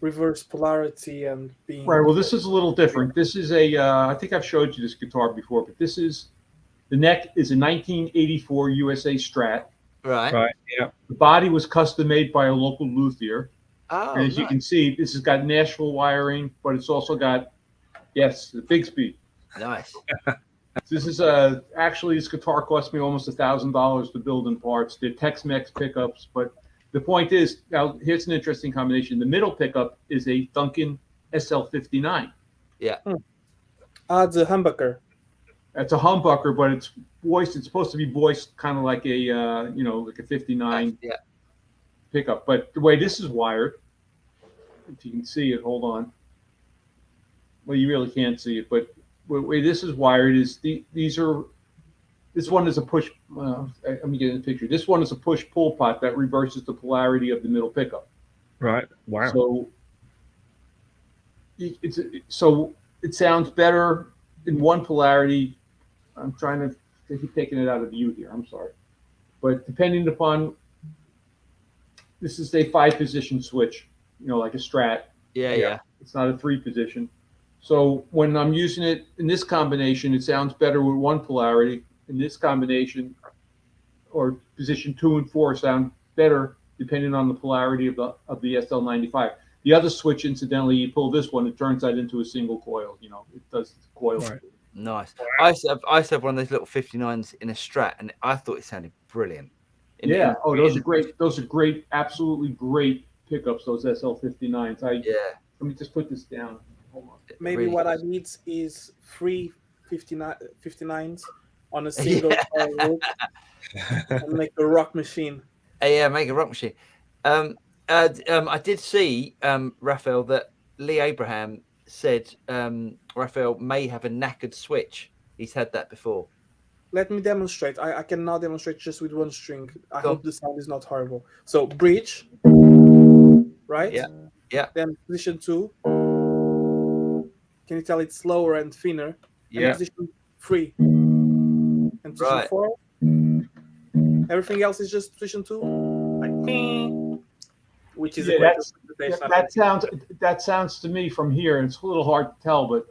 [SPEAKER 3] reverse polarity and being...
[SPEAKER 4] Right, well, this is a little different. This is I think I've showed you this guitar before, but the neck is a 1984 USA Strat.
[SPEAKER 2] Right,
[SPEAKER 1] yeah.
[SPEAKER 4] The body was custom made by a local luthier.
[SPEAKER 2] Oh,
[SPEAKER 4] and as you can see, this has got Nashville wiring, but it's also got, the Bigsby.
[SPEAKER 2] Nice.
[SPEAKER 4] This is actually, this guitar cost me almost $1,000 to build in parts. They're Tex-Mex pickups, but the point is, now here's an interesting combination. The middle pickup is a Duncan SL59.
[SPEAKER 2] Yeah.
[SPEAKER 3] The humbucker.
[SPEAKER 4] That's a humbucker, but it's voiced. It's supposed to be voiced kind of like a like a 59 pickup. But the way this is wired, if you can see it, hold on. Well, you really can't see it, but the way this is wired is this one is a push. Let me get in the picture. This one is a push-pull pot that reverses the polarity of the middle pickup.
[SPEAKER 1] Right. Wow.
[SPEAKER 4] So it sounds better in one polarity. I'm trying to keep taking it out of view here. I'm sorry, but depending upon, this is a 5-position switch, like a Strat.
[SPEAKER 2] Yeah.
[SPEAKER 4] It's not a 3-position. So when I'm using it in this combination, it sounds better with one polarity. In this combination, or position 2 and 4, sound better depending on the polarity of the SL95. The other switch, incidentally, you pull this one, it turns that into a single coil. It does coil.
[SPEAKER 2] Right. Nice. I used to have one of those little 59s in a Strat, and I thought it sounded brilliant.
[SPEAKER 4] Those are great. Those are great, absolutely great pickups. Those SL59s. Let me just put this down. Hold on.
[SPEAKER 3] Maybe what I need is 3 59s on a single loop and make a rock machine.
[SPEAKER 2] Yeah, make a rock machine. I did see, Raphael, that Lee Abraham said Raphael may have a knackered switch. He's had that before.
[SPEAKER 3] Let me demonstrate. I can now demonstrate just with one string. I hope the sound is not horrible. So bridge, right?
[SPEAKER 2] Yeah.
[SPEAKER 3] Then position 2. Can you tell it's slower and thinner?
[SPEAKER 2] Yeah.
[SPEAKER 3] And position 3. And position 4. Everything else is just position 2. Like, which is a great representation.
[SPEAKER 4] That sounds to me from here. It's a little hard to tell, but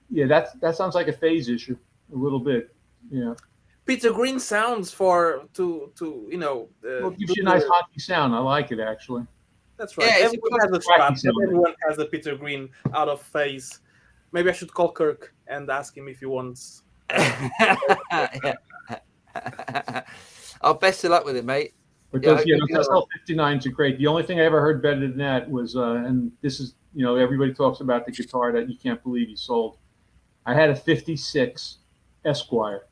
[SPEAKER 4] that sounds like a phase issue a little bit. Yeah.
[SPEAKER 3] Peter Green sounds
[SPEAKER 4] well, it gives you a nice hockey sound. I like it actually.
[SPEAKER 3] That's right.
[SPEAKER 2] Yeah,
[SPEAKER 3] everyone has a strap. Everyone has a Peter Green out of phase. Maybe I should call Kirk and ask him if he wants.
[SPEAKER 2] Oh, best of luck with it, mate.
[SPEAKER 4] But those SL59s are great. The only thing I ever heard better than that was, and this is, everybody talks about the guitar that you can't believe he sold. I had a 56 Esquire.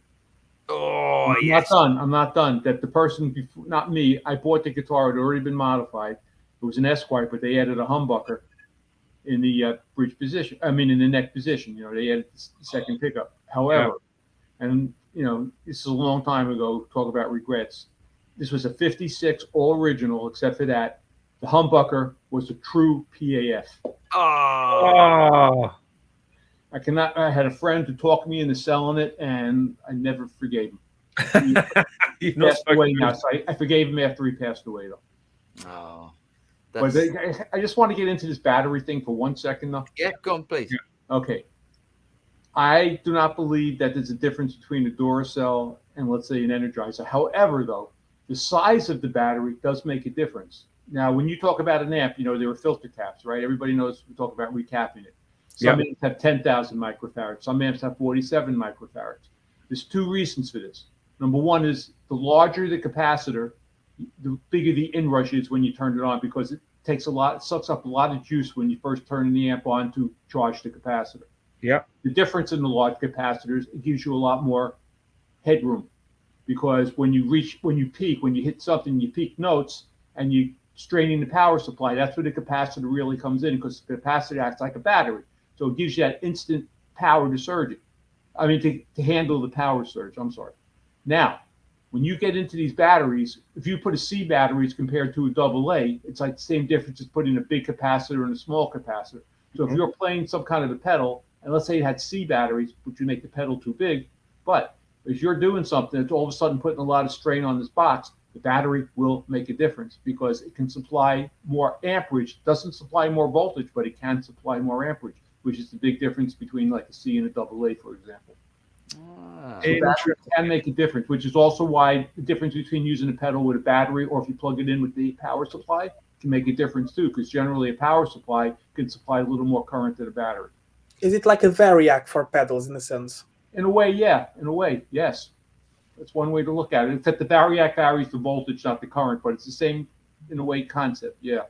[SPEAKER 2] Oh,
[SPEAKER 4] I'm not done. That the person, not me, I bought the guitar. It had already been modified. It was an Esquire, but they added a humbucker. in the bridge position. I mean, in the neck position. They added the second pickup. However, and this is a long time ago. Talk about regrets. This was a 56 all original, except for that the humbucker was a true PAF.
[SPEAKER 1] Oh.
[SPEAKER 4] I had a friend who talked me into selling it, and I never forgave him. He passed away now, so I forgave him after he passed away, though.
[SPEAKER 2] Oh,
[SPEAKER 4] but I just want to get into this battery thing for 1 second, though.
[SPEAKER 2] Yeah, go on, please.
[SPEAKER 4] Okay. I do not believe that there's a difference between a Duracell and, let's say, an Energizer. However, though, the size of the battery does make a difference. Now, when you talk about an amp, there are filter caps, right? Everybody knows we talk about recapping it. Some amps have 10,000 microfarads. Some amps have 47 microfarads. There's two reasons for this. Number one is the larger the capacitor, the bigger the inrush is when you turn it on, because it sucks up a lot of juice when you first turn the amp on to charge the capacitor.
[SPEAKER 1] Yeah.
[SPEAKER 4] The difference in the large capacitors, it gives you a lot more headroom, because when you peak, when you hit something, you peak notes and you straining the power supply. That's where the capacitor really comes in, because the capacitor acts like a battery. So it gives you that instant power to surge it. I mean, to handle the power surge. I'm sorry. Now, when you get into these batteries, if you put a C batteries compared to a AA, it's like the same difference as putting a big capacitor and a small capacitor. So if you're playing some kind of a pedal, and let's say it had C batteries, which would make the pedal too big, but if you're doing something that's all of a sudden putting a lot of strain on this box, the battery will make a difference, because it can supply more amperage. It doesn't supply more voltage, but it can supply more amperage, which is the big difference between like a C and a AA, for example. So battery can make a difference, which is also why the difference between using a pedal with a battery or if you plug it in with the power supply can make a difference too, because generally a power supply can supply a little more current than a battery.
[SPEAKER 3] Is it like a variac for pedals in a sense?
[SPEAKER 4] In a way, yeah. In a way, yes. That's one way to look at it. Except the variac varies the voltage, not the current, but it's the same, in a way, concept. Yeah.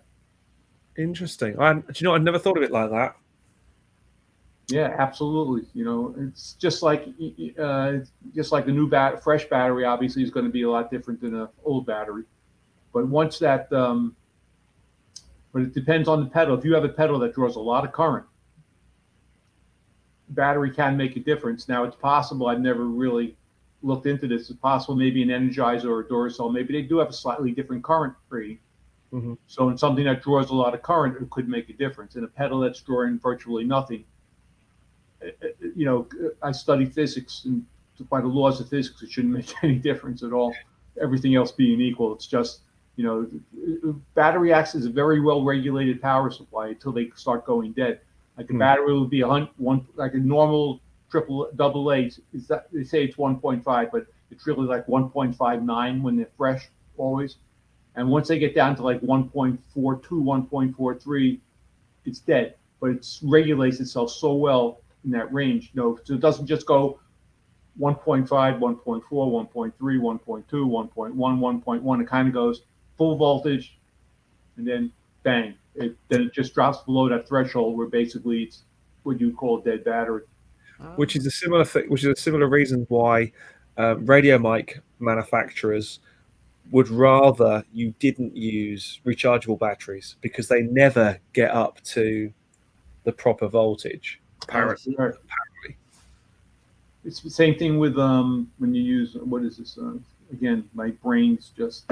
[SPEAKER 1] Interesting. Do you know? I never thought of it like that.
[SPEAKER 4] Yeah, absolutely. It's just like a new fresh battery. Obviously, is going to be a lot different than an old battery. But once that, but it depends on the pedal. If you have a pedal that draws a lot of current, battery can make a difference. Now, it's possible. I've never really looked into this. It's possible maybe an Energizer or a Duracell, maybe they do have a slightly different current rating. Mm-hmm. So in something that draws a lot of current, it could make a difference. In a pedal that's drawing virtually nothing, I study physics, and by the laws of physics, it shouldn't make any difference at all. Everything else being equal, it's just, battery acts as a very well-regulated power supply until they start going dead. Like a battery would be like a normal AA. Is that they say it's 1.5, but it's really like 1.59 when they're fresh always. And once they get down to like 1.42, 1.43, it's dead. But it regulates itself so well in that range, so it doesn't just go 1.5, 1.4, 1.3, 1.2, 1.1, 1.1. It kind of goes full voltage, and then bang. Then it just drops below that threshold where basically it's what you call a dead battery.
[SPEAKER 1] Which is a similar thing. Which is a similar reason why radio mic manufacturers would rather you didn't use rechargeable batteries, because they never get up to the proper voltage. Apparently.
[SPEAKER 4] It's the same thing with when you use, what is this? Again, my brain's just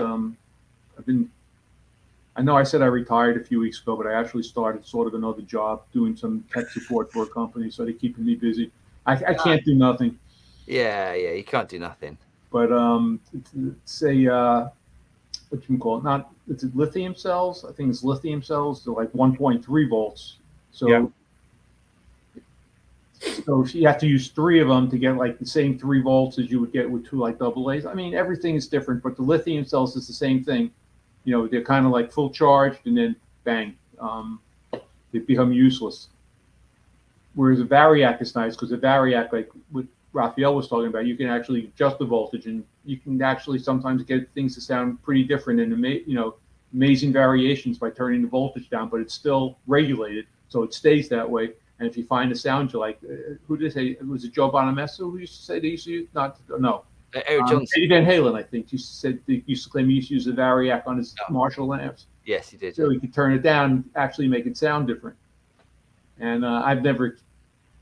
[SPEAKER 4] I know I said I retired a few weeks ago, but I actually started sort of another job doing some tech support for a company, so they're keeping me busy. I can't do nothing.
[SPEAKER 2] Yeah, you can't do nothing.
[SPEAKER 4] But it's a what you call it? It's lithium cells. I think it's lithium cells. They're like 1.3 volts. So you have to use 3 of them to get like the same 3 volts as you would get with 2 like AA's. I mean, everything is different, but the lithium cells is the same thing. They're kind of like full charged, and then bang, they become useless. Whereas a variac is nice, because a variac, like what Raphael was talking about, you can actually adjust the voltage, and you can actually sometimes get things to sound pretty different and amazing variations by turning the voltage down, but it's still regulated, so it stays that way. And if you find a sound you like, who did they say? Was it Joe Bonamessa who used to say they used to use?
[SPEAKER 2] Eric Johnson.
[SPEAKER 4] Eddie Van Halen, I think, used to claim he used to use a variac on his Marshall amps.
[SPEAKER 2] Yes, he did.
[SPEAKER 4] So he could turn it down and actually make it sound different. And I've never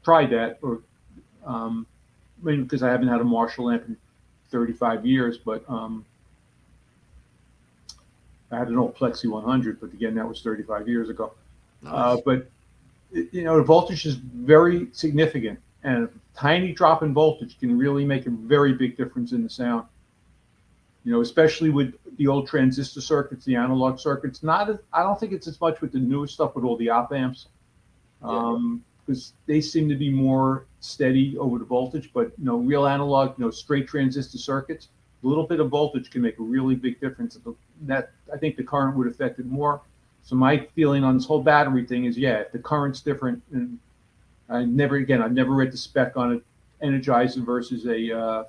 [SPEAKER 4] tried that, or maybe because I haven't had a Marshall amp in 35 years, but I had an old Plexi 100, but again, that was 35 years ago.
[SPEAKER 2] Nice.
[SPEAKER 4] But the voltage is very significant, and a tiny drop in voltage can really make a very big difference in the sound. Especially with the old transistor circuits, the analog circuits. I don't think it's as much with the newer stuff with all the op amps, because they seem to be more steady over the voltage. But real analog, straight transistor circuits, a little bit of voltage can make a really big difference. That I think the current would affect it more. So my feeling on this whole battery thing is, if the current's different, and I've never read the spec on an Energizer versus a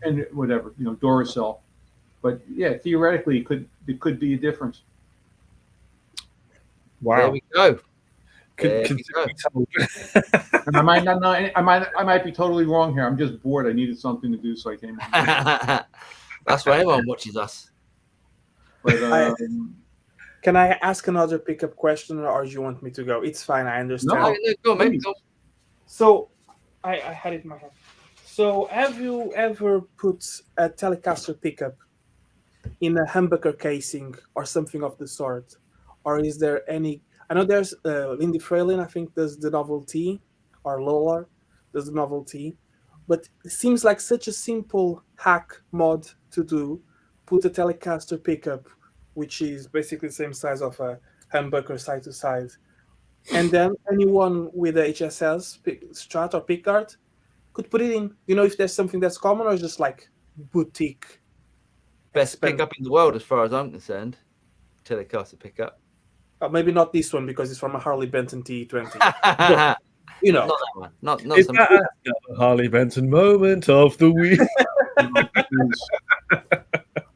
[SPEAKER 4] and whatever, Duracell. But theoretically, it could be a difference.
[SPEAKER 1] Wow.
[SPEAKER 2] There we go.
[SPEAKER 1] And
[SPEAKER 4] I might not know. I might be totally wrong here. I'm just bored. I needed something to do, so I came on.
[SPEAKER 2] That's why everyone watches us.
[SPEAKER 4] But
[SPEAKER 3] can I ask another pickup question, or do you want me to go? It's fine. I understand.
[SPEAKER 2] No, go, mate. Go.
[SPEAKER 3] So, I had it in my head. So, have you ever put a Telecaster pickup in a humbucker casing or something of the sort? Or is there any... I know there's Lindy Fralin, I think does the Novelty, or Lola does the Novelty. But it seems like such a simple hack mod to do. Put a Telecaster pickup, which is basically the same size of a humbucker side to side. And then anyone with a HSS Strat or pickguard could put it in. If there's something that's common, or just like boutique.
[SPEAKER 2] Best pickup in the world, as far as I'm concerned. Telecaster pickup.
[SPEAKER 3] Maybe not this one, because it's from a Harley Benton TE20.
[SPEAKER 2] Not that one. Not
[SPEAKER 1] is
[SPEAKER 2] some.
[SPEAKER 1] that a Harley Benton moment of the week?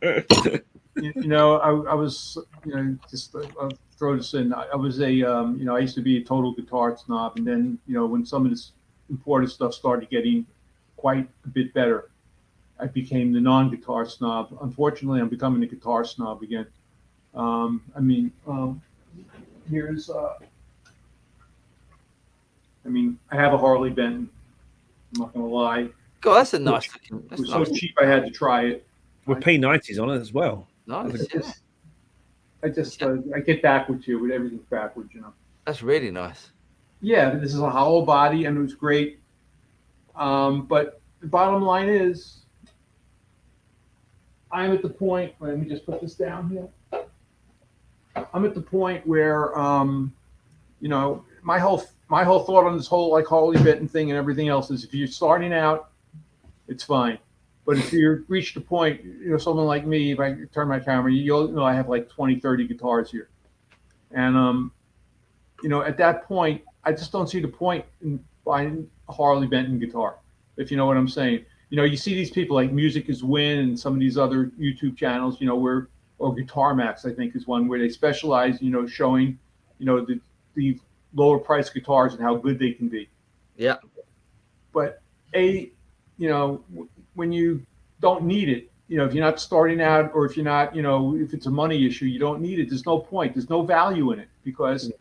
[SPEAKER 4] I was, just I'll throw this in. I was I used to be a total guitar snob, and then, when some of this imported stuff started getting quite a bit better, I became the non-guitar snob. Unfortunately, I'm becoming a guitar snob again. Here's, I have a Harley Benton. I'm not gonna lie.
[SPEAKER 2] God, that's a nice looking.
[SPEAKER 4] It was so cheap, I had to try it.
[SPEAKER 1] With P90s on it as well.
[SPEAKER 2] Nice.
[SPEAKER 4] I get backwards here with everything's backwards,
[SPEAKER 2] That's really nice.
[SPEAKER 4] Yeah, this is a hollow body, and it was great. But the bottom line is, I'm at the point. Let me just put this down here. I'm at the point where, my whole thought on this whole Harley Benton thing and everything else is, if you're starting out, it's fine. But if you reach the point, someone like me, if I turn my camera, you'll know I have like 20, 30 guitars here. And, at that point, I just don't see the point in buying a Harley Benton guitar, if you know what I'm saying. You see these people like Music is Win and some of these other YouTube channels, or Guitar Max, I think, is one where they specialize, showing, the lower price guitars and how good they can be.
[SPEAKER 2] Yeah.
[SPEAKER 4] But when you don't need it, if you're not starting out, or if you're not, if it's a money issue, you don't need it. There's no point. There's no value in it, because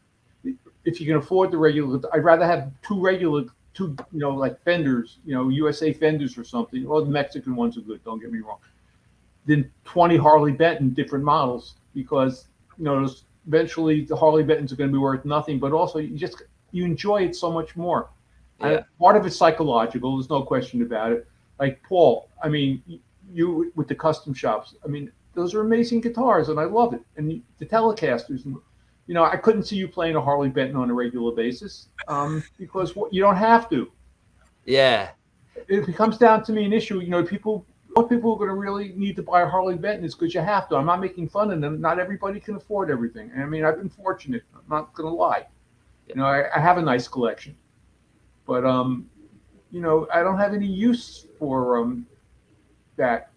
[SPEAKER 4] if you can afford the regular, I'd rather have two, like Fenders, USA Fenders or something. Well, the Mexican ones are good, don't get me wrong. Than 20 Harley Benton different models, because, eventually the Harley Bentons are going to be worth nothing, but also you enjoy it so much more.
[SPEAKER 2] Yeah.
[SPEAKER 4] Part of it's psychological. There's no question about it. Like Paul, you with the custom shops, those are amazing guitars, and I love it. And the Telecasters, and I couldn't see you playing a Harley Benton on a regular basis, because you don't have to.
[SPEAKER 2] Yeah.
[SPEAKER 4] It becomes down to me an issue. What people are going to really need to buy a Harley Benton is because you have to. I'm not making fun of them. Not everybody can afford everything. I've been fortunate. I'm not going to lie. I have a nice collection, but I don't have any use for that.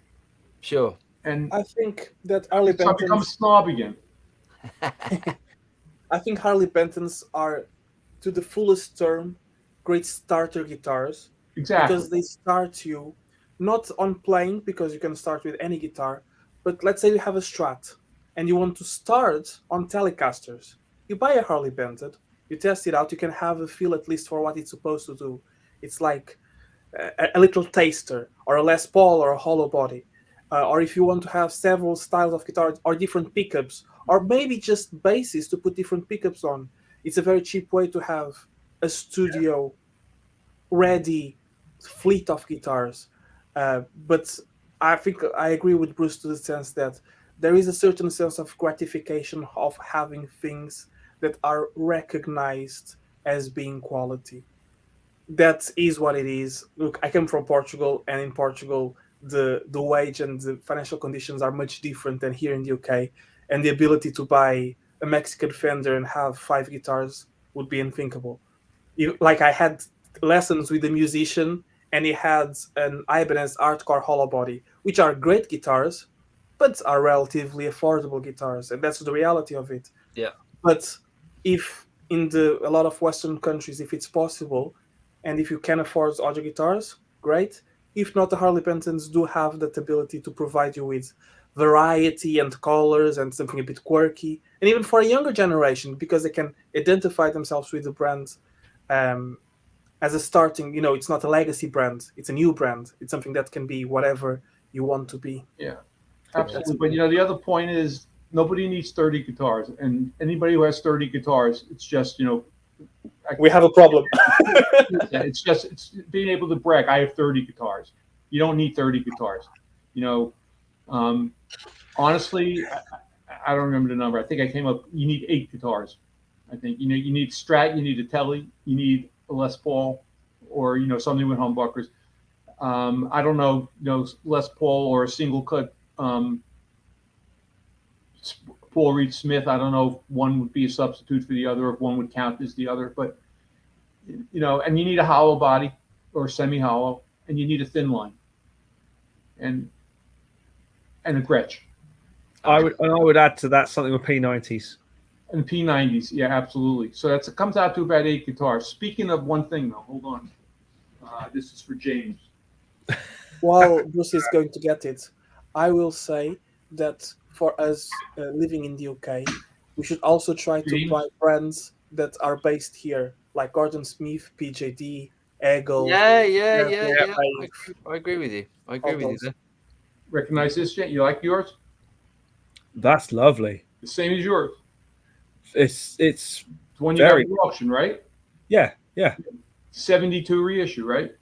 [SPEAKER 2] Sure.
[SPEAKER 4] And
[SPEAKER 3] I think that Harley
[SPEAKER 4] Bentons become a snob again.
[SPEAKER 3] I think Harley Bentons are, to the fullest term, great starter guitars.
[SPEAKER 4] Exactly.
[SPEAKER 3] Because they start you not on playing, because you can start with any guitar, but let's say you have a Strat and you want to start on Telecasters. You buy a Harley Benton, you test it out, you can have a feel at least for what it's supposed to do. It's like a little taster, or a Les Paul, or a hollow body. Or if you want to have several styles of guitar or different pickups, or maybe just basses to put different pickups on, it's a very cheap way to have a studio ready fleet of guitars. But I think I agree with Bruce to the sense that there is a certain sense of gratification of having things that are recognized as being quality. That is what it is. Look, I come from Portugal, and in Portugal, the wage and the financial conditions are much different than here in the UK. And the ability to buy a Mexican Fender and have 5 guitars would be unthinkable. Like, I had lessons with a musician, and he had an Ibanez Hardcore Hollow Body, which are great guitars, but are relatively affordable guitars, and that's the reality of it.
[SPEAKER 2] Yeah.
[SPEAKER 3] But if in a lot of Western countries, if it's possible, and if you can afford audio guitars, great. If not, the Harley Bentons do have that ability to provide you with variety and colors and something a bit quirky, and even for a younger generation, because they can identify themselves with the brand as a starting. It's not a legacy brand; it's a new brand. It's something that can be whatever you want to be.
[SPEAKER 4] Yeah, absolutely. But the other point is nobody needs 30 guitars, and anybody who has 30 guitars, it's just
[SPEAKER 3] we have a problem.
[SPEAKER 4] it's being able to brag. I have 30 guitars. You don't need 30 guitars. Honestly, I don't remember the number. I think I came up. You need 8 guitars. I think you need Strat, you need a Telly, you need a Les Paul, or something with humbuckers. I don't know, Les Paul or a single cut Paul Reed Smith. I don't know if one would be a substitute for the other, if one would count as the other, but and you need a hollow body or semi-hollow, and you need a thin line, and a Gretsch.
[SPEAKER 1] I would add to that something with P90s.
[SPEAKER 4] And P90s, yeah, absolutely. So it comes out to about 8 guitars. Speaking of one thing, though, hold on. This is for James.
[SPEAKER 3] While Bruce is going to get it, I will say that for us living in the UK, we should also try to buy brands that are based here, like Gordon Smith, PJD, Eagle.
[SPEAKER 2] Yeah. I agree with you. I agree with you there.
[SPEAKER 4] Recognize this, Jay? You like yours?
[SPEAKER 1] That's lovely.
[SPEAKER 4] The same as yours.
[SPEAKER 1] It's
[SPEAKER 4] the one you got in the auction, right?
[SPEAKER 1] Yeah.
[SPEAKER 4] 72 reissue, right?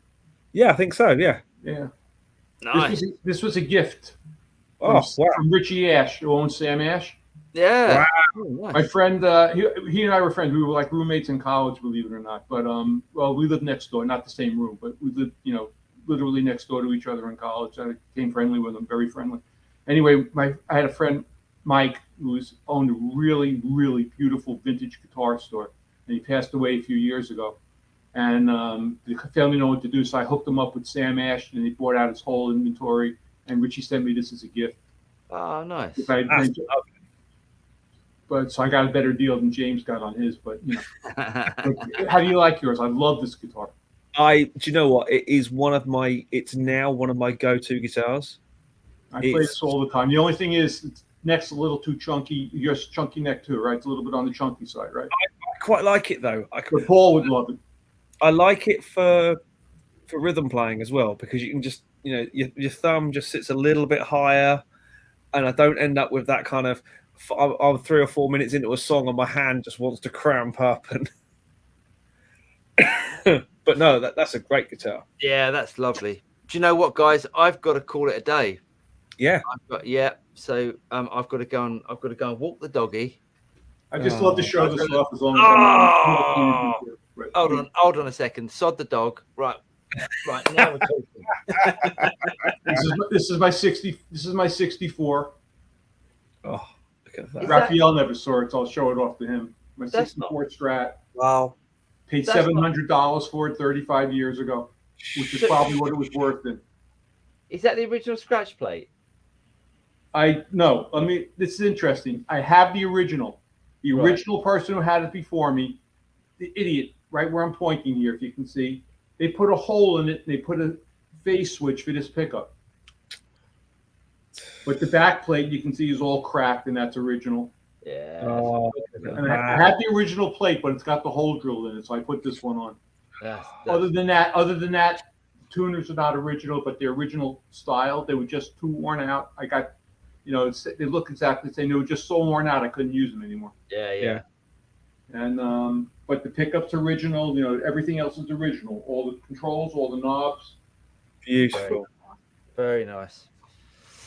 [SPEAKER 1] Yeah, I think so. Yeah.
[SPEAKER 2] Nice.
[SPEAKER 4] This was a gift.
[SPEAKER 1] Wow.
[SPEAKER 4] From Richie Ash, who owns Sam Ash.
[SPEAKER 2] Yeah.
[SPEAKER 1] Wow.
[SPEAKER 2] Oh, nice.
[SPEAKER 4] My friend, he and I were friends. We were like roommates in college, believe it or not. But we lived next door, not the same room, but we lived, literally next door to each other in college. I became friendly with him, very friendly. Anyway, I had a friend, Mike, who owned a really, really beautiful vintage guitar store, and he passed away a few years ago. And the family know what to do, so I hooked him up with Sam Ash, and he bought out his whole inventory. And Richie sent me this as a gift.
[SPEAKER 2] Oh, nice.
[SPEAKER 4] But so I got a better deal than James got on his. But how do you like yours? I love this guitar.
[SPEAKER 1] Do you know what? It's now one of my go-to guitars.
[SPEAKER 4] I play this all the time. The only thing is, its neck's a little too chunky. You're chunky neck too, right? It's a little bit on the chunky side, right?
[SPEAKER 1] I quite like it though.
[SPEAKER 4] But Paul would love it.
[SPEAKER 1] I like it for rhythm playing as well, because you can just, your thumb just sits a little bit higher, and I don't end up with that kind of. I'm 3 or 4 minutes into a song and my hand just wants to cramp up, and. But no, that's a great guitar.
[SPEAKER 2] Yeah, that's lovely. Do you know what, guys? I've got to call it a day.
[SPEAKER 1] Yeah.
[SPEAKER 2] So I've got to go and walk the doggy.
[SPEAKER 4] I just love to show this off as long as
[SPEAKER 2] Hold on a second. Sod the dog. Right. Now we're talking.
[SPEAKER 4] This is my 60. This is my 64.
[SPEAKER 1] Oh, look at that.
[SPEAKER 4] Raphael never saw it, so I'll show it off to him. My 64 Strat.
[SPEAKER 3] Wow.
[SPEAKER 4] Paid $700 for it 35 years ago, which is probably what it was worth then.
[SPEAKER 2] Is that the original scratch plate?
[SPEAKER 4] No. I mean, this is interesting. I have the original. The original person who had it before me, the idiot, right where I'm pointing here, if you can see, they put a hole in it and they put a phase switch for this pickup. But the back plate, you can see, is all cracked, and that's original.
[SPEAKER 2] Yeah.
[SPEAKER 1] Oh,
[SPEAKER 4] And I had the original plate, but it's got the hole drilled in it, so I put this one on. Other than that, tuners are not original, but the original style, they were just too worn out. I got, they look exactly the same. They were just so worn out, I couldn't use them anymore.
[SPEAKER 2] Yeah.
[SPEAKER 4] And but the pickup's original. Everything else is original. All the controls, all the knobs.
[SPEAKER 1] beautiful.
[SPEAKER 2] Very nice.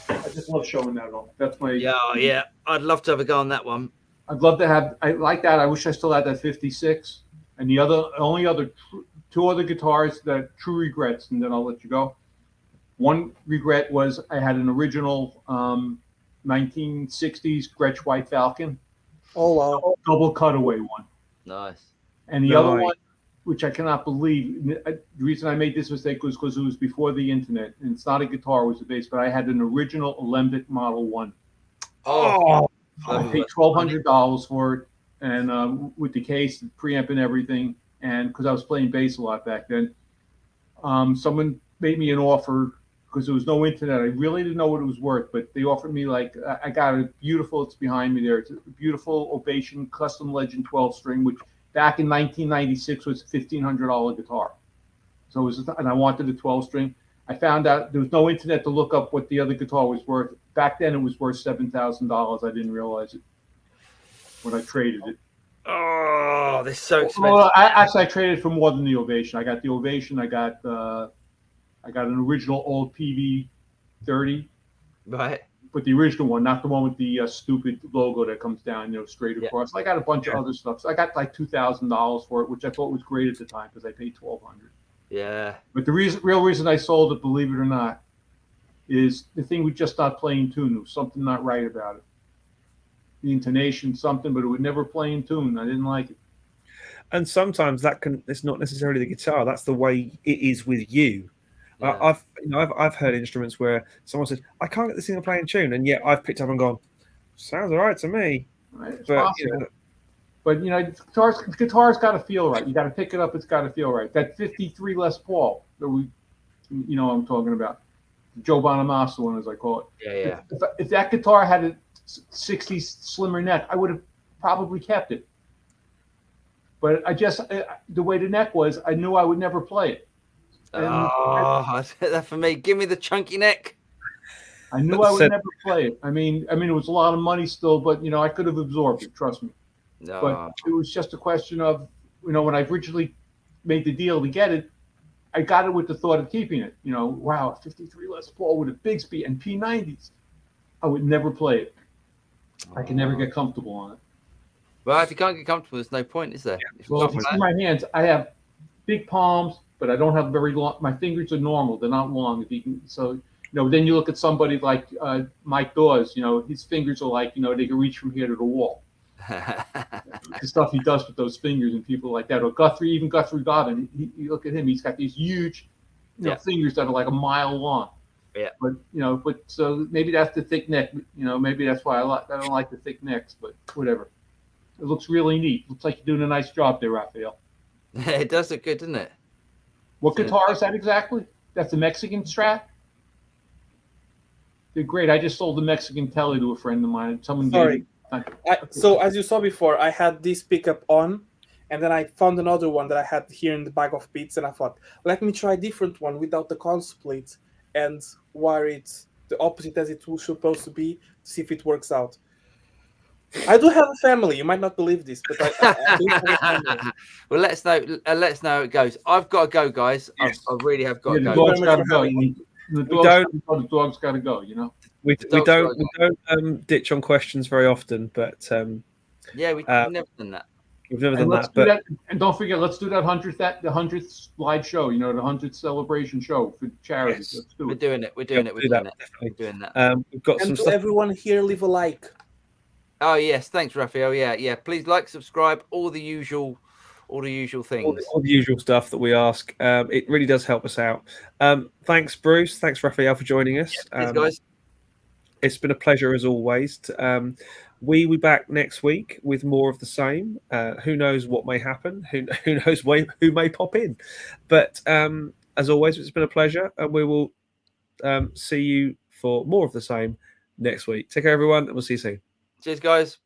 [SPEAKER 4] I just love showing that off. That's my.
[SPEAKER 2] Yeah. I'd love to have a go on that one.
[SPEAKER 4] I'd love to have. I like that. I wish I still had that 56. And the only other two other guitars that true regrets, and then I'll let you go. One regret was I had an original 1960s Gretsch White Falcon.
[SPEAKER 3] Oh wow!
[SPEAKER 4] Double cutaway one.
[SPEAKER 2] Nice.
[SPEAKER 4] And the other one, which I cannot believe, the reason I made this mistake was because it was before the internet, and it's not a guitar, it was a bass, but I had an original Alembic Model 1.
[SPEAKER 1] Oh,
[SPEAKER 4] I paid $1,200 for it, and with the case, the preamp and everything, and because I was playing bass a lot back then, someone made me an offer because there was no internet. I really didn't know what it was worth, but they offered me I got a beautiful, it's behind me there, it's a beautiful Ovation Custom Legend 12-string, which back in 1996 was a $1,500 guitar. So it was, and I wanted a 12-string. I found out there was no internet to look up what the other guitar was worth. Back then, it was worth $7,000. I didn't realize it when I traded it.
[SPEAKER 2] Oh, this is so expensive.
[SPEAKER 4] Well, I traded for more than the Ovation. I got the Ovation. I got an original old PV30.
[SPEAKER 2] Right.
[SPEAKER 4] But the original one, not the one with the stupid logo that comes down, straight across. I got a bunch of other stuff. So I got like $2,000 for it, which I thought was great at the time because I paid $1,200.
[SPEAKER 2] Yeah.
[SPEAKER 4] But the real reason I sold it, believe it or not, is the thing was just not playing tune. There was something not right about it. The intonation, something, but it would never play in tune. I didn't like it.
[SPEAKER 1] And sometimes it's not necessarily the guitar. That's the way it is with you.
[SPEAKER 2] Yeah.
[SPEAKER 1] I've heard instruments where someone says, I can't get this thing to play in tune, and yet I've picked up and gone, sounds all right to me.
[SPEAKER 4] It's
[SPEAKER 1] but
[SPEAKER 4] possible. But guitars got to feel right. You got to pick it up. It's got to feel right. That 53 Les Paul that I'm talking about, Joe Bonamassa one, as I call it.
[SPEAKER 2] Yeah.
[SPEAKER 4] If that guitar had a 60s slimmer neck, I would have probably kept it. But the way the neck was, I knew I would never play it.
[SPEAKER 2] I said that for me. Give me the chunky neck.
[SPEAKER 4] I knew I would never play it. I mean, it was a lot of money still, but I could have absorbed it. Trust me.
[SPEAKER 2] No.
[SPEAKER 4] But it was just a question of, when I originally made the deal to get it, I got it with the thought of keeping it. Wow, 53 Les Paul with a Bigsby and P90s. I would never play it. I can never get comfortable on it.
[SPEAKER 2] Well, if you can't get comfortable, there's no point, is there?
[SPEAKER 4] Well, if you see my hands, I have big palms, but I don't have very long. My fingers are normal; they're not long. If you can, so then you look at somebody like Mike Dawes. His fingers are like they can reach from here to the wall. The stuff he does with those fingers and people like that. Or Guthrie Garvin. You look at him; he's got these huge, fingers that are like a mile long.
[SPEAKER 2] Yeah.
[SPEAKER 4] But so maybe that's the thick neck. Maybe that's why I don't like the thick necks. But whatever. It looks really neat. Looks like you're doing a nice job there, Raphael.
[SPEAKER 2] It does look good, doesn't it?
[SPEAKER 4] What guitar is that exactly? That's a Mexican Strat? They're great. I just sold the Mexican Telly to a friend of mine.
[SPEAKER 3] So as you saw before, I had this pickup on, and then I found another one that I had here in the bag of beats, and I thought, let me try a different one without the call split and wire it the opposite as it was supposed to be, to see if it works out. I do have a family. You might not believe this, but I do have a family.
[SPEAKER 2] Well, let us know. Let us know how it goes. I've got to go, guys.
[SPEAKER 1] Yes.
[SPEAKER 2] I really have got to
[SPEAKER 4] The
[SPEAKER 2] go.
[SPEAKER 4] dog's got to go. The dog's got to go.
[SPEAKER 1] We don't ditch on questions very often, but
[SPEAKER 2] Yeah, we've never done that.
[SPEAKER 1] We've never done that.
[SPEAKER 4] And don't forget, let's do the 100th live show. The 100th celebration show for charity.
[SPEAKER 1] Yes.
[SPEAKER 4] Let's do it.
[SPEAKER 2] We're doing it. We're doing it. We're doing that.
[SPEAKER 1] We've got some
[SPEAKER 3] And to
[SPEAKER 1] stuff.
[SPEAKER 3] everyone here, leave a like.
[SPEAKER 2] Oh yes, thanks, Raphael. Yeah. Please like, subscribe, all the usual things.
[SPEAKER 1] All the usual stuff that we ask. It really does help us out. Thanks, Bruce. Thanks, Raphael, for joining us.
[SPEAKER 2] Thanks, guys.
[SPEAKER 1] It's been a pleasure as always. We'll be back next week with more of the same. Who knows what may happen? Who knows who may pop in? But as always, it's been a pleasure, and we will see you for more of the same next week. Take care, everyone, and we'll see you soon.
[SPEAKER 2] Cheers, guys.